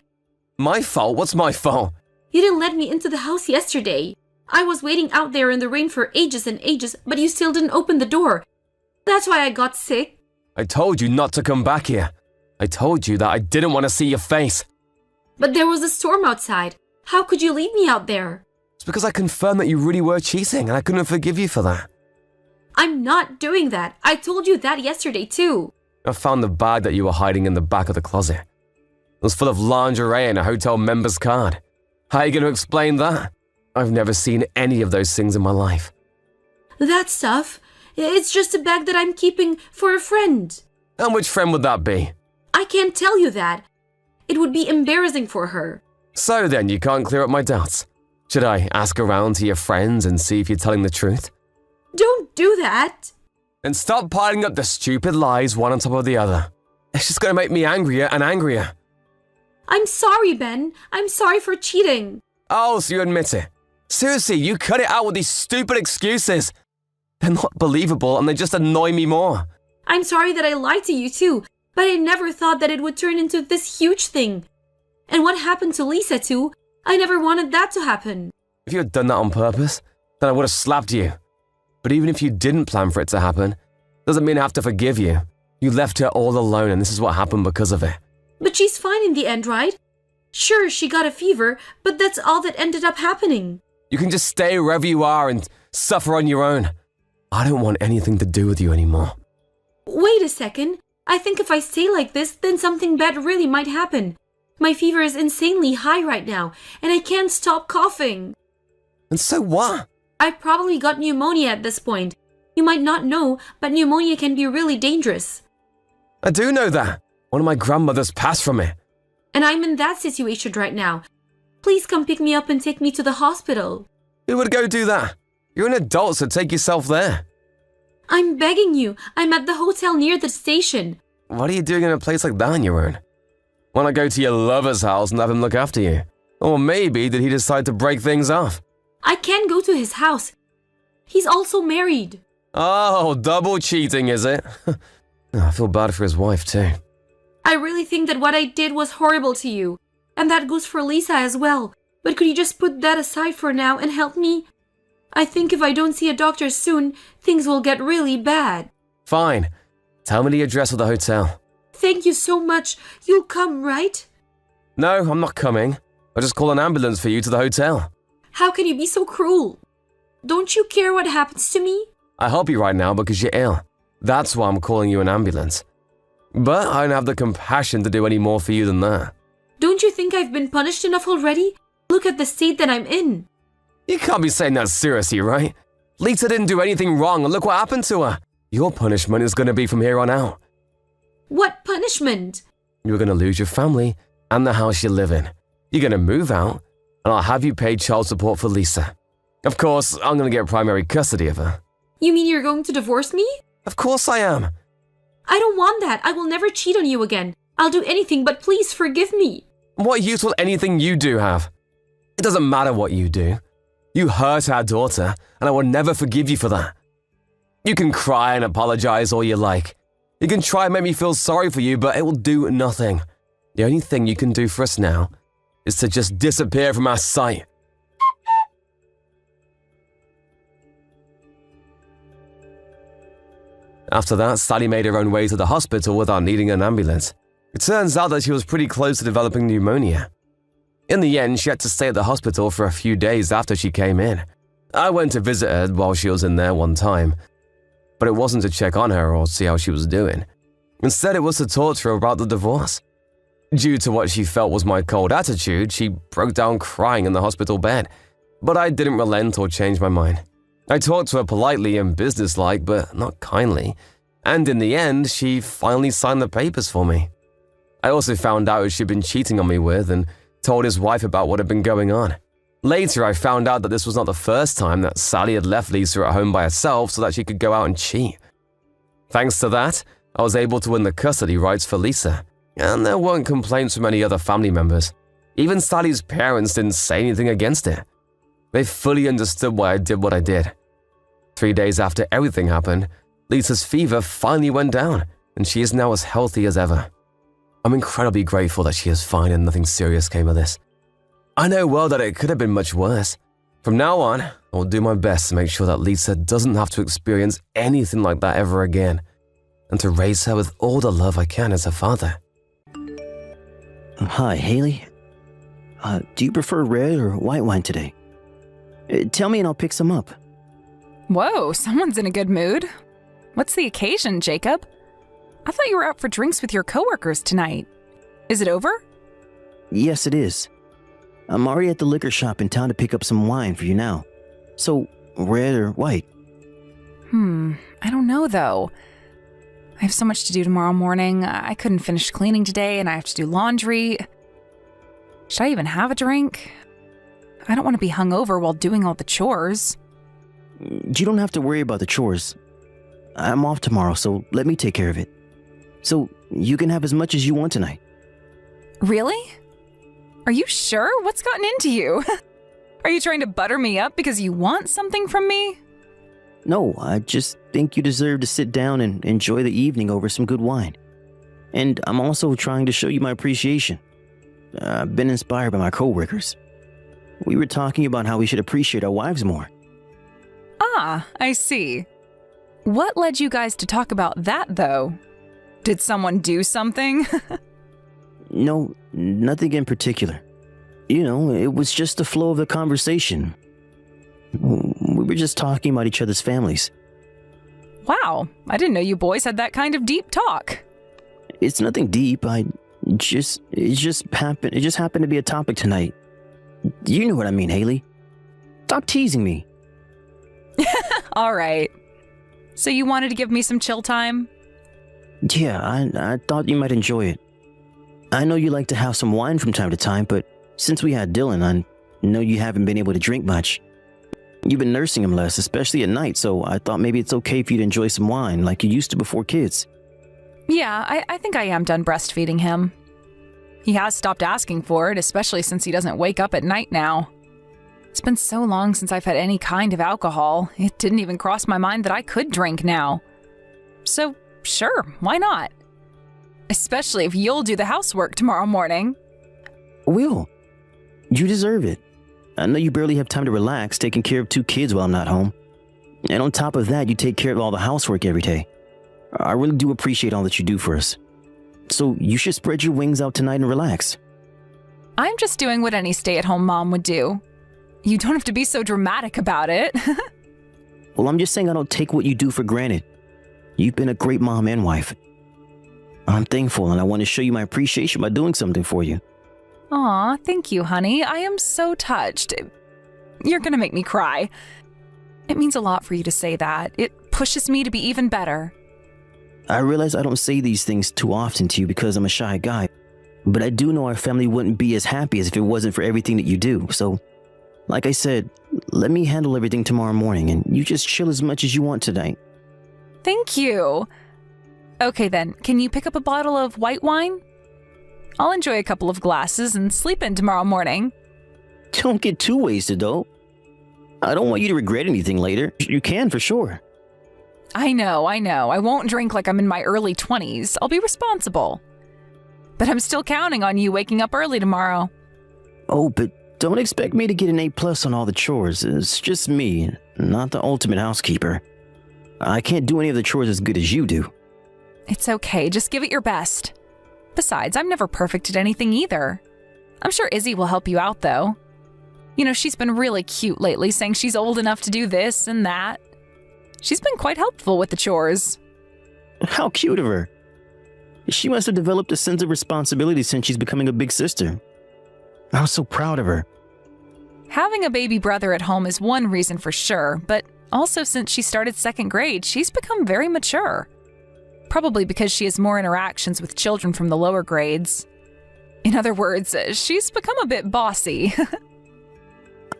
My fault? What's my fault? You didn't let me into the house yesterday. I was waiting out there in the rain for ages and ages, but you still didn't open the door. That's why I got sick. I told you not to come back here. I told you that I didn't want to see your face. But there was a storm outside. How could you leave me out there? It's because I confirmed that you really were cheating and I couldn't forgive you for that. I'm not doing that. I told you that yesterday too. I found the bag that you were hiding in the back of the closet. It was full of lingerie and a hotel member's card. How are you going to explain that? I've never seen any of those things in my life. That stuff, it's just a bag that I'm keeping for a friend. And which friend would that be? I can't tell you that. It would be embarrassing for her. So then, you can't clear up my doubts. Should I ask around to your friends and see if you're telling the truth? Don't do that. And stop piling up the stupid lies one on top of the other. It's just going to make me angrier and angrier. I'm sorry, Ben. I'm sorry for cheating. Oh, so you admit it. Seriously, you cut it out with these stupid excuses. They're not believable and they just annoy me more. I'm sorry that I lied to you too, but I never thought that it would turn into this huge thing. And what happened to Lisa too, I never wanted that to happen. If you had done that on purpose, then I would have slapped you. But even if you didn't plan for it to happen, doesn't mean I have to forgive you. You left her all alone and this is what happened because of it. But she's fine in the end, right? Sure, she got a fever, but that's all that ended up happening. You can just stay wherever you are and suffer on your own. I don't want anything to do with you anymore. Wait a second. I think if I stay like this, then something bad really might happen. My fever is insanely high right now, and I can't stop coughing. And so what? I probably got pneumonia at this point. You might not know, but pneumonia can be really dangerous. I do know that. One of my grandmothers passed from it. And I'm in that situation right now. Please come pick me up and take me to the hospital. Who would go do that? You're an adult, so take yourself there. I'm begging you. I'm at the hotel near the station. What are you doing in a place like that on your own? Why not go to your lover's house and have him look after you? Or maybe did he decide to break things off? I can't go to his house. He's also married. Oh, double cheating, is it? I feel bad for his wife, too. I really think that what I did was horrible to you. And that goes for Lisa as well. But could you just put that aside for now and help me? I think if I don't see a doctor soon, things will get really bad. Fine. Tell me the address of the hotel. Thank you so much. You'll come, right? No, I'm not coming. I'll just call an ambulance for you to the hotel. How can you be so cruel? Don't you care what happens to me? I help you right now because you're ill. That's why I'm calling you an ambulance. But I don't have the compassion to do any more for you than that. Don't you think I've been punished enough already? Look at the state that I'm in. You can't be saying that seriously, right? Lisa didn't do anything wrong and look what happened to her. Your punishment is going to be from here on out. What punishment? You're going to lose your family and the house you live in. You're going to move out, and I'll have you pay child support for Lisa. Of course, I'm going to get primary custody of her. You mean you're going to divorce me? Of course I am. I don't want that. I will never cheat on you again. I'll do anything, but please forgive me. What use will anything you do have? It doesn't matter what you do. You hurt our daughter, and I will never forgive you for that. You can cry and apologize all you like. You can try and make me feel sorry for you, but it will do nothing. The only thing you can do for us now is to just disappear from our sight. After that, Sally made her own way to the hospital without needing an ambulance. It turns out that she was pretty close to developing pneumonia. In the end, she had to stay at the hospital for a few days after she came in. I went to visit her while she was in there one time, but it wasn't to check on her or see how she was doing. Instead, it was to talk to her about the divorce. Due to what she felt was my cold attitude, she broke down crying in the hospital bed, but I didn't relent or change my mind. I talked to her politely and businesslike, but not kindly, and in the end, she finally signed the papers for me. I also found out who she'd been cheating on me with and told his wife about what had been going on. Later, I found out that this was not the first time that Sally had left Lisa at home by herself so that she could go out and cheat. Thanks to that, I was able to win the custody rights for Lisa, and there weren't complaints from any other family members. Even Sally's parents didn't say anything against it. They fully understood why I did what I did. 3 days after everything happened, Lisa's fever finally went down, and she is now as healthy as ever. I'm incredibly grateful that she is fine and nothing serious came of this. I know well that it could have been much worse. From now on, I will do my best to make sure that Lisa doesn't have to experience anything like that ever again, and to raise her with all the love I can as her father. Hi, Haley. Do you prefer red or white wine today? Tell me and I'll pick some up. Whoa, someone's in a good mood. What's the occasion, Jacob? I thought you were out for drinks with your coworkers tonight. Is it over? Yes, it is. I'm already at the liquor shop in town to pick up some wine for you now. So, red or white? I don't know though. I have so much to do tomorrow morning. I couldn't finish cleaning today and I have to do laundry. Should I even have a drink? I don't want to be hungover while doing all the chores. You don't have to worry about the chores. I'm off tomorrow, so let me take care of it. So, you can have as much as you want tonight. Really? Are you sure? What's gotten into you? Are you trying to butter me up because you want something from me? No, I just think you deserve to sit down and enjoy the evening over some good wine. And I'm also trying to show you my appreciation. I've been inspired by my coworkers. We were talking about how we should appreciate our wives more. Ah, I see. What led you guys to talk about that, though? Did someone do something? No, nothing in particular. You know, it was just the flow of the conversation. We were just talking about each other's families. Wow, I didn't know you boys had that kind of deep talk. It's nothing deep. I It just happened to be a topic tonight. You know what I mean, Haley. Stop teasing me. All right. So you wanted to give me some chill time? Yeah, I thought you might enjoy it. I know you like to have some wine from time to time, but since we had Dylan, I know you haven't been able to drink much. You've been nursing him less, especially at night, so I thought maybe it's okay for you to enjoy some wine like you used to before kids. Yeah, I think I am done breastfeeding him. He has stopped asking for it, especially since he doesn't wake up at night now. It's been so long since I've had any kind of alcohol, it didn't even cross my mind that I could drink now. So, sure, why not? Especially if you'll do the housework tomorrow morning. Will, you deserve it. I know you barely have time to relax taking care of 2 kids while I'm not home. And on top of that, you take care of all the housework every day. I really do appreciate all that you do for us. So you should spread your wings out tonight and relax. I'm just doing what any stay-at-home mom would do. You don't have to be so dramatic about it. Well, I'm just saying I don't take what you do for granted. You've been a great mom and wife. I'm thankful and I want to show you my appreciation by doing something for you. Aw, thank you, honey. I am so touched. You're gonna make me cry. It means a lot for you to say that. It pushes me to be even better. I realize I don't say these things too often to you because I'm a shy guy, but I do know our family wouldn't be as happy as if it wasn't for everything that you do. So, like I said, let me handle everything tomorrow morning and you just chill as much as you want tonight. Thank you. Okay then, can you pick up a bottle of white wine? I'll enjoy a couple of glasses and sleep in tomorrow morning. Don't get too wasted though. I don't want you to regret anything later. You can for sure. I know. I won't drink like I'm in my early 20s. I'll be responsible. But I'm still counting on you waking up early tomorrow. Oh, but don't expect me to get an A+ on all the chores. It's just me, not the ultimate housekeeper. I can't do any of the chores as good as you do. It's okay. Just give it your best. Besides, I'm never perfect at anything either. I'm sure Izzy will help you out, though. You know, she's been really cute lately, saying she's old enough to do this and that. She's been quite helpful with the chores. How cute of her. She must have developed a sense of responsibility since she's becoming a big sister. I'm so proud of her. Having a baby brother at home is one reason for sure, but also since she started 2nd grade, she's become very mature. Probably because she has more interactions with children from the lower grades. In other words, she's become a bit bossy.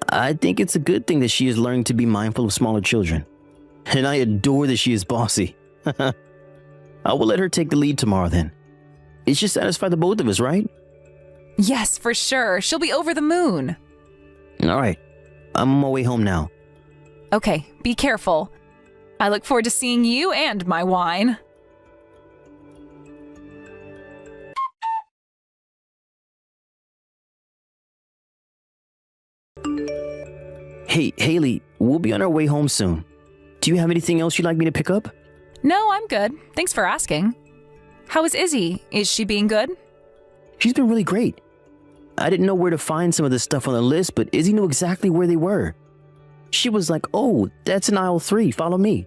I think it's a good thing that she is learning to be mindful of smaller children. And I adore that she is bossy. I will let her take the lead tomorrow then. It should satisfy the both of us, right? Yes, for sure. She'll be over the moon. All right. I'm on my way home now. Okay, be careful. I look forward to seeing you and my wine. Hey, Haley, we'll be on our way home soon. Do you have anything else you'd like me to pick up? No, I'm good. Thanks for asking. How is Izzy? Is she being good? She's been really great. I didn't know where to find some of the stuff on the list, but Izzy knew exactly where they were. She was like, oh, that's in aisle 3, follow me.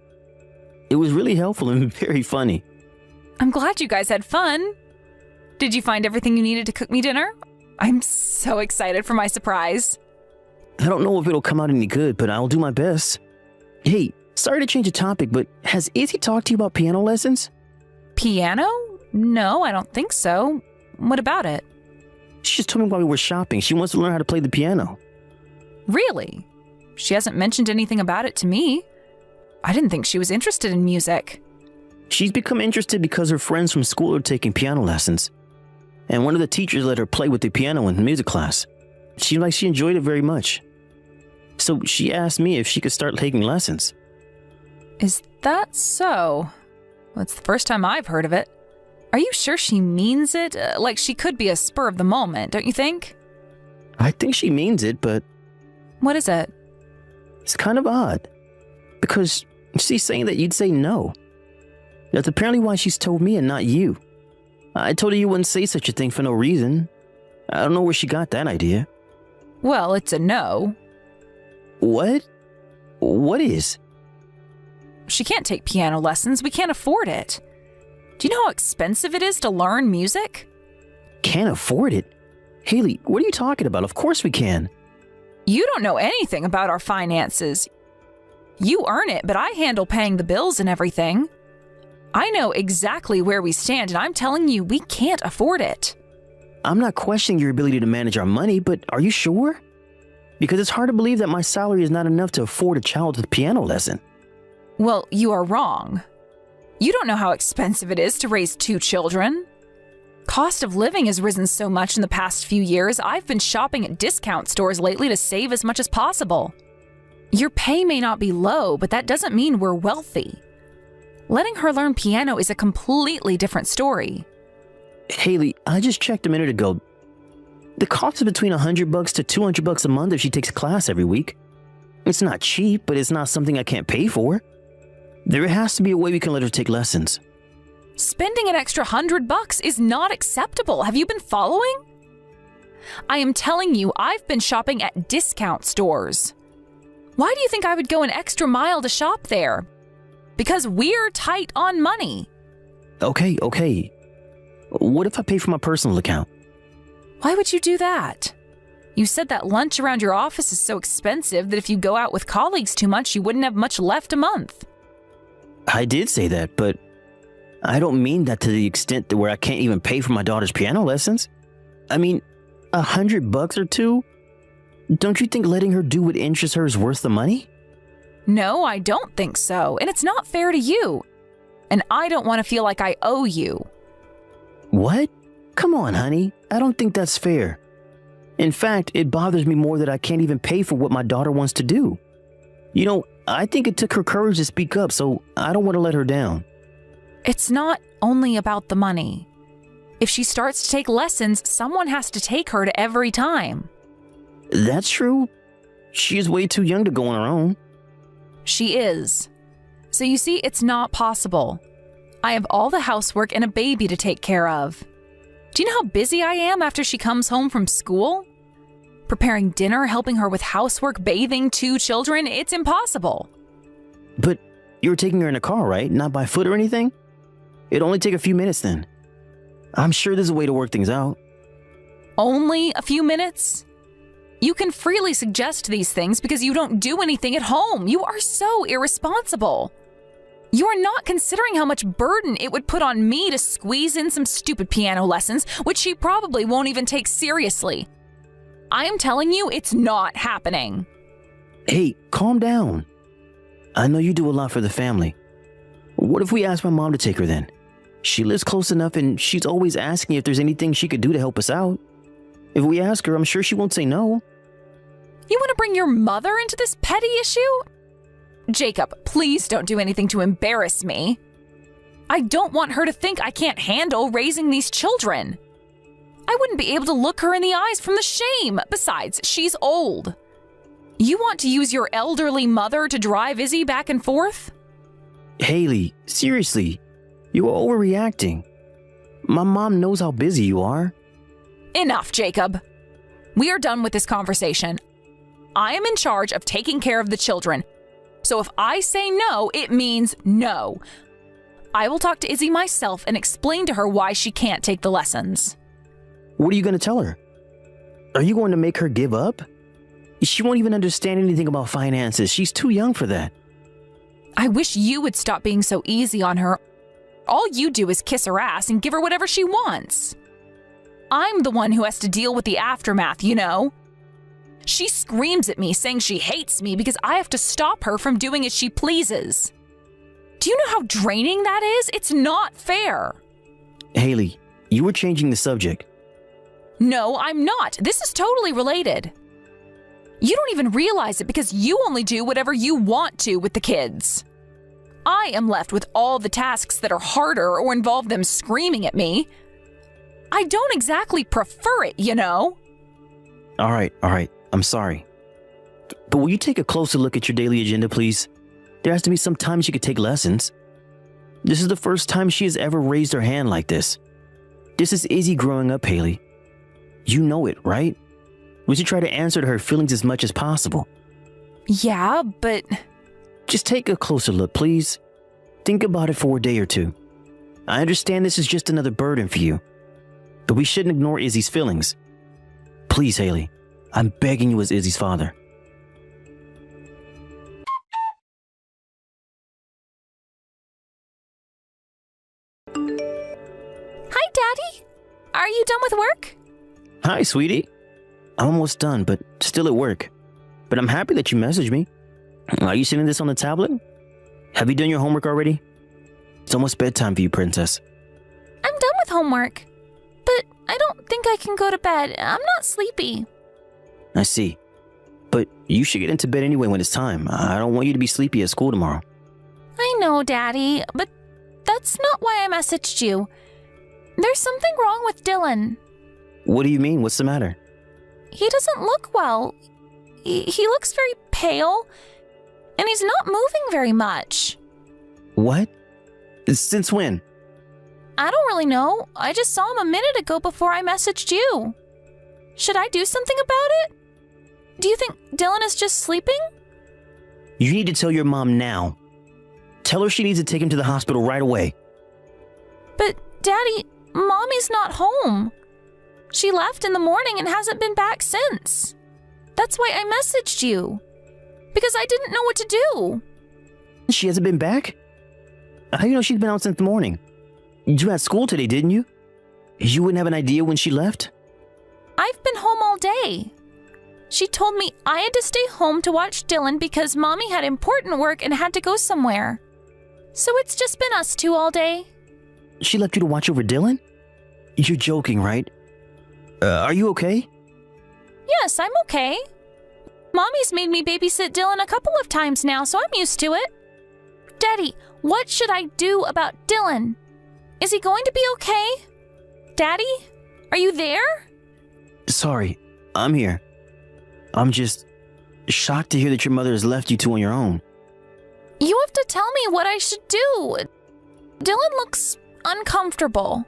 It was really helpful and very funny. I'm glad you guys had fun. Did you find everything you needed to cook me dinner? I'm so excited for my surprise. I don't know if it'll come out any good, but I'll do my best. Hey, sorry to change the topic, but has Izzy talked to you about piano lessons? Piano? No, I don't think so. What about it? She just told me while we were shopping. She wants to learn how to play the piano. Really? She hasn't mentioned anything about it to me. I didn't think she was interested in music. She's become interested because her friends from school are taking piano lessons. And one of the teachers let her play with the piano in music class. She enjoyed it very much. So she asked me if she could start taking lessons. Is that so? Well, it's the first time I've heard of it. Are you sure she means it? Like she could be a spur of the moment, don't you think? I think she means it, but... What is it? It's kind of odd. Because she's saying that you'd say no. That's apparently why she's told me and not you. I told her you wouldn't say such a thing for no reason. I don't know where she got that idea. Well, it's a no. What? What is? She can't take piano lessons. We can't afford it. Do you know how expensive it is to learn music? Can't afford it? Haley, what are you talking about? Of course we can. You don't know anything about our finances. You earn it, but I handle paying the bills and everything. I know exactly where we stand, and I'm telling you, we can't afford it. I'm not questioning your ability to manage our money, but are you sure? Because it's hard to believe that my salary is not enough to afford a child's piano lesson. Well, you are wrong. You don't know how expensive it is to raise 2 children. Cost of living has risen so much in the past few years, I've been shopping at discount stores lately to save as much as possible. Your pay may not be low, but that doesn't mean we're wealthy. Letting her learn piano is a completely different story. Haley, I just checked a minute ago. The cost is between $100 to $200 a month if she takes a class every week. It's not cheap, but it's not something I can't pay for. There has to be a way we can let her take lessons. Spending an extra $100 is not acceptable. Have you been following? I am telling you, I've been shopping at discount stores. Why do you think I would go an extra mile to shop there? Because we're tight on money. Okay. What if I pay for my personal account? Why would you do that? You said that lunch around your office is so expensive that if you go out with colleagues too much, you wouldn't have much left a month. I did say that, but I don't mean that to the extent that where I can't even pay for my daughter's piano lessons. I mean, $100 or two? Don't you think letting her do what interests her is worth the money? No, I don't think so, and it's not fair to you. And I don't want to feel like I owe you. What? Come on, honey. I don't think that's fair. In fact, it bothers me more that I can't even pay for what my daughter wants to do. You know, I think it took her courage to speak up, so I don't want to let her down. It's not only about the money. If she starts to take lessons, someone has to take her to every time. That's true. She is way too young to go on her own. She is. So you see, it's not possible. I have all the housework and a baby to take care of. Do you know how busy I am after she comes home from school? Preparing dinner, helping her with housework, bathing 2 children, it's impossible. But you were taking her in a car, right? Not by foot or anything? It'd only take a few minutes then. I'm sure there's a way to work things out. Only a few minutes? You can freely suggest these things because you don't do anything at home. You are so irresponsible. You are not considering how much burden it would put on me to squeeze in some stupid piano lessons, which she probably won't even take seriously. I am telling you, it's not happening. Hey, calm down. I know you do a lot for the family. What if we ask my mom to take her then? She lives close enough and she's always asking if there's anything she could do to help us out. If we ask her, I'm sure she won't say no. You want to bring your mother into this petty issue? Jacob, please don't do anything to embarrass me. I don't want her to think I can't handle raising these children. I wouldn't be able to look her in the eyes from the shame. Besides, she's old. You want to use your elderly mother to drive Izzy back and forth? Haley, seriously, you are overreacting. My mom knows how busy you are. Enough, Jacob. We are done with this conversation. I am in charge of taking care of the children. So if I say no, it means no. I will talk to Izzy myself and explain to her why she can't take the lessons. What are you going to tell her? Are you going to make her give up? She won't even understand anything about finances. She's too young for that. I wish you would stop being so easy on her. All you do is kiss her ass and give her whatever she wants. I'm the one who has to deal with the aftermath, you know. She screams at me saying she hates me because I have to stop her from doing as she pleases. Do you know how draining that is? It's not fair. Haley, you were changing the subject. No, I'm not. This is totally related. You don't even realize it because you only do whatever you want to with the kids. I am left with all the tasks that are harder or involve them screaming at me. I don't exactly prefer it, you know. All right. I'm sorry. But will you take a closer look at your daily agenda, please? There has to be some time she could take lessons. This is the first time she has ever raised her hand like this. This is Izzy growing up, Haley. You know it, right? We should try to answer to her feelings as much as possible. Yeah, but... Just take a closer look, please. Think about it for a day or two. I understand this is just another burden for you. but we shouldn't ignore Izzy's feelings. Please, Haley, I'm begging you as Izzy's father. Hi, Daddy. Are you done with work? Hi, sweetie. I'm almost done, but still at work. But I'm happy that you messaged me. Are you sending this on the tablet? Have you done your homework already? It's almost bedtime for you, princess. I'm done with homework. But I don't think I can go to bed. I'm not sleepy. I see. But you should get into bed anyway when it's time. I don't want you to be sleepy at school tomorrow. I know, Daddy, but that's not why I messaged you. There's something wrong with Dylan. What do you mean? What's the matter? He doesn't look well. He looks very pale, and he's not moving very much. What? Since when? I don't really know. I just saw him a minute ago before I messaged you. Should I do something about it? Do you think Dylan is just sleeping? You need to tell your mom now. Tell her she needs to take him to the hospital right away. But, Daddy, Mommy's not home. She left in the morning and hasn't been back since. That's why I messaged you. Because I didn't know what to do. She hasn't been back? How do you know she's been out since the morning? You had school today, didn't you? You wouldn't have an idea when she left? I've been home all day. She told me I had to stay home to watch Dylan because Mommy had important work and had to go somewhere. So it's just been us two all day. She left you to watch over Dylan? You're joking, right? Are you okay? Yes, I'm okay. Mommy's made me babysit Dylan a couple of times now, so I'm used to it. Daddy, what should I do about Dylan? Is he going to be okay? Daddy, are you there? Sorry, I'm here. I'm just shocked to hear that your mother has left you two on your own. You have to tell me what I should do. Dylan looks uncomfortable.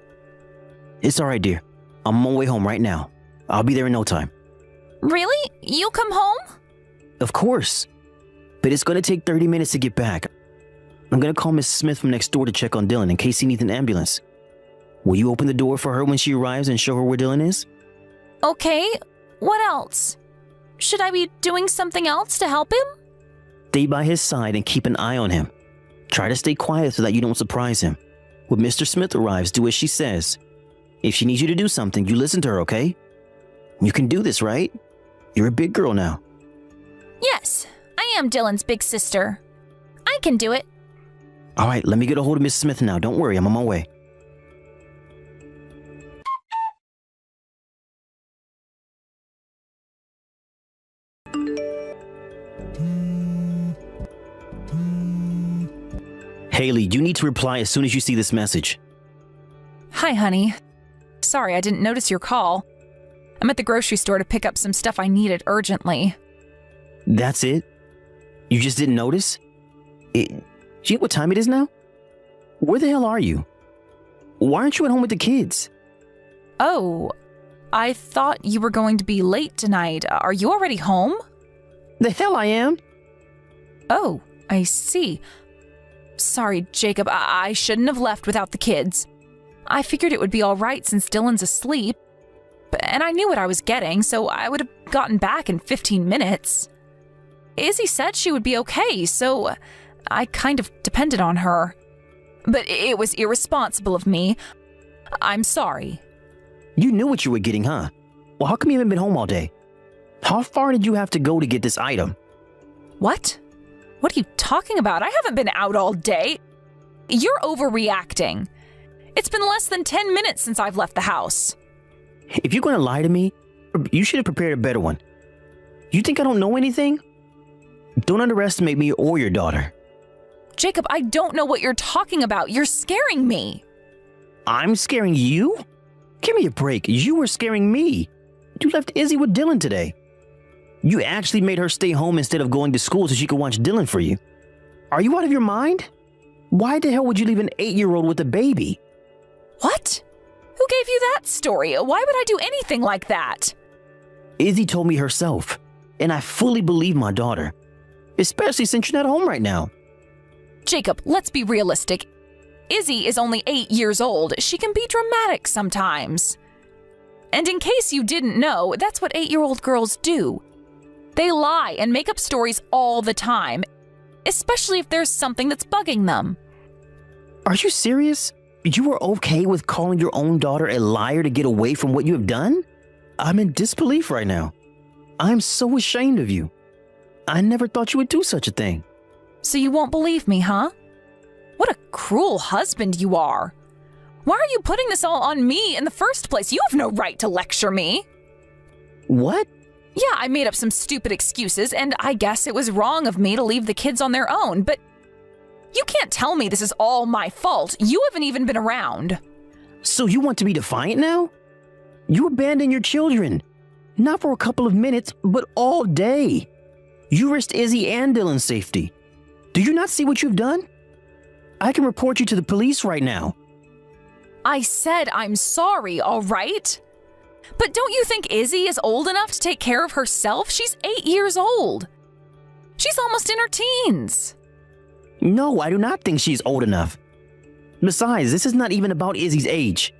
It's all right, dear. I'm on my way home right now. I'll be there in no time. Really? You'll come home? Of course. But it's going to take 30 minutes to get back. I'm going to call Miss Smith from next door to check on Dylan in case he needs an ambulance. Will you open the door for her when she arrives and show her where Dylan is? Okay. What else? Should I be doing something else to help him? Stay by his side and keep an eye on him. Try to stay quiet so that you don't surprise him. When Mr. Smith arrives, do as she says. If she needs you to do something, you listen to her, okay? You can do this, right? You're a big girl now. Yes, I am Dylan's big sister. I can do it. All right, let me get a hold of Miss Smith now. Don't worry, I'm on my way. Haley, you need to reply as soon as you see this message. Hi, honey. Sorry, I didn't notice your call. I'm at the grocery store to pick up some stuff I needed urgently. That's it? You just didn't notice? Do you know what time it is now? Where the hell are you? Why aren't you at home with the kids? Oh, I thought you were going to be late tonight. Are you already home? The hell I am. Oh, I see. Sorry, Jacob, I shouldn't have left without the kids. I figured it would be all right since Dylan's asleep. And I knew what I was getting, so I would have gotten back in 15 minutes. Izzy said she would be okay, so I kind of depended on her. But it was irresponsible of me. I'm sorry. You knew what you were getting, huh? Well, how come you haven't been home all day? How far did you have to go to get this item? What? What are you talking about? I haven't been out all day. You're overreacting. It's been less than 10 minutes since I've left the house. If you're going to lie to me, you should have prepared a better one. You think I don't know anything? Don't underestimate me or your daughter. Jacob, I don't know what you're talking about. You're scaring me. I'm scaring you? Give me a break. You were scaring me. You left Izzy with Dylan today. You actually made her stay home instead of going to school so she could watch Dylan for you. Are you out of your mind? Why the hell would you leave an 8-year-old with a baby? What? Who gave you that story? Why would I do anything like that? Izzy told me herself, and I fully believe my daughter. Especially since you're not home right now. Jacob, let's be realistic. Izzy is only 8 years old. She can be dramatic sometimes. And in case you didn't know, that's what 8-year-old girls do. They lie and make up stories all the time, especially if there's something that's bugging them. Are you serious? You were okay with calling your own daughter a liar to get away from what you have done? I'm in disbelief right now. I'm so ashamed of you. I never thought you would do such a thing. So you won't believe me, huh? What a cruel husband you are. Why are you putting this all on me in the first place? You have no right to lecture me. What? Yeah, I made up some stupid excuses, and I guess it was wrong of me to leave the kids on their own, but you can't tell me this is all my fault. You haven't even been around. So you want to be defiant now? You abandoned your children. Not for a couple of minutes, but all day. You risked Izzy and Dylan's safety. Do you not see what you've done? I can report you to the police right now. I said I'm sorry, all right? But don't you think Izzy is old enough to take care of herself? She's 8 years old. She's almost in her teens. No, I do not think she's old enough. Besides, this is not even about Izzy's age.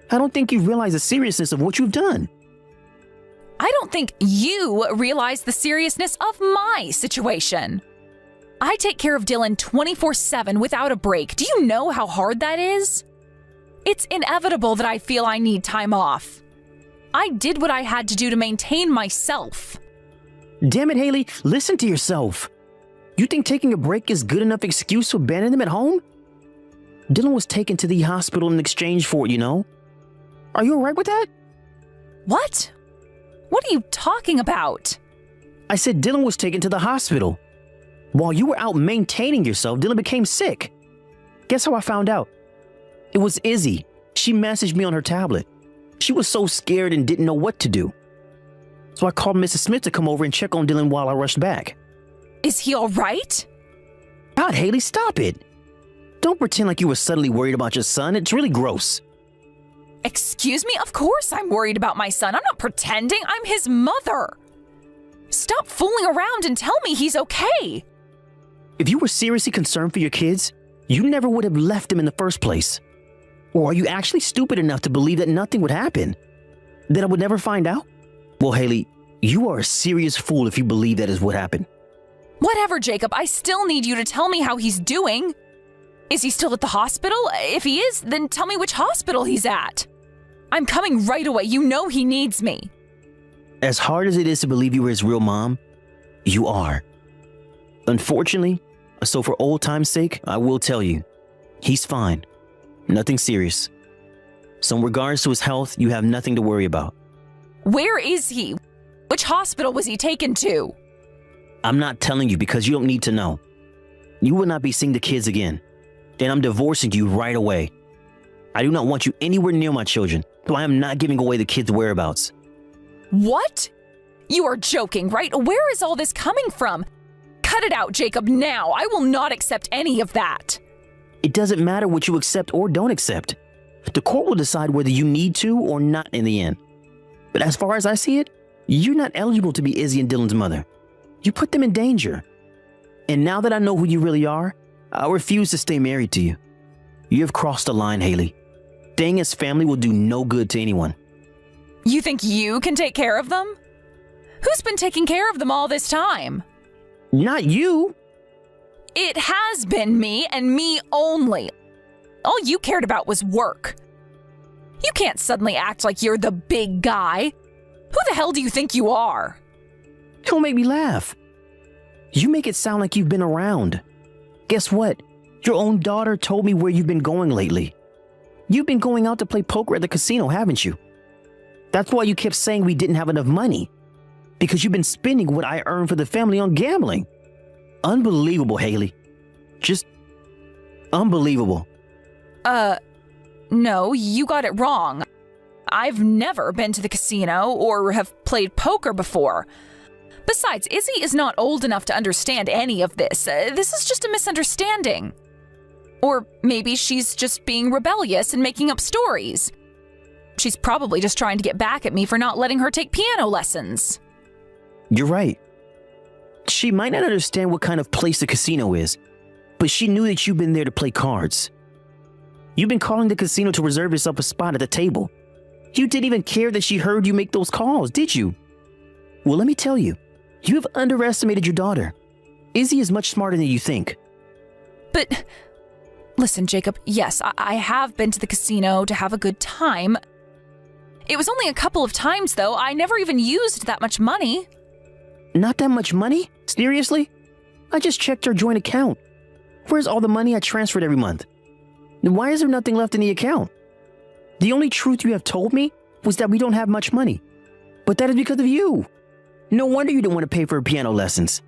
I don't think you realize the seriousness of what you've done. I don't think you realize the seriousness of my situation. I take care of Dylan 24/7 without a break. Do you know how hard that is? It's inevitable that I feel I need time off. I did what I had to do to maintain myself. Damn it, Haley, listen to yourself. You think taking a break is good enough excuse to abandon them at home? Dylan was taken to the hospital in exchange for it, you know? Are you alright with that? What? What are you talking about? I said Dylan was taken to the hospital. While you were out maintaining yourself, Dylan became sick. Guess how I found out? It was Izzy. She messaged me on her tablet. She was so scared and didn't know what to do. So I called Mrs. Smith to come over and check on Dylan while I rushed back. Is he all right? God, Haley, stop it. Don't pretend like you were suddenly worried about your son. It's really gross. Excuse me? Of course I'm worried about my son. I'm not pretending. I'm his mother. Stop fooling around and tell me he's okay. If you were seriously concerned for your kids, you never would have left them in the first place. Or are you actually stupid enough to believe that nothing would happen? That I would never find out? Well, Haley, you are a serious fool if you believe that is what happened. Whatever, Jacob. I still need you to tell me how he's doing. Is he still at the hospital? If he is, then tell me which hospital he's at. I'm coming right away. You know he needs me. As hard as it is to believe you were his real mom, you are. Unfortunately, so for old time's sake, I will tell you, he's fine. Nothing serious. So in regards to his health, you have nothing to worry about. Where is he? Which hospital was he taken to? I'm not telling you because you don't need to know. You will not be seeing the kids again. Then I'm divorcing you right away. I do not want you anywhere near my children, so I am not giving away the kids' whereabouts. What? You are joking, right? Where is all this coming from? Cut it out, Jacob, now. I will not accept any of that. It doesn't matter what you accept or don't accept. The court will decide whether you need to or not in the end. But as far as I see it, you're not eligible to be Izzy and Dylan's mother. You put them in danger. And now that I know who you really are, I refuse to stay married to you. You have crossed the line, Haley. Staying as family will do no good to anyone. You think you can take care of them? Who's been taking care of them all this time? Not you. It has been me and me only. All you cared about was work. You can't suddenly act like you're the big guy. Who the hell do you think you are? Don't make me laugh. You make it sound like you've been around. Guess what? Your own daughter told me where you've been going lately. You've been going out to play poker at the casino, haven't you? That's why you kept saying we didn't have enough money. Because you've been spending what I earned for the family on gambling. Unbelievable, Haley. Just unbelievable. No, you got it wrong. I've never been to the casino or have played poker before. Besides, Izzy is not old enough to understand any of this. This is just a misunderstanding. Or maybe she's just being rebellious and making up stories. She's probably just trying to get back at me for not letting her take piano lessons. You're right. She might not understand what kind of place the casino is, but she knew that you've been there to play cards. You've been calling the casino to reserve yourself a spot at the table. You didn't even care that she heard you make those calls, did you? Well, let me tell you, you have underestimated your daughter. Izzy is much smarter than you think. But listen, Jacob, yes, I have been to the casino to have a good time. It was only a couple of times, though. I never even used that much money. Not that much money? Seriously? I just checked our joint account. Where's all the money I transferred every month? Then why is there nothing left in the account? The only truth you have told me was that we don't have much money. But that is because of you. No wonder you didn't want to pay for her piano lessons.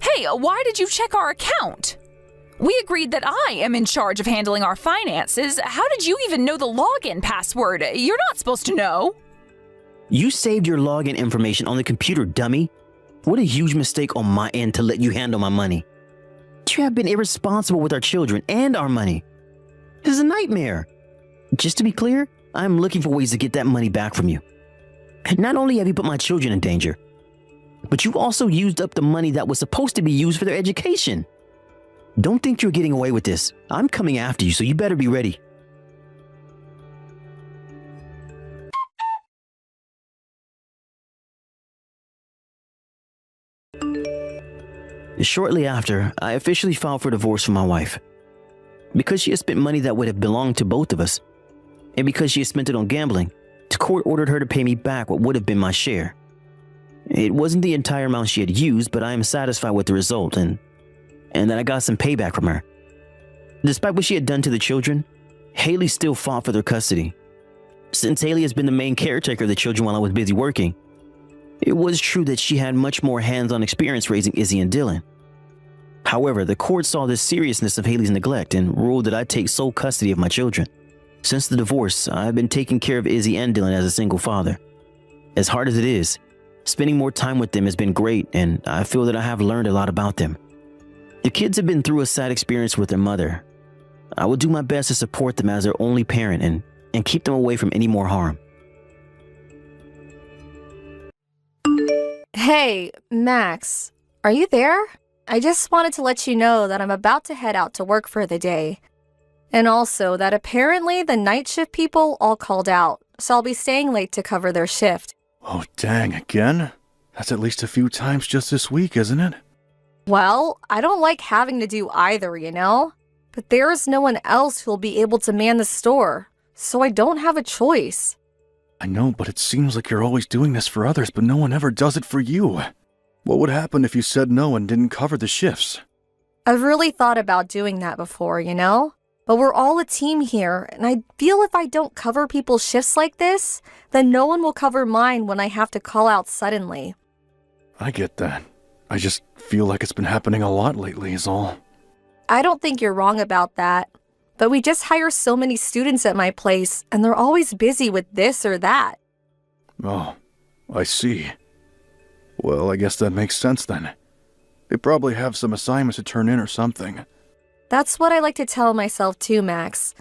Hey, why did you check our account? We agreed that I am in charge of handling our finances. How did you even know the login password? You're not supposed to know. You saved your login information on the computer, dummy. What a huge mistake on my end to let you handle my money. You have been irresponsible with our children and our money. This is a nightmare. Just to be clear, I'm looking for ways to get that money back from you. Not only have you put my children in danger, but you also used up the money that was supposed to be used for their education. Don't think you're getting away with this. I'm coming after you, so you better be ready. Shortly after, I officially filed for divorce from my wife. Because she had spent money that would have belonged to both of us, and because she had spent it on gambling, the court ordered her to pay me back what would have been my share. It wasn't the entire amount she had used, but I am satisfied with the result and that I got some payback from her. Despite what she had done to the children, Haley still fought for their custody. Since Haley has been the main caretaker of the children while I was busy working, it was true that she had much more hands-on experience raising Izzy and Dylan. However, the court saw the seriousness of Haley's neglect and ruled that I take sole custody of my children. Since the divorce, I've been taking care of Izzy and Dylan as a single father. As hard as it is, spending more time with them has been great, and I feel that I have learned a lot about them. The kids have been through a sad experience with their mother. I will do my best to support them as their only parent and keep them away from any more harm. Hey, Max, are you there? I just wanted to let you know that I'm about to head out to work for the day. And also that apparently the night shift people all called out, so I'll be staying late to cover their shift. Oh, dang, again? That's at least a few times just this week, isn't it? Well, I don't like having to do either, you know? But there is no one else who'll be able to man the store, so I don't have a choice. I know, but it seems like you're always doing this for others, but no one ever does it for you. What would happen if you said no and didn't cover the shifts? I've really thought about doing that before, you know? But we're all a team here, and I feel if I don't cover people's shifts like this, then no one will cover mine when I have to call out suddenly. I get that. I just feel like it's been happening a lot lately is all. I don't think you're wrong about that. But we just hire so many students at my place, and they're always busy with this or that. Oh, I see. Well, I guess that makes sense then. They probably have some assignments to turn in or something. That's what I like to tell myself too, Max.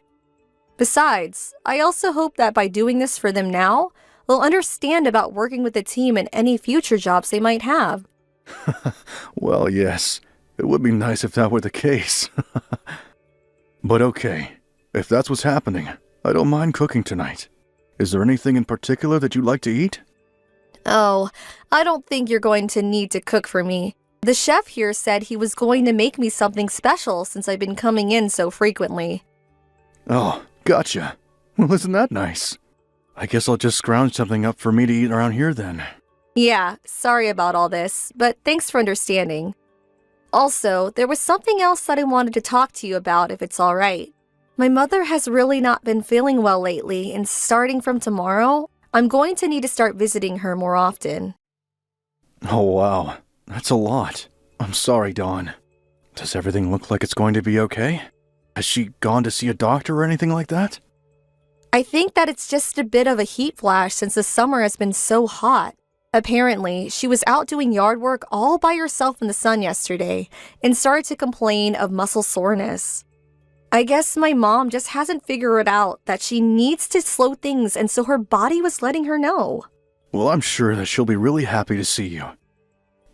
Besides, I also hope that by doing this for them now, they'll understand about working with the team in any future jobs they might have. Well, yes. It would be nice if that were the case. But okay, if that's what's happening, I don't mind cooking tonight. Is there anything in particular that you'd like to eat? Oh, I don't think you're going to need to cook for me. The chef here said he was going to make me something special since I've been coming in so frequently. Oh, gotcha. Well, isn't that nice? I guess I'll just scrounge something up for me to eat around here then. Yeah, sorry about all this, but thanks for understanding. Also, there was something else that I wanted to talk to you about if it's all right. My mother has really not been feeling well lately, and starting from tomorrow, I'm going to need to start visiting her more often. Oh, wow. That's a lot. I'm sorry, Dawn. Does everything look like it's going to be okay? Has she gone to see a doctor or anything like that? I think that it's just a bit of a heat flash since the summer has been so hot. Apparently, she was out doing yard work all by herself in the sun yesterday and started to complain of muscle soreness. I guess my mom just hasn't figured out that she needs to slow things, and so her body was letting her know. Well, I'm sure that she'll be really happy to see you.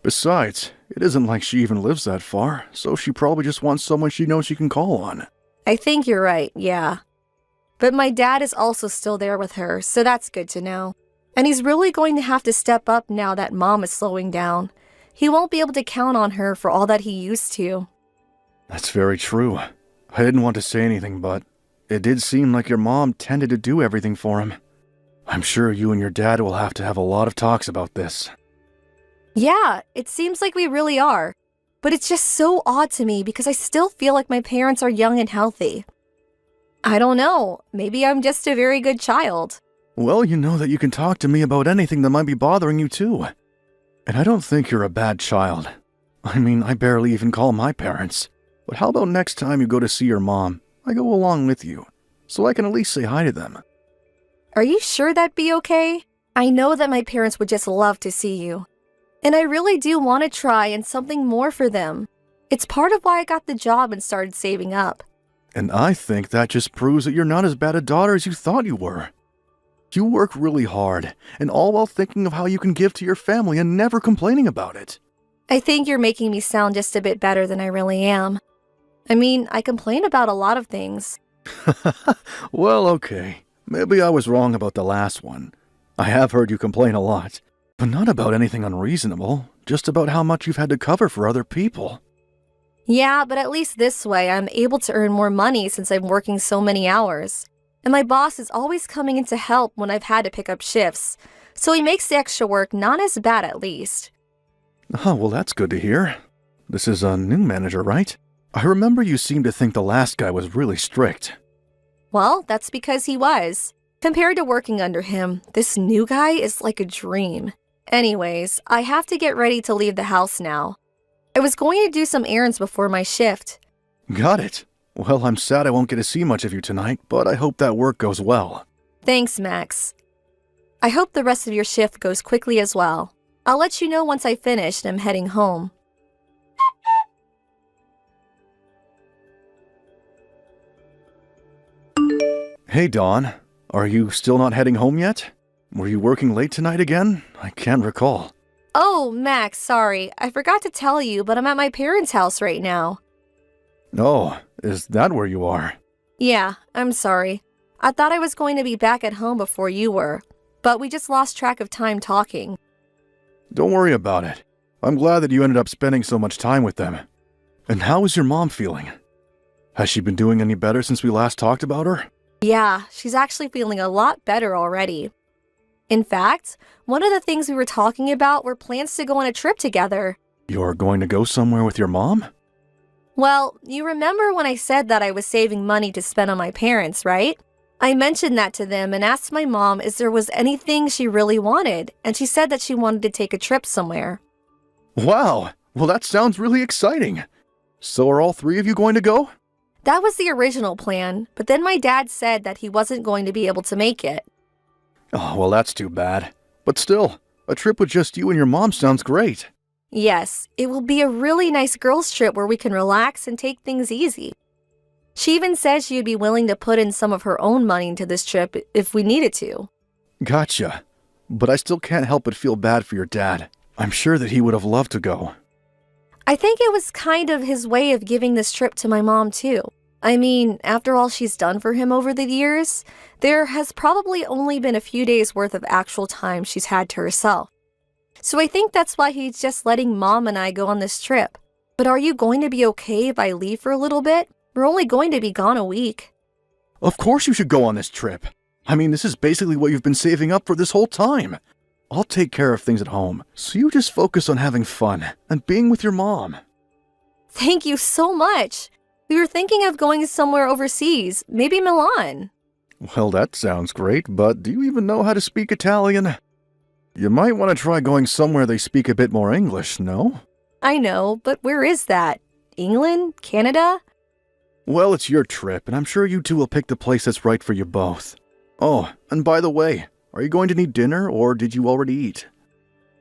Besides, it isn't like she even lives that far, so she probably just wants someone she knows she can call on. I think you're right, yeah. But my dad is also still there with her, so that's good to know. And he's really going to have to step up now that Mom is slowing down. He won't be able to count on her for all that he used to. That's very true. I didn't want to say anything, but it did seem like your mom tended to do everything for him. I'm sure you and your dad will have to have a lot of talks about this. Yeah, it seems like we really are. But it's just so odd to me because I still feel like my parents are young and healthy. I don't know. Maybe I'm just a very good child. Well, you know that you can talk to me about anything that might be bothering you too. And I don't think you're a bad child. I mean, I barely even call my parents. But how about next time you go to see your mom, I go along with you, so I can at least say hi to them. Are you sure that'd be okay? I know that my parents would just love to see you. And I really do want to try and something more for them. It's part of why I got the job and started saving up. And I think that just proves that you're not as bad a daughter as you thought you were. You work really hard, and all while thinking of how you can give to your family and never complaining about it. I think you're making me sound just a bit better than I really am. I mean, I complain about a lot of things. Well, okay. Maybe I was wrong about the last one. I have heard you complain a lot, but not about anything unreasonable, just about how much you've had to cover for other people. Yeah, but at least this way I'm able to earn more money since I'm working so many hours. And my boss is always coming in to help when I've had to pick up shifts, so he makes the extra work not as bad at least. Oh, well, that's good to hear. This is a new manager, right? I remember you seemed to think the last guy was really strict. Well, that's because he was. Compared to working under him, this new guy is like a dream. Anyways, I have to get ready to leave the house now. I was going to do some errands before my shift. Got it. Well, I'm sad I won't get to see much of you tonight, but I hope that work goes well. Thanks, Max. I hope the rest of your shift goes quickly as well. I'll let you know once I finish and I'm heading home. Hey, Dawn. Are you still not heading home yet? Were you working late tonight again? I can't recall. Oh, Max, sorry. I forgot to tell you, but I'm at my parents' house right now. Oh, is that where you are? Yeah, I'm sorry. I thought I was going to be back at home before you were, but we just lost track of time talking. Don't worry about it. I'm glad that you ended up spending so much time with them. And how is your mom feeling? Has she been doing any better since we last talked about her? Yeah, she's actually feeling a lot better already. In fact, one of the things we were talking about were plans to go on a trip together. You're going to go somewhere with your mom? Well, you remember when I said that I was saving money to spend on my parents, right? I mentioned that to them and asked my mom if there was anything she really wanted, and she said that she wanted to take a trip somewhere. Wow! Well, that sounds really exciting. So are all three of you going to go? That was the original plan, but then my dad said that he wasn't going to be able to make it. Oh, well, that's too bad. But still, a trip with just you and your mom sounds great. Yes, it will be a really nice girls' trip where we can relax and take things easy. She even says she would be willing to put in some of her own money into this trip if we needed to. Gotcha. But I still can't help but feel bad for your dad. I'm sure that he would have loved to go. I think it was kind of his way of giving this trip to my mom, too. I mean, after all she's done for him over the years, there has probably only been a few days worth of actual time she's had to herself. So I think that's why he's just letting Mom and I go on this trip. But are you going to be okay if I leave for a little bit? We're only going to be gone a week. Of course you should go on this trip. I mean, this is basically what you've been saving up for this whole time. I'll take care of things at home, so you just focus on having fun and being with your mom. Thank you so much. We were thinking of going somewhere overseas, maybe Milan. Well, that sounds great, but do you even know how to speak Italian? You might want to try going somewhere they speak a bit more English, no? I know, but where is that? England? Canada? Well, it's your trip, and I'm sure you two will pick the place that's right for you both. Oh, and by the way, are you going to need dinner, or did you already eat?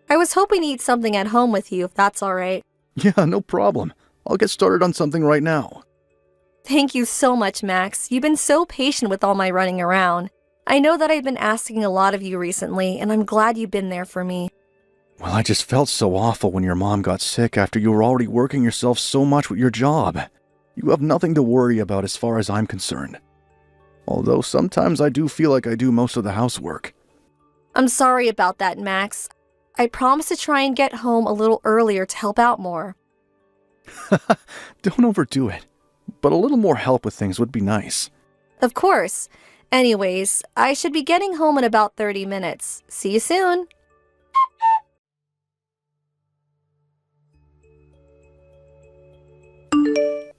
I was hoping to eat something at home with you, if that's all right. Yeah, no problem. I'll get started on something right now. Thank you so much, Max. You've been so patient with all my running around. I know that I've been asking a lot of you recently, and I'm glad you've been there for me. Well, I just felt so awful when your mom got sick after you were already working yourself so much with your job. You have nothing to worry about as far as I'm concerned. Although sometimes I do feel like I do most of the housework. I'm sorry about that, Max. I promise to try and get home a little earlier to help out more. Don't overdo it, but a little more help with things would be nice. Of course. Anyways, I should be getting home in about 30 minutes. See you soon.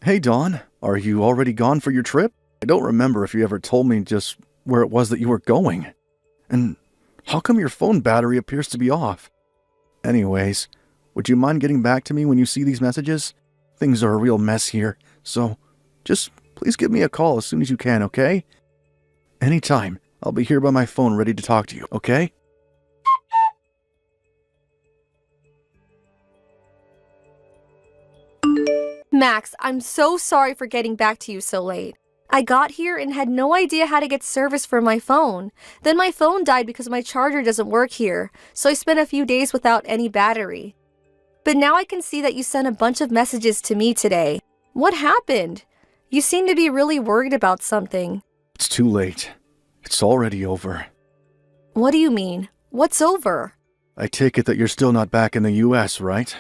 Hey, Dawn, are you already gone for your trip? I don't remember if you ever told me just where it was that you were going. And how come your phone battery appears to be off? Anyways, would you mind getting back to me when you see these messages? Things are a real mess here, so just please give me a call as soon as you can, okay? Anytime. I'll be here by my phone ready to talk to you, okay? Max, I'm so sorry for getting back to you so late. I got here and had no idea how to get service for my phone. Then my phone died because my charger doesn't work here, so I spent a few days without any battery. But now I can see that you sent a bunch of messages to me today. What happened? You seem to be really worried about something. It's too late. It's already over. What do you mean? What's over? I take it that you're still not back in the US, right?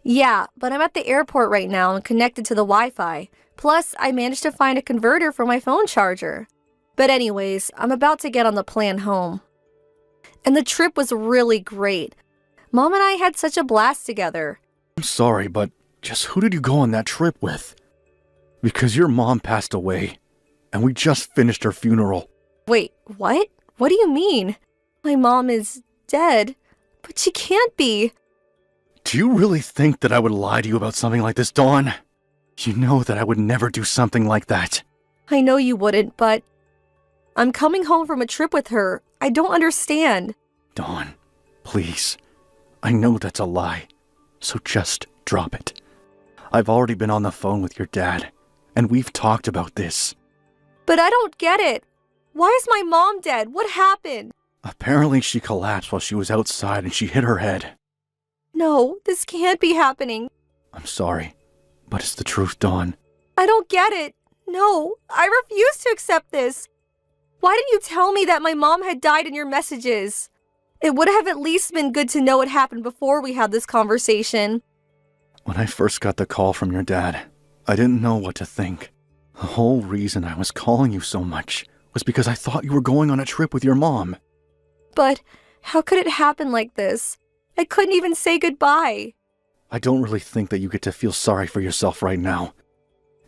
Yeah, but I'm at the airport right now and connected to the Wi-Fi. Plus, I managed to find a converter for my phone charger. But anyways, I'm about to get on the plane home. And the trip was really great. Mom and I had such a blast together. I'm sorry, but just who did you go on that trip with? Because your mom passed away, and we just finished her funeral. Wait, what? What do you mean? My mom is dead, but she can't be. Do you really think that I would lie to you about something like this, Dawn? You know that I would never do something like that. I know you wouldn't, but I'm coming home from a trip with her. I don't understand. Dawn, please. I know that's a lie, so just drop it. I've already been on the phone with your dad, and we've talked about this. But I don't get it. Why is my mom dead? What happened? Apparently she collapsed while she was outside and she hit her head. No, this can't be happening. I'm sorry, but it's the truth, Dawn. I don't get it. No, I refuse to accept this. Why didn't you tell me that my mom had died in your messages? It would have at least been good to know what happened before we had this conversation. When I first got the call from your dad, I didn't know what to think. The whole reason I was calling you so much was because I thought you were going on a trip with your mom. But how could it happen like this? I couldn't even say goodbye. I don't really think that you get to feel sorry for yourself right now.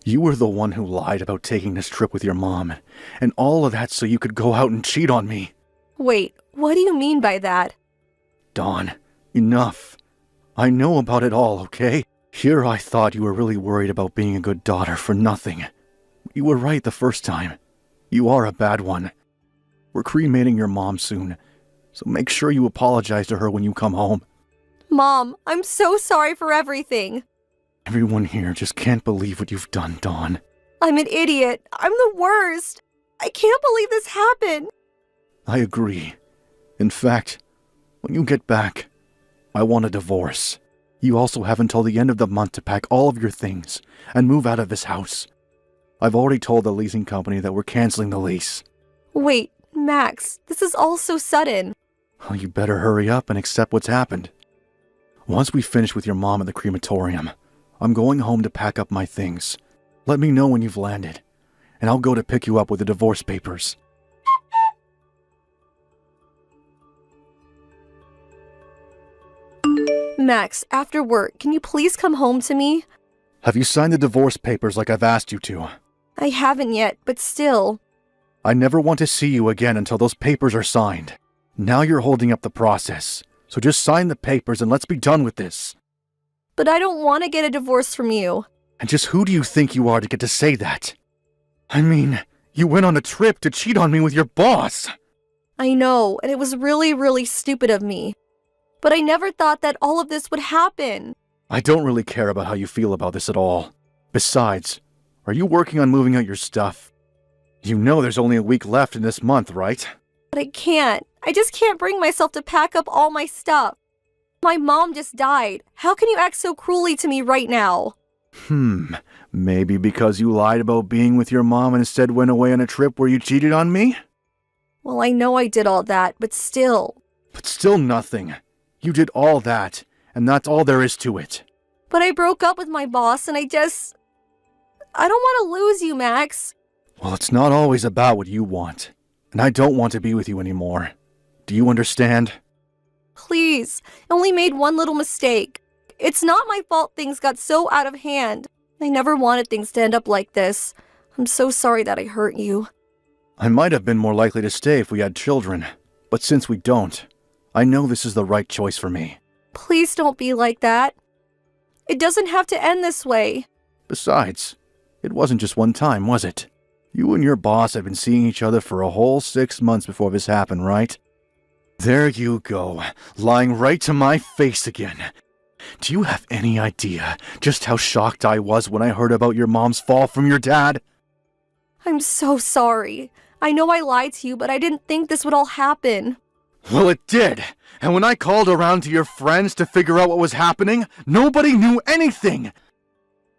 You were the one who lied about taking this trip with your mom, and all of that so you could go out and cheat on me. Wait, what do you mean by that? Dawn, enough. I know about it all, okay? Here I thought you were really worried about being a good daughter for nothing. You were right the first time. You are a bad one. We're cremating your mom soon, so make sure you apologize to her when you come home. Mom, I'm so sorry for everything. Everyone here just can't believe what you've done, Dawn. I'm an idiot. I'm the worst. I can't believe this happened. I agree. In fact, when you get back, I want a divorce. You also have until the end of the month to pack all of your things and move out of this house. I've already told the leasing company that we're canceling the lease. Wait, Max, this is all so sudden. Well, you better hurry up and accept what's happened. Once we finish with your mom at the crematorium, I'm going home to pack up my things. Let me know when you've landed, and I'll go to pick you up with the divorce papers. Max, after work, can you please come home to me? Have you signed the divorce papers like I've asked you to? I haven't yet, but still. I never want to see you again until those papers are signed. Now you're holding up the process, so just sign the papers and let's be done with this. But I don't want to get a divorce from you. And just who do you think you are to get to say that? I mean, you went on a trip to cheat on me with your boss. I know, and it was really, really stupid of me. But I never thought that all of this would happen. I don't really care about how you feel about this at all. Besides, are you working on moving out your stuff? You know there's only a week left in this month, right? But I can't. I just can't bring myself to pack up all my stuff. My mom just died. How can you act so cruelly to me right now? Maybe because you lied about being with your mom and instead went away on a trip where you cheated on me? Well, I know I did all that, but still. But still nothing. You did all that, and that's all there is to it. But I broke up with my boss and I don't want to lose you, Max. Well, it's not always about what you want, and I don't want to be with you anymore. Do you understand? Please, I only made one little mistake. It's not my fault things got so out of hand. I never wanted things to end up like this. I'm so sorry that I hurt you. I might have been more likely to stay if we had children, but since we don't, I know this is the right choice for me. Please don't be like that. It doesn't have to end this way. Besides, it wasn't just one time, was it? You and your boss had been seeing each other for a whole 6 months before this happened, right? There you go, lying right to my face again. Do you have any idea just how shocked I was when I heard about your mom's fall from your dad? I'm so sorry. I know I lied to you, but I didn't think this would all happen. Well, it did. And when I called around to your friends to figure out what was happening, nobody knew anything.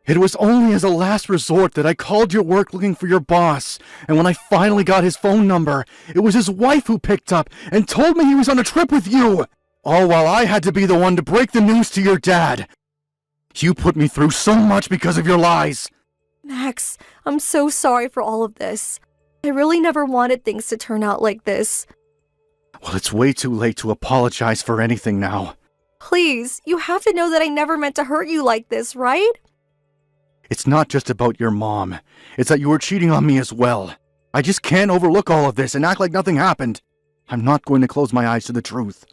It was only as a last resort that I called your work looking for your boss, and when I finally got his phone number, it was his wife who picked up and told me he was on a trip with you, all while I had to be the one to break the news to your dad. You put me through so much because of your lies. Max, I'm so sorry for all of this. I really never wanted things to turn out like this. Well, it's way too late to apologize for anything now. Please, you have to know that I never meant to hurt you like this, right? It's not just about your mom. It's that you were cheating on me as well. I just can't overlook all of this and act like nothing happened. I'm not going to close my eyes to the truth.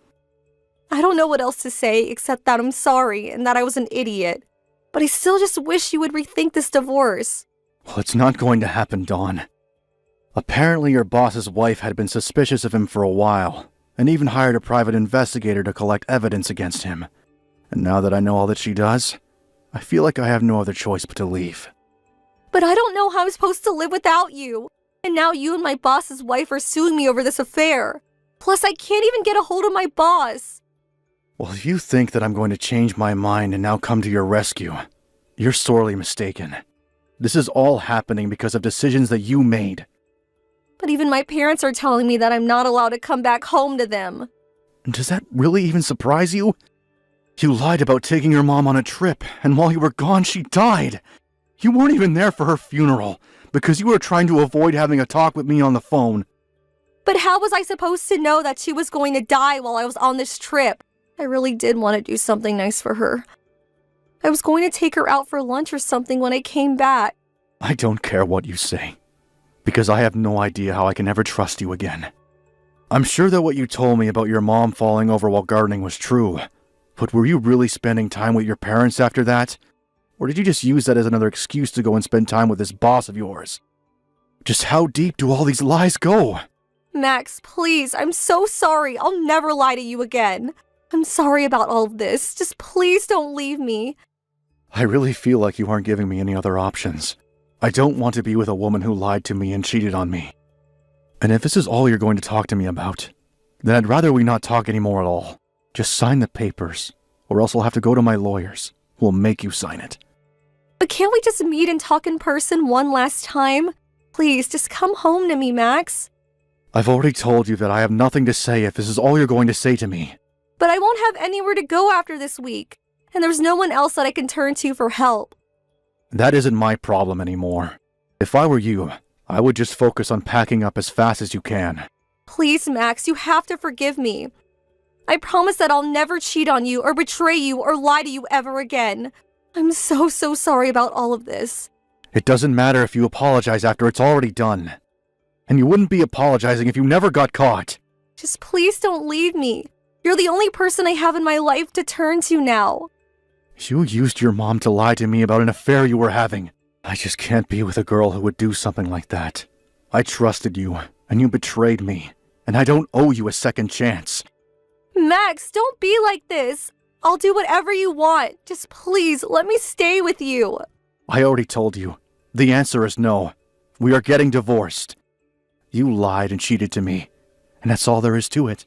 I don't know what else to say except that I'm sorry and that I was an idiot. But I still just wish you would rethink this divorce. Well, it's not going to happen, Dawn. Apparently your boss's wife had been suspicious of him for a while, and even hired a private investigator to collect evidence against him. And now that I know all that she does, I feel like I have no other choice but to leave. But I don't know how I'm supposed to live without you. And now you and my boss's wife are suing me over this affair. Plus, I can't even get a hold of my boss. Well, if you think that I'm going to change my mind and now come to your rescue, you're sorely mistaken. This is all happening because of decisions that you made. But even my parents are telling me that I'm not allowed to come back home to them. Does that really even surprise you? You lied about taking your mom on a trip, and while you were gone, she died. You weren't even there for her funeral, because you were trying to avoid having a talk with me on the phone. But how was I supposed to know that she was going to die while I was on this trip? I really did want to do something nice for her. I was going to take her out for lunch or something when I came back. I don't care what you say, because I have no idea how I can ever trust you again. I'm sure that what you told me about your mom falling over while gardening was true, but were you really spending time with your parents after that? Or did you just use that as another excuse to go and spend time with this boss of yours? Just how deep do all these lies go? Max, please, I'm so sorry. I'll never lie to you again. I'm sorry about all of this. Just please don't leave me. I really feel like you aren't giving me any other options. I don't want to be with a woman who lied to me and cheated on me. And if this is all you're going to talk to me about, then I'd rather we not talk anymore at all. Just sign the papers, or else I'll have to go to my lawyers, who will make you sign it. But can't we just meet and talk in person one last time? Please, just come home to me, Max. I've already told you that I have nothing to say if this is all you're going to say to me. But I won't have anywhere to go after this week, and there's no one else that I can turn to for help. That isn't my problem anymore. If I were you, I would just focus on packing up as fast as you can. Please, Max, you have to forgive me. I promise that I'll never cheat on you or betray you or lie to you ever again. I'm so sorry about all of this. It doesn't matter if you apologize after it's already done. And you wouldn't be apologizing if you never got caught. Just please don't leave me. You're the only person I have in my life to turn to now. You used your mom to lie to me about an affair you were having. I just can't be with a girl who would do something like that. I trusted you, and you betrayed me, and I don't owe you a second chance. Max, don't be like this. I'll do whatever you want. Just please, let me stay with you. I already told you. The answer is no. We are getting divorced. You lied and cheated to me, and that's all there is to it.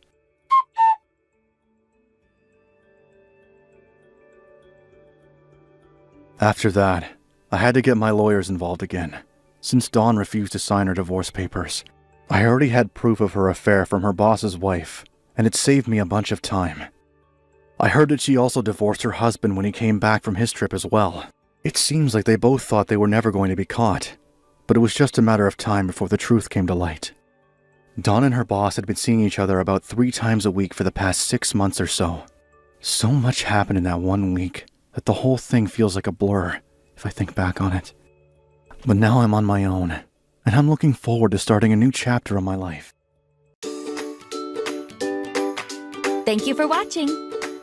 After that, I had to get my lawyers involved again, since Dawn refused to sign her divorce papers. I already had proof of her affair from her boss's wife, and it saved me a bunch of time. I heard that she also divorced her husband when he came back from his trip as well. It seems like they both thought they were never going to be caught, but it was just a matter of time before the truth came to light. Dawn and her boss had been seeing each other about 3 times a week for the past 6 months or so. So much happened in that 1 week that the whole thing feels like a blur if I think back on it. But now I'm on my own, and I'm looking forward to starting a new chapter of my life. Thank you for watching.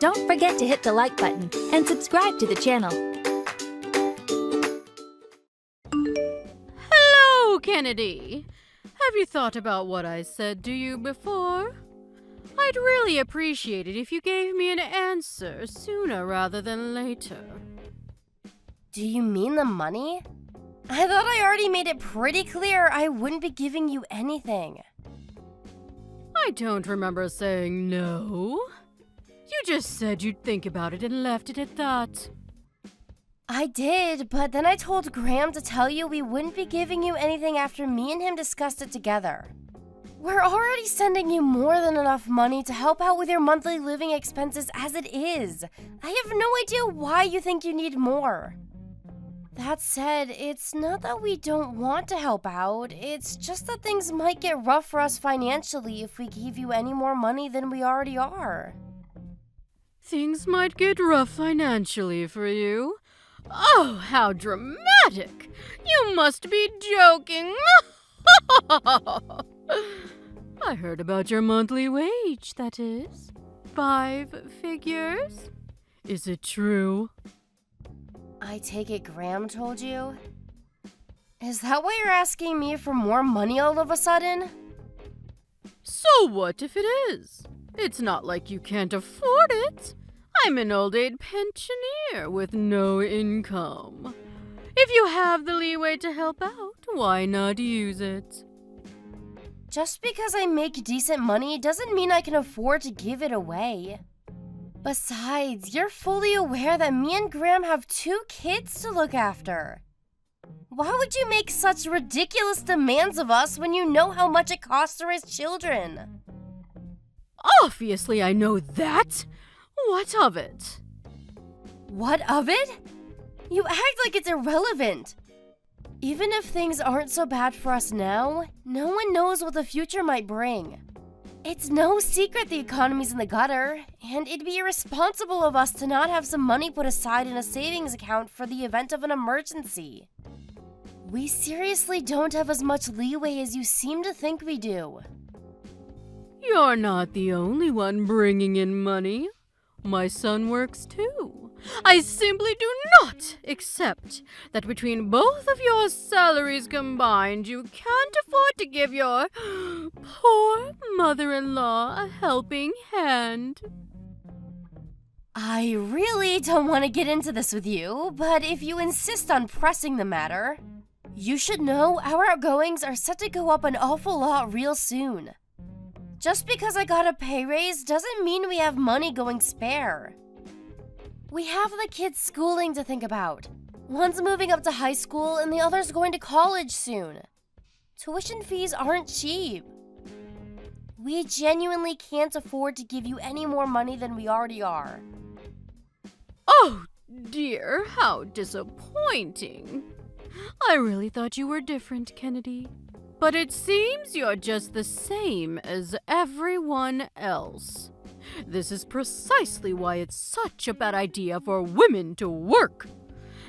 Don't forget to hit the like button and subscribe to the channel. Hello, Kennedy. Have you thought about what I said to you before? I'd really appreciate it if you gave me an answer sooner rather than later. Do you mean the money? I thought I already made it pretty clear I wouldn't be giving you anything. I don't remember saying no. You just said you'd think about it and left it at that. I did, but then I told Graham to tell you we wouldn't be giving you anything after me and him discussed it together. We're already sending you more than enough money to help out with your monthly living expenses as it is. I have no idea why you think you need more. That said, it's not that we don't want to help out, it's just that things might get rough for us financially if we gave you any more money than we already are. Things might get rough financially for you. Oh, how dramatic! You must be joking! I heard about your monthly wage, that is. 5 figures? Is it true? I take it Graham told you? Is that why you're asking me for more money all of a sudden? So what if it is? It's not like you can't afford it. I'm an old age pensioner with no income. If you have the leeway to help out, why not use it? Just because I make decent money doesn't mean I can afford to give it away. Besides, you're fully aware that me and Graham have 2 kids to look after. Why would you make such ridiculous demands of us when you know how much it costs to raise children? Obviously, I know that. What of it? What of it? You act like it's irrelevant. Even if things aren't so bad for us now, no one knows what the future might bring. It's no secret the economy's in the gutter, and it'd be irresponsible of us to not have some money put aside in a savings account for the event of an emergency. We seriously don't have as much leeway as you seem to think we do. You're not the only one bringing in money. My son works too. I simply do not accept that between both of your salaries combined, you can't afford to give your poor mother-in-law a helping hand. I really don't want to get into this with you, but if you insist on pressing the matter, you should know our outgoings are set to go up an awful lot real soon. Just because I got a pay raise doesn't mean we have money going spare. We have the kids' schooling to think about. One's moving up to high school and the other's going to college soon. Tuition fees aren't cheap. We genuinely can't afford to give you any more money than we already are. Oh dear, how disappointing. I really thought you were different, Kennedy. But it seems you're just the same as everyone else. This is precisely why it's such a bad idea for women to work.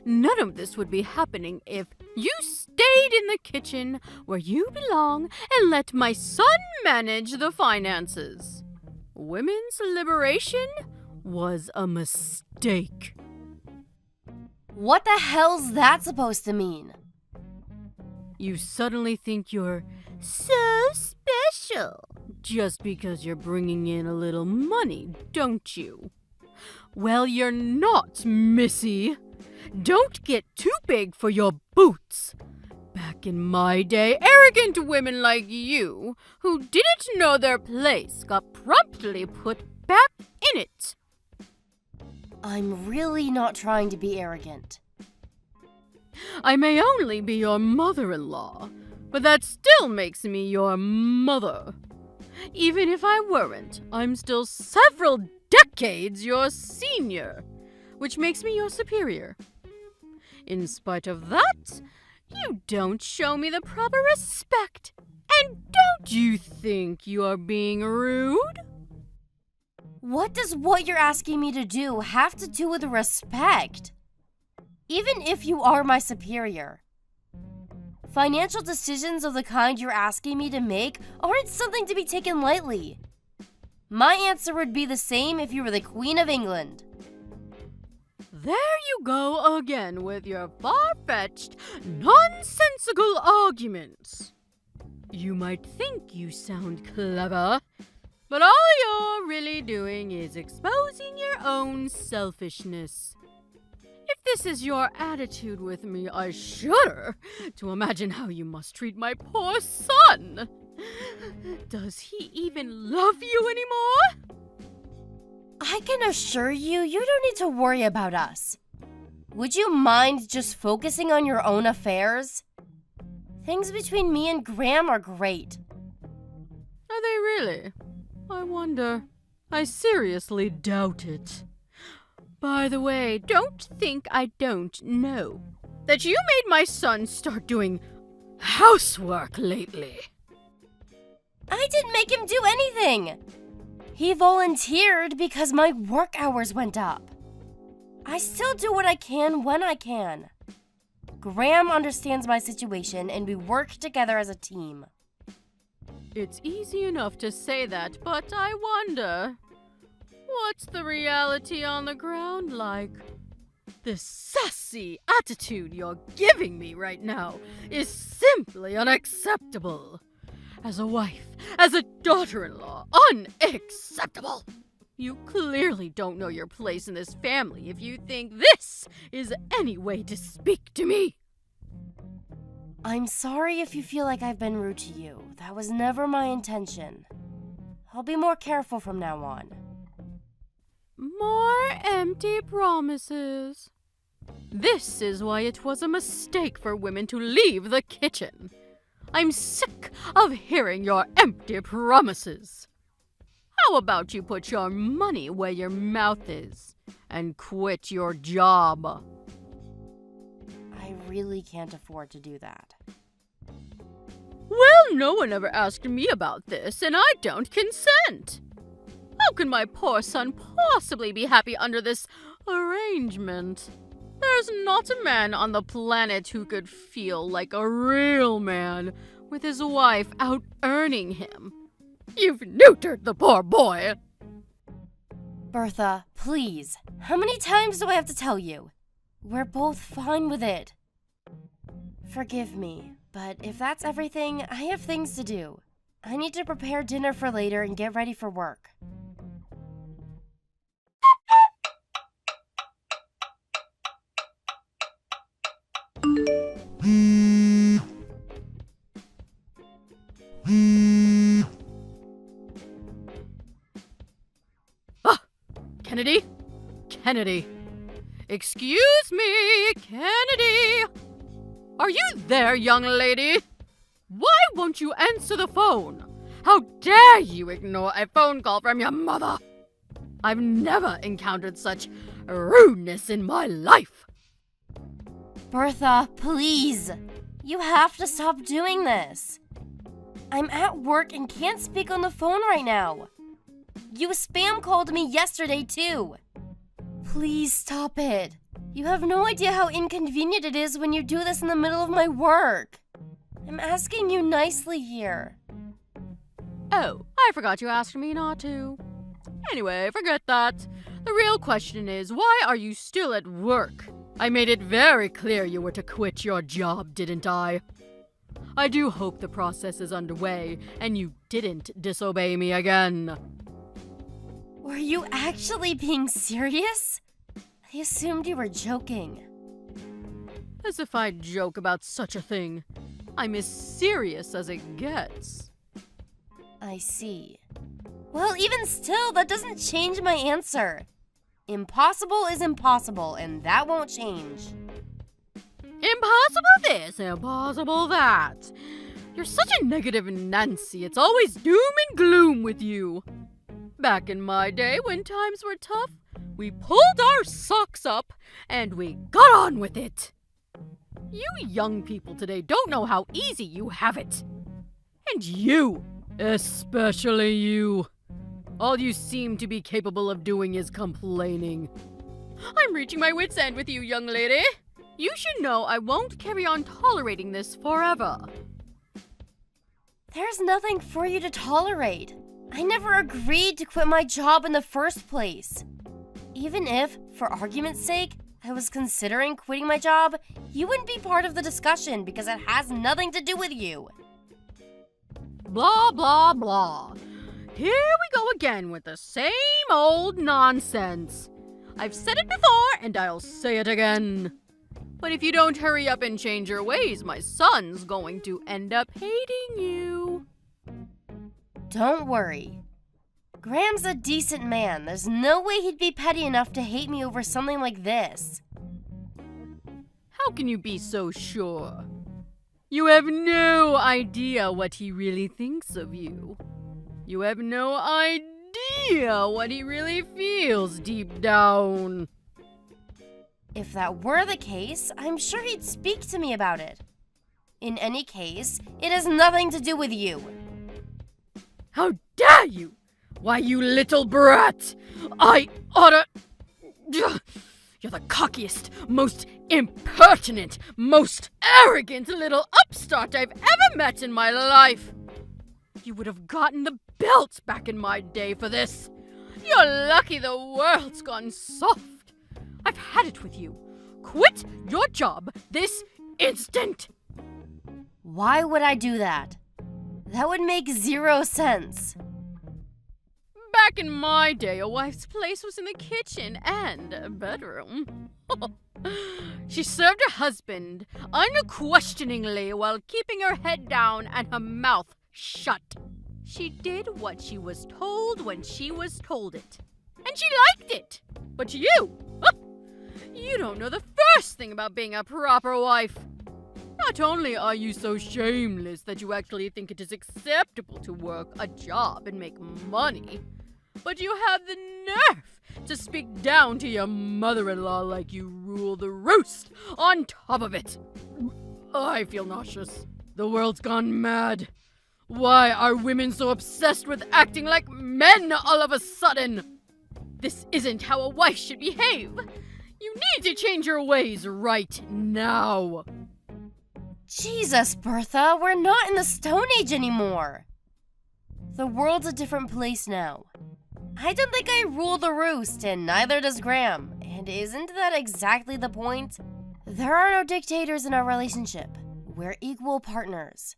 None of this would be happening if you stayed in the kitchen where you belong and let my son manage the finances. Women's liberation was a mistake. What the hell's that supposed to mean? You suddenly think you're so special just because you're bringing in a little money, don't you? Well, you're not, Missy. Don't get too big for your boots. Back in my day, arrogant women like you, who didn't know their place, got promptly put back in it. I'm really not trying to be arrogant. I may only be your mother-in-law, but that still makes me your mother. Even if I weren't, I'm still several decades your senior, which makes me your superior. In spite of that, you don't show me the proper respect. And don't you think you're being rude? What does what you're asking me to do have to do with respect? Even if you are my superior. Financial decisions of the kind you're asking me to make aren't something to be taken lightly. My answer would be the same if you were the Queen of England. There you go again with your far-fetched, nonsensical arguments. You might think you sound clever, but all you're really doing is exposing your own selfishness. If this is your attitude with me, I shudder to imagine how you must treat my poor son. Does he even love you anymore? I can assure you, you don't need to worry about us. Would you mind just focusing on your own affairs? Things between me and Graham are great. Are they really? I wonder. I seriously doubt it. By the way, don't think I don't know that you made my son start doing housework lately. I didn't make him do anything. He volunteered because my work hours went up. I still do what I can when I can. Graham understands my situation and we work together as a team. It's easy enough to say that, but I wonder, what's the reality on the ground like? This sassy attitude you're giving me right now is simply unacceptable. As a wife, as a daughter-in-law, unacceptable. You clearly don't know your place in this family if you think this is any way to speak to me. I'm sorry if you feel like I've been rude to you. That was never my intention. I'll be more careful from now on. More empty promises. This is why it was a mistake for women to leave the kitchen. I'm sick of hearing your empty promises. How about you put your money where your mouth is and quit your job? I really can't afford to do that. Well, no one ever asked me about this, and I don't consent. How can my poor son possibly be happy under this arrangement? There's not a man on the planet who could feel like a real man with his wife out earning him. You've neutered the poor boy. Bertha, please. How many times do I have to tell you? We're both fine with it. Forgive me, but if that's everything, I have things to do. I need to prepare dinner for later and get ready for work. Kennedy? Kennedy. Excuse me, Kennedy. Are you there, young lady? Why won't you answer the phone? How dare you ignore a phone call from your mother? I've never encountered such rudeness in my life. Bertha, please. You have to stop doing this. I'm at work and can't speak on the phone right now. You spam called me yesterday, too. Please stop it. You have no idea how inconvenient it is when you do this in the middle of my work. I'm asking you nicely here. Oh, I forgot you asked me not to. Anyway, forget that. The real question is, why are you still at work? I made it very clear you were to quit your job, didn't I? I do hope the process is underway and you didn't disobey me again. Were you actually being serious? I assumed you were joking. As if I'd joke about such a thing. I'm as serious as it gets. I see. Well, even still, that doesn't change my answer. Impossible is impossible, and that won't change. Impossible this, impossible that. You're such a negative Nancy. It's always doom and gloom with you. Back in my day, when times were tough, we pulled our socks up and we got on with it. You young people today don't know how easy you have it. And you, especially you. All you seem to be capable of doing is complaining. I'm reaching my wit's end with you, young lady. You should know I won't carry on tolerating this forever. There's nothing for you to tolerate. I never agreed to quit my job in the first place. Even if, for argument's sake, I was considering quitting my job, you wouldn't be part of the discussion because it has nothing to do with you. Blah, blah, blah. Here we go again with the same old nonsense. I've said it before and I'll say it again. But if you don't hurry up and change your ways, my son's going to end up hating you. Don't worry. Graham's a decent man. There's no way he'd be petty enough to hate me over something like this. How can you be so sure? You have no idea what he really thinks of you. You have no idea what he really feels deep down. If that were the case, I'm sure he'd speak to me about it. In any case, it has nothing to do with you. How dare you! Why, you little brat! I oughta... You're the cockiest, most impertinent, most arrogant little upstart I've ever met in my life. You would have gotten the belt back in my day for this. You're lucky the world's gone soft. I've had it with you. Quit your job this instant. Why would I do that? That would make zero sense. Back in my day, a wife's place was in the kitchen and a bedroom. She served her husband unquestioningly while keeping her head down and her mouth shut. She did what she was told when she was told it. And she liked it. But you don't know the first thing about being a proper wife. Not only are you so shameless that you actually think it is acceptable to work a job and make money, but you have the nerve to speak down to your mother-in-law like you rule the roost on top of it. I feel nauseous. The world's gone mad. Why are women so obsessed with acting like men all of a sudden? This isn't how a wife should behave. You need to change your ways right now. Jesus, Bertha, we're not in the Stone Age anymore. The world's a different place now. I don't think I rule the roost, and neither does Graham. And isn't that exactly the point? There are no dictators in our relationship. We're equal partners.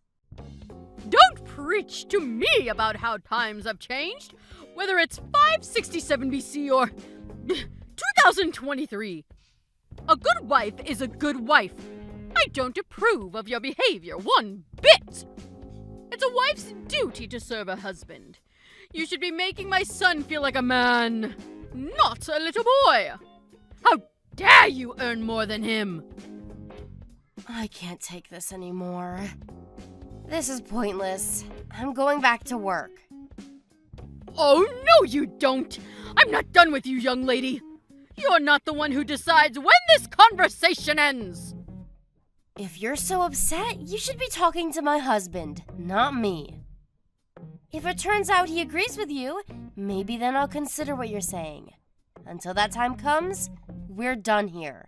Don't preach to me about how times have changed, whether it's 567 BC or 2023. A good wife is a good wife. I don't approve of your behavior one bit. It's a wife's duty to serve her husband. You should be making my son feel like a man, not a little boy. How dare you earn more than him? I can't take this anymore. This is pointless. I'm going back to work. Oh, no you don't! I'm not done with you, young lady. You're not the one who decides when this conversation ends. If you're so upset, you should be talking to my husband, not me. If it turns out he agrees with you, maybe then I'll consider what you're saying. Until that time comes, we're done here.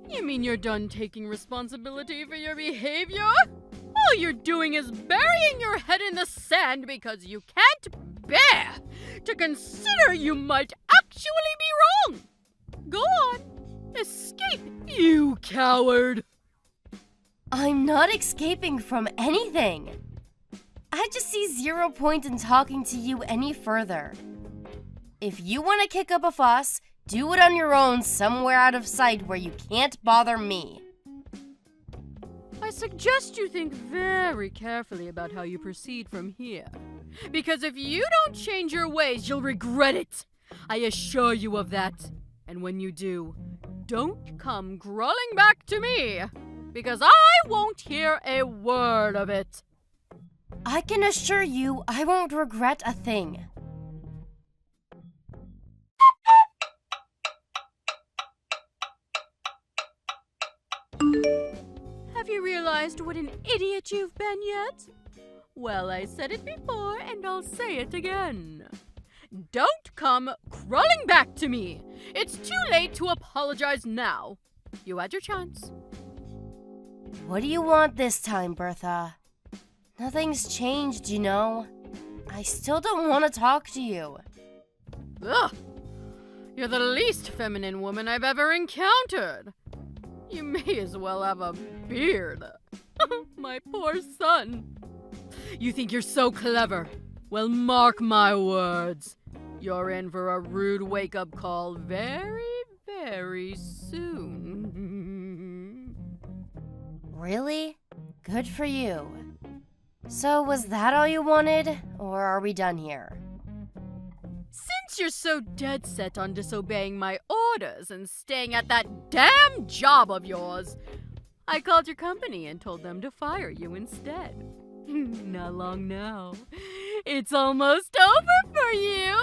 You mean you're done taking responsibility for your behavior? All you're doing is burying your head in the sand because you can't bear to consider you might actually be wrong. Go on. Escape, you coward! I'm not escaping from anything. I just see zero point in talking to you any further. If you want to kick up a fuss, do it on your own somewhere out of sight where you can't bother me. I suggest you think very carefully about how you proceed from here. Because if you don't change your ways, you'll regret it. I assure you of that. And when you do, don't come crawling back to me, because I won't hear a word of it. I can assure you I won't regret a thing. Have you realized what an idiot you've been yet? Well, I said it before, and I'll say it again. Don't come crawling back to me. It's too late to apologize now. You had your chance. What do you want this time, Bertha? Nothing's changed, you know. I still don't want to talk to you. Ugh! You're the least feminine woman I've ever encountered. You may as well have a beard. My poor son. You think you're so clever? Well, mark my words. You're in for a rude wake-up call very, very soon. Really? Good for you. So was that all you wanted, or are we done here? Since you're so dead set on disobeying my orders and staying at that damn job of yours, I called your company and told them to fire you instead. Not long now. It's almost over for you!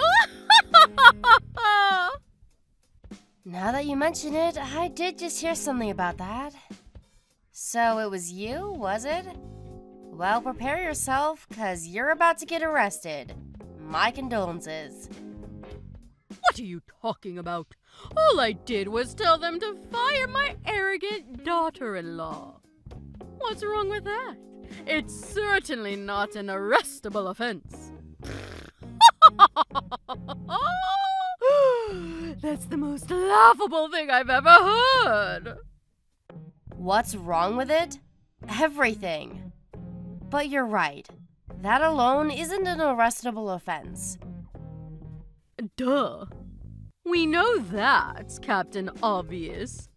Now that you mention it, I did just hear something about that. So it was you, was it? Well, prepare yourself, 'cause you're about to get arrested. My condolences. What are you talking about? All I did was tell them to fire my arrogant daughter-in-law. What's wrong with that? It's certainly not an arrestable offense. That's the most laughable thing I've ever heard. What's wrong with it? Everything. But you're right. That alone isn't an arrestable offense. Duh. We know that, Captain Obvious.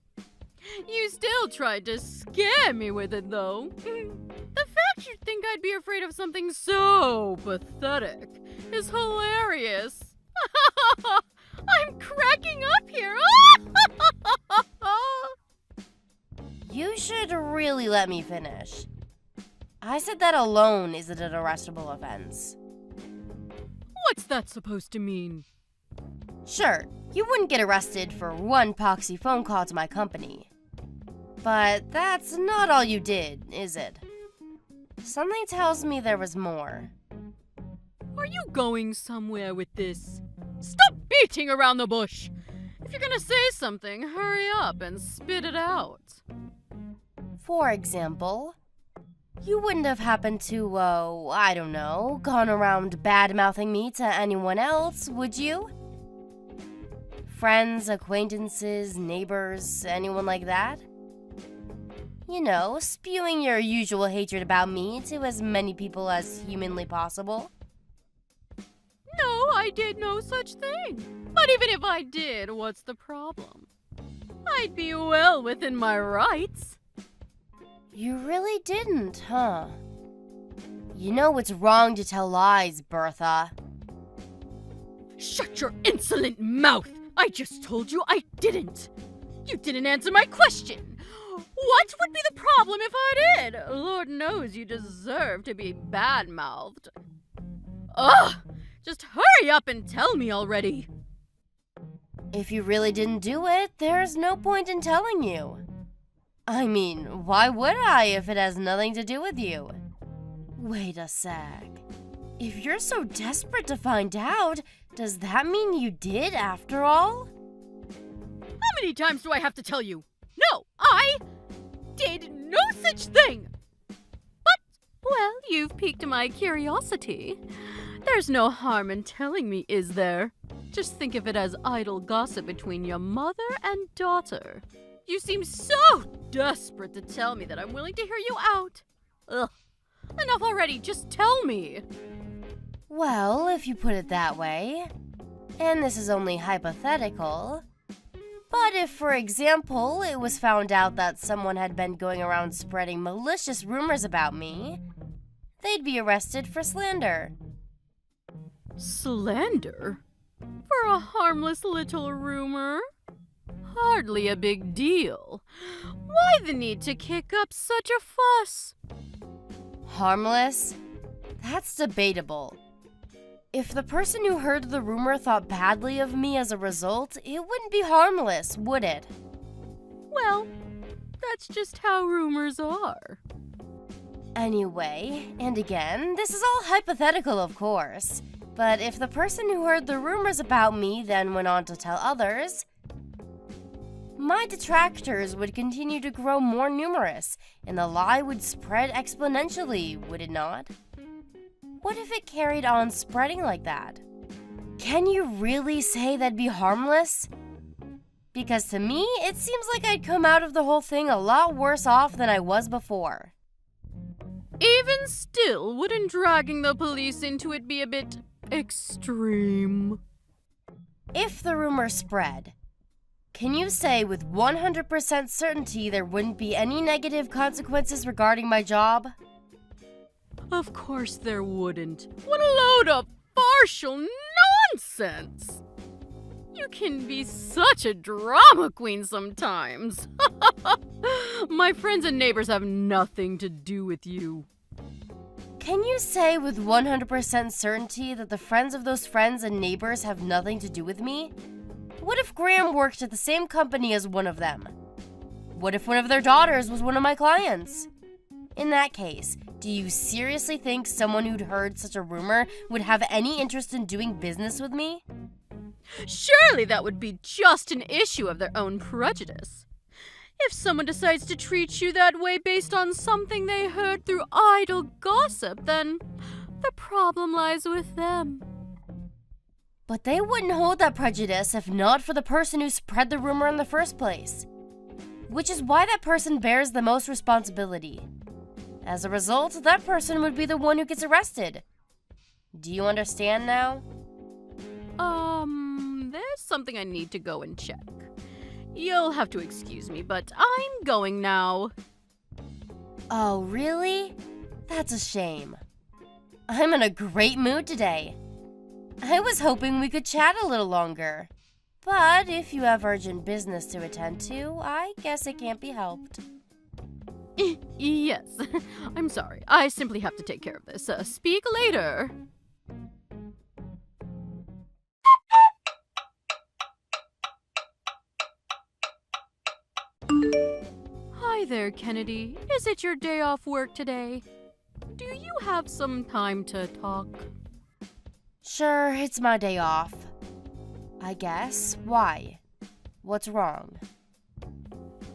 You still tried to scare me with it, though. The fact you think I'd be afraid of something so pathetic is hilarious. I'm cracking up here. You should really let me finish. I said that alone isn't an arrestable offense. What's that supposed to mean? Sure, you wouldn't get arrested for one poxy phone call to my company. But that's not all you did, is it? Something tells me there was more. Are you going somewhere with this? Stop beating around the bush! If you're gonna say something, hurry up and spit it out. For example, you wouldn't have happened to, I don't know, gone around bad-mouthing me to anyone else, would you? Friends, acquaintances, neighbors, anyone like that? You know, spewing your usual hatred about me to as many people as humanly possible. No, I did no such thing. But even if I did, what's the problem? I'd be well within my rights. You really didn't, huh? You know it's wrong to tell lies, Bertha. Shut your insolent mouth! I just told you I didn't. You didn't answer my question. What would be the problem if I did? Lord knows you deserve to be bad-mouthed. Ugh! Just hurry up and tell me already. If you really didn't do it, there's no point in telling you. I mean, why would I if it has nothing to do with you? Wait a sec. If you're so desperate to find out, does that mean you did after all? How many times do I have to tell you? No, I did no such thing. But, well, you've piqued my curiosity. There's no harm in telling me, is there? Just think of it as idle gossip between your mother and daughter. You seem so desperate to tell me that I'm willing to hear you out. Ugh. Enough already, just tell me. Well, if you put it that way, and this is only hypothetical, but if, for example, it was found out that someone had been going around spreading malicious rumors about me, they'd be arrested for slander. Slander? For a harmless little rumor? hardly a big deal. Why the need to kick up such a fuss? Harmless? That's debatable. If the person who heard the rumor thought badly of me as a result, it wouldn't be harmless, would it? Well, that's just how rumors are. Anyway, and again, this is all hypothetical, of course. But if the person who heard the rumors about me then went on to tell others, my detractors would continue to grow more numerous, and the lie would spread exponentially, would it not? What if it carried on spreading like that? Can you really say that'd be harmless? Because to me, it seems like I'd come out of the whole thing a lot worse off than I was before. Even still, wouldn't dragging the police into it be a bit extreme? If the rumor spread, can you say with 100% certainty there wouldn't be any negative consequences regarding my job? Of course there wouldn't. What a load of partial nonsense! You can be such a drama queen sometimes. My friends and neighbors have nothing to do with you. Can you say with 100% certainty that the friends of those friends and neighbors have nothing to do with me? What if Graham worked at the same company as one of them? What if one of their daughters was one of my clients? In that case, do you seriously think someone who'd heard such a rumor would have any interest in doing business with me? Surely that would be just an issue of their own prejudice. If someone decides to treat you that way based on something they heard through idle gossip, then the problem lies with them. But they wouldn't hold that prejudice if not for the person who spread the rumor in the first place. Which is why that person bears the most responsibility. As a result, that person would be the one who gets arrested. Do you understand now? There's something I need to go and check. You'll have to excuse me, but I'm going now. Oh, really? That's a shame. I'm in a great mood today. I was hoping we could chat a little longer. But if you have urgent business to attend to, I guess it can't be helped. Yes, I'm sorry. I simply have to take care of this. Speak later. Hi there, Kennedy. Is it your day off work today? Do you have some time to talk? Sure, it's my day off. I guess. Why? What's wrong?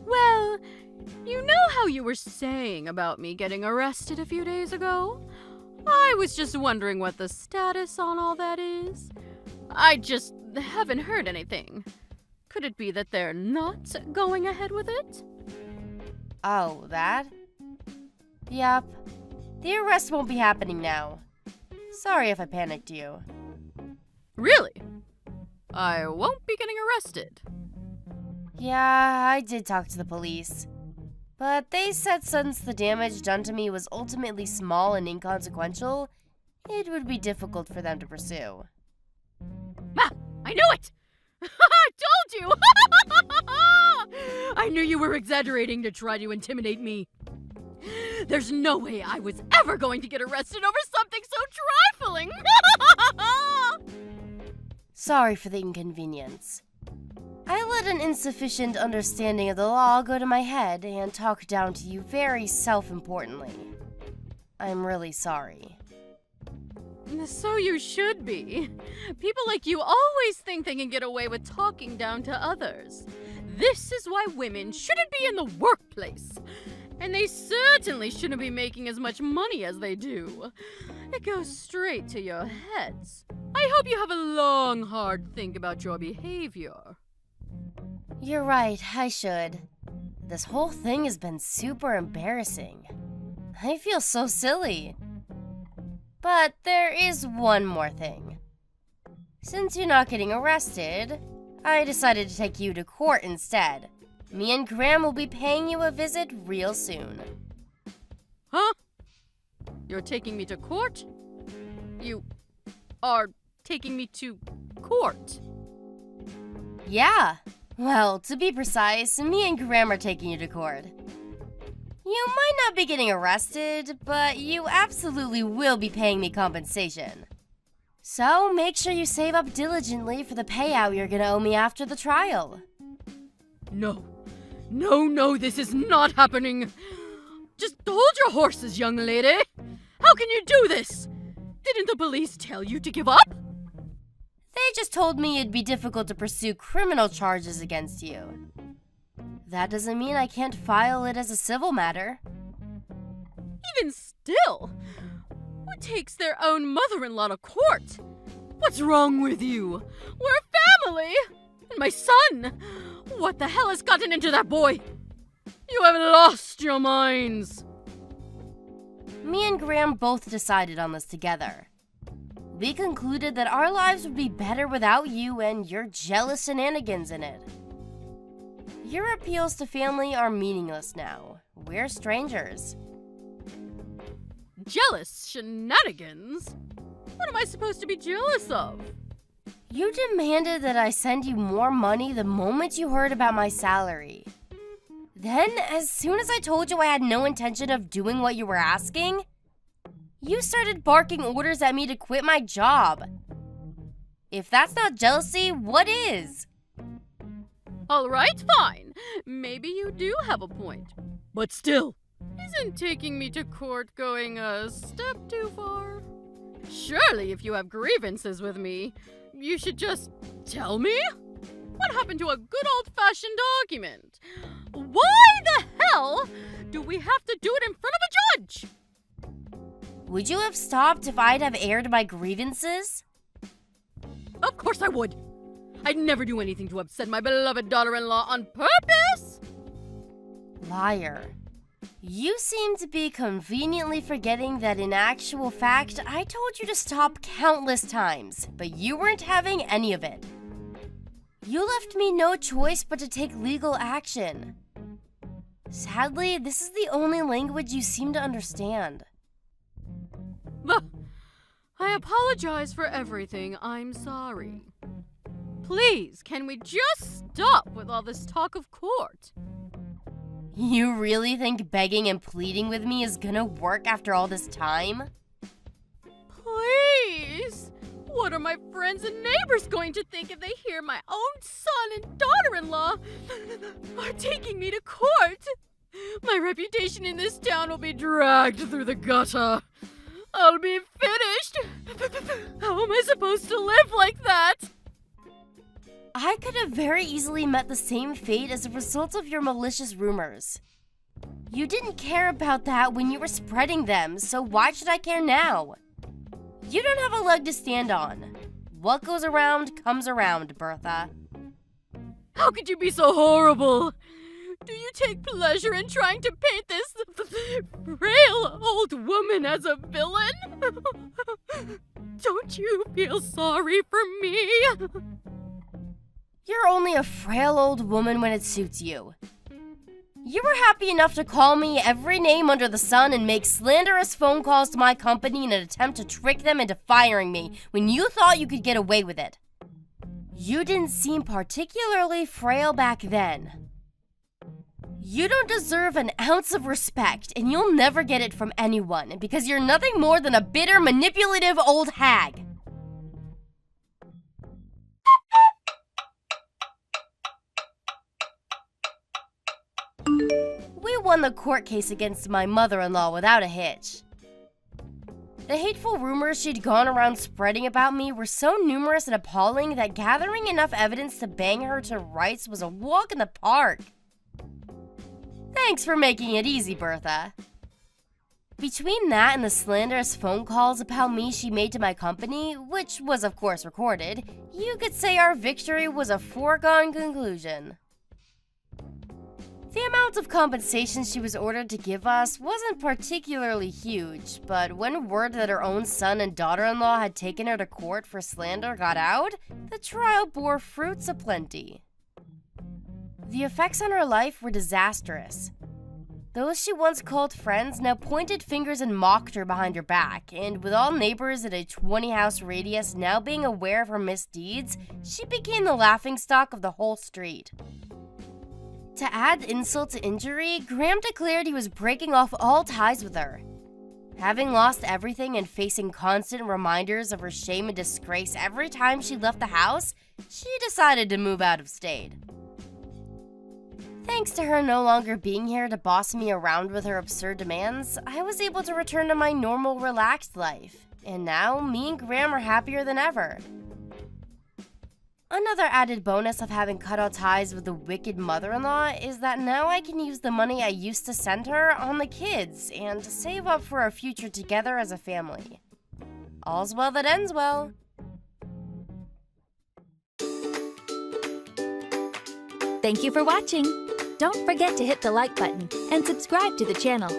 Well, you know how you were saying about me getting arrested a few days ago? I was just wondering what the status on all that is. I just haven't heard anything. Could it be that they're not going ahead with it? Oh, that? Yep. The arrest won't be happening now. Sorry if I panicked you. Really? I won't be getting arrested. Yeah, I did talk to the police. But they said since the damage done to me was ultimately small and inconsequential, it would be difficult for them to pursue. Ah, I knew it! I told you! I knew you were exaggerating to try to intimidate me. There's no way I was ever going to get arrested over something so trifling! Sorry for the inconvenience. I let an insufficient understanding of the law go to my head and talk down to you very self-importantly. I'm really sorry. So you should be. People like you always think they can get away with talking down to others. This is why women shouldn't be in the workplace. And they certainly shouldn't be making as much money as they do. It goes straight to your heads. I hope you have a long, hard think about your behavior. You're right, I should. This whole thing has been super embarrassing. I feel so silly. But there is one more thing. Since you're not getting arrested, I decided to take you to court instead. Me and Graham will be paying you a visit real soon. Huh? You're taking me to court? You are taking me to court? Yeah, Well, to be precise, me and Graham are taking you to court. You might not be getting arrested, but you absolutely will be paying me compensation. So make sure you save up diligently for the payout you're gonna owe me after the trial. No, this is not happening. Just hold your horses, young lady. How can you do this? Didn't the police tell you to give up? They just told me it'd be difficult to pursue criminal charges against you. That doesn't mean I can't file it as a civil matter. Even still, who takes their own mother-in-law to court? What's wrong with you? We're a family! And my son! What the hell has gotten into that boy? You have lost your minds! Me and Graham both decided on this together. We concluded that our lives would be better without you and your jealous shenanigans in it. Your appeals to family are meaningless now. We're strangers. Jealous shenanigans? What am I supposed to be jealous of? You demanded that I send you more money the moment you heard about my salary. Then, as soon as I told you I had no intention of doing what you were asking, you started barking orders at me to quit my job. If that's not jealousy, what is? All right, fine. Maybe you do have a point. But still, isn't taking me to court going a step too far? Surely if you have grievances with me, you should just tell me? What happened to a good old-fashioned argument? Why the hell do we have to do it in front of a judge? Would you have stopped if I'd have aired my grievances? Of course I would. I'd never do anything to upset my beloved daughter-in-law on purpose. Liar. You seem to be conveniently forgetting that in actual fact, I told you to stop countless times, but you weren't having any of it. You left me no choice but to take legal action. Sadly, this is the only language you seem to understand. I apologize for everything. I'm sorry. Please, can we just stop with all this talk of court? You really think begging and pleading with me is gonna work after all this time? Please! What are my friends and neighbors going to think if they hear my own son and daughter-in-law are taking me to court? My reputation in this town will be dragged through the gutter. I'll be finished. How am I supposed to live like that? I could have very easily met the same fate as a result of your malicious rumors. You didn't care about that when you were spreading them, so why should I care now? You don't have a leg to stand on. What goes around comes around, Bertha. How could you be so horrible? Do you take pleasure in trying to paint this frail old woman as a villain? Don't you feel sorry for me? You're only a frail old woman when it suits you. You were happy enough to call me every name under the sun and make slanderous phone calls to my company in an attempt to trick them into firing me when you thought you could get away with it. You didn't seem particularly frail back then. You don't deserve an ounce of respect, and you'll never get it from anyone because you're nothing more than a bitter, manipulative old hag. We won the court case against my mother-in-law without a hitch. The hateful rumors she'd gone around spreading about me were so numerous and appalling that gathering enough evidence to bang her to rights was a walk in the park. Thanks for making it easy, Bertha. Between that and the slanderous phone calls about me she made to my company, which was of course recorded, you could say our victory was a foregone conclusion. The amount of compensation she was ordered to give us wasn't particularly huge, but when word that her own son and daughter-in-law had taken her to court for slander got out, the trial bore fruits aplenty. The effects on her life were disastrous. Those she once called friends now pointed fingers and mocked her behind her back, and with all neighbors at a 20-house radius now being aware of her misdeeds, she became the laughingstock of the whole street. To add insult to injury, Graham declared he was breaking off all ties with her. Having lost everything and facing constant reminders of her shame and disgrace every time she left the house, she decided to move out of state. Thanks to her no longer being here to boss me around with her absurd demands, I was able to return to my normal, relaxed life. And now, me and Graham are happier than ever. Another added bonus of having cut all ties with the wicked mother-in-law is that now I can use the money I used to send her on the kids and save up for our future together as a family. All's well that ends well. Thank you for watching. Don't forget to hit the like button and subscribe to the channel.